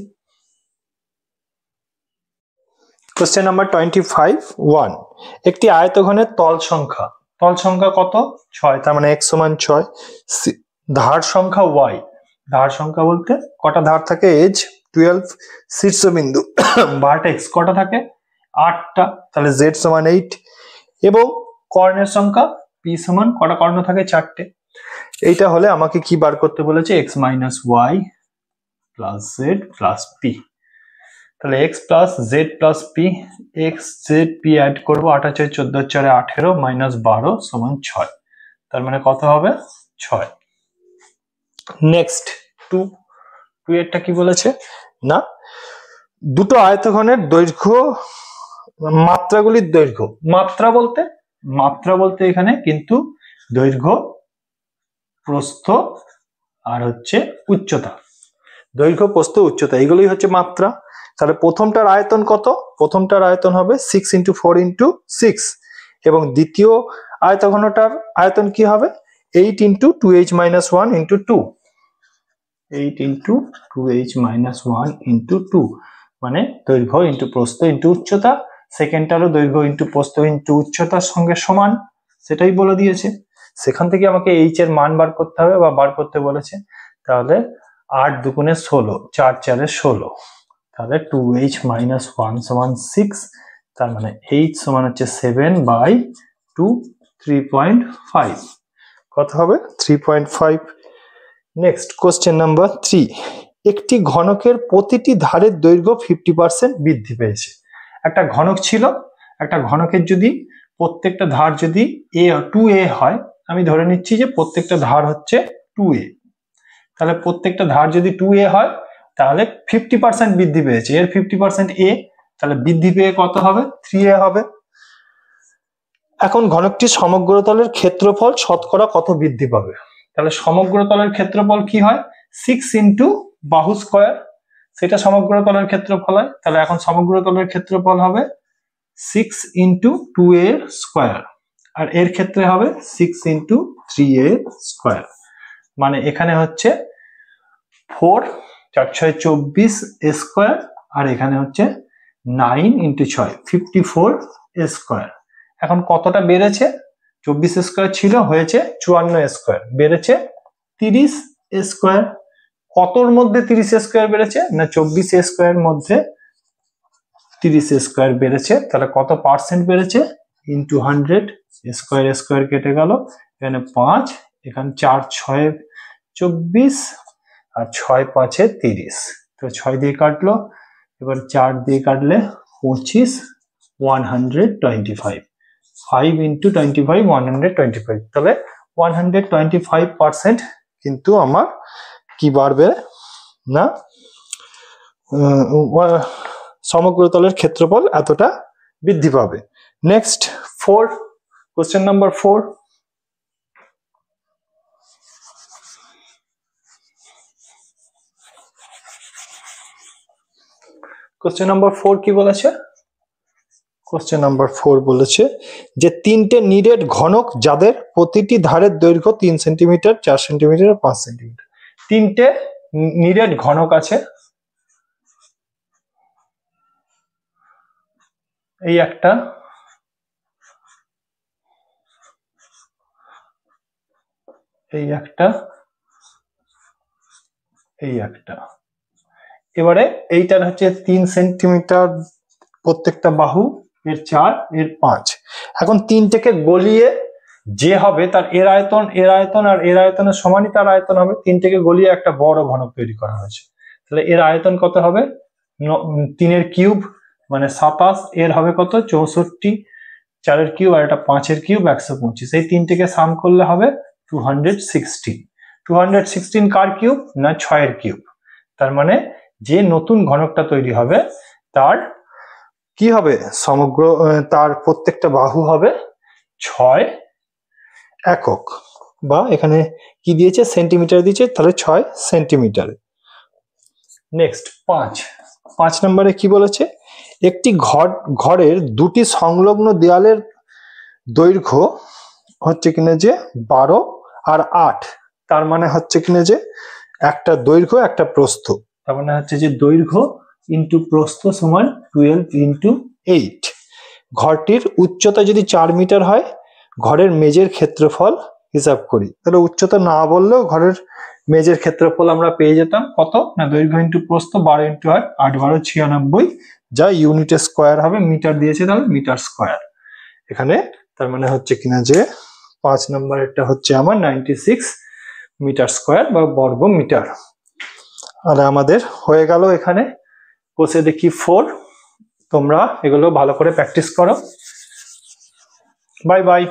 Question number 25(1). একটি আয়তঘনের তল সংখ্যা কত? 6। তার মানে x সমান 6। ধার সংখ্যা y। ধার সংখ্যা বলতে কটা ধার থাকে? এজ 12। শীর্ষবিন্দু ভার্টেক্স কটা থাকে? 8টা। তাহলে z সমান 8। এবং কর্ণের সংখ্যা p সমান কটা কর্ণ থাকে? 4টে। এইটা হলে আমাকে কি বার করতে বলেছে? x minus y plus z plus p। তাহলে x plus Z plus P, X Z P add করবো, 8 আর 4 14 4 18 মাইনাস 12 সমান 6। তার মানে কত হবে? 6। নেক্সট 2 এরটা কি বলেছে না দুটো আয়তঘনের দৈর্ঘ্য, মাত্রাগুলির দৈর্ঘ্য। মাত্রা বলতে এখানে কিন্তু দৈর্ঘ্য, প্রস্থ আর হচ্ছে উচ্চতা। দৈর্ঘ্য, প্রস্থ, উচ্চতা এগুলোই হচ্ছে মাত্রা। তাহলে প্রথমটার আয়তন কত? প্রথমটার আয়তন হবে 6 × 4 × 6, এবং দ্বিতীয় আয়তঘনটার আয়তন কি হবে? 8 × 2h - 1 × 2। 8 into 2h minus 1 into 2, মানে দৈর্ঘ্য ইন্টু প্রস্থ ইন্টু উচ্চতা। সেকেন্ডটারও দৈর্ঘ্য ইন্টু প্রস্থ ইন্টু উচ্চতার সঙ্গে সমান, সেটাই বলে দিয়েছে। সেখান থেকে আমাকে এইচ এর মান বার করতে হবে বা বার করতে বলেছে। তাহলে 8 দুগুণে 16, 4 4 16, তাহলে 2h মাইনাস 1 সমান 6, তার মানে h সমান হচ্ছে 7/2, 3.5। কত হবে? 3.5। নেক্সট কোশ্চেন নাম্বার 3, একটি ঘনকের প্রতিটি ধারের দৈর্ঘ্য 50% বৃদ্ধি পেয়েছে। একটা ঘনক ছিল, একটা ঘনকের যদি প্রত্যেকটা ধার যদি 2a হয়, আমি ধরে নিচ্ছি যে প্রত্যেকটা ধার হচ্ছে 2a, তাহলে প্রত্যেকটা ধার যদি 2a হয় তাহলে 50% বৃদ্ধি পেয়েছে। এর 50% a, তাহলে বৃদ্ধি পেয়ে কত হবে? 3a হবে। এখন ঘনকটির সমগ্রতলের ক্ষেত্রফল শতকরা কত বৃদ্ধি পাবে? তাহলে সমগ্রতলের ক্ষেত্রফল কি হয়? 6 ইন্টু বাহু স্কয়ার, সেটা সমগ্রতলের ক্ষেত্রফল হয়। তাহলে এখন সমগ্রতলের ক্ষেত্রফল হবে 6 ইন্টু 2a স্কয়ার, আর এর ক্ষেত্রে হবে 6 ইন্টু 3a স্কয়ার, মানে এখানে হচ্ছে 4 4 6 24 a স্কয়ার, আর এখানে হচ্ছে 9 ইন্টু 6 54 a স্কয়ার। এখন কতটা বেড়েছে? 24 স্কয়ার ছিল, হয়েছে 54 স্কয়ার, বেড়েছে 30 স্কয়ার। কতর মধ্যে 30 স্কয়ার বেড়েছে? না 24 স্কয়ার মধ্যে 30 স্কয়ার বেড়েছে। তাহলে কত পার্সেন্ট বেড়েছে? ইন্টু 100, স্কয়ার স্কয়ার কেটে গেল, এখানে 5, এখানে 4 6 24 আর 6 5 30, তো 6 দিয়ে কাটলো, এবার 4 দিয়ে কাটলে 25, 125, 5 ইন্টু 25 125, তাহলে 125% কিন্তু আমার কি বাড়বে না, সমগ্রতলের ক্ষেত্রফল এতটা বৃদ্ধি পাবে। Next 4, question number 4, question number 4 কি বলেছে? কোশ্চেন নাম্বার 4 বলেছে যে 3টে নিরেট ঘনক যাদের প্রতিটি ধারের দৈর্ঘ্য 3 সেন্টিমিটার, 4 সেন্টিমিটার, 5 সেন্টিমিটার। 3টে নিরেট ঘনক আছে, এই একটা, এই একটা, এই একটা। এবারে এইটার হচ্ছে 3 সেন্টিমিটার প্রত্যেকটা বাহু, এর 4, এর 5। এখন 3টেকে গলিয়ে যে হবে তার এর আয়তন, এর আয়তন আর এর আয়তনের সমানই তার আয়তন হবে। 3টেকে গলিয়ে একটা বড় ঘনক তৈরি করা হয়েছে। তাহলে এর আয়তন কত হবে? 3 এর কিউব মানে 27, এর হবে কত? 64, 4 এর কিউব আর এটা 5 এর কিউব 125। এই 3টেকে সাম করলে হবে 216। 216 কার কিউব? না 6 এর কিউব। তার মানে যে নতুন ঘনকটা তৈরি হবে তার কি হবে? সমগ্র তার প্রত্যেকটা বাহু হবে 6 একক, বা এখানে কি দিয়েছে? সেন্টিমিটার দিয়েছে, তাহলে 6 সেন্টিমিটার। নেক্সট 5 নম্বরে কি বলেছে? একটি ঘরের দুটি সংলগ্ন দেয়ালের দৈর্ঘ্য হচ্ছে কিনা যে 12 আর 8, তার মানে হচ্ছে কিনা যে একটা দৈর্ঘ্য একটা প্রস্থ, তার মানে হচ্ছে যে দৈর্ঘ্য ইন্টু প্রস্থ সমান 12 ইন্টু 8। ঘরটির উচ্চতা যদি 4 মিটার হয়, ঘরের মেঝের ক্ষেত্রফল হিসাব করি। তাহলে উচ্চতা না বললেও ঘরের মেঝের ক্ষেত্রফল আমরা পেয়ে যেতাম কত? না দৈর্ঘ্য ইন্টু প্রস্থ 12 ইন্টু 8, 8 12 96, যা ইউনিট স্কোয়ার হবে, মিটার দিয়েছে তাহলে মিটার স্কোয়ার এখানে। তার মানে হচ্ছে কিনা যে 5 নম্বরেরটা হচ্ছে আমার 96 মিটার স্কোয়ার বা বর্গ মিটার। আর আমাদের হয়ে গেল এখানে। কোষে দেখি 4, তোমরা এগুলো ভালো করে প্র্যাকটিস করো। Bye bye.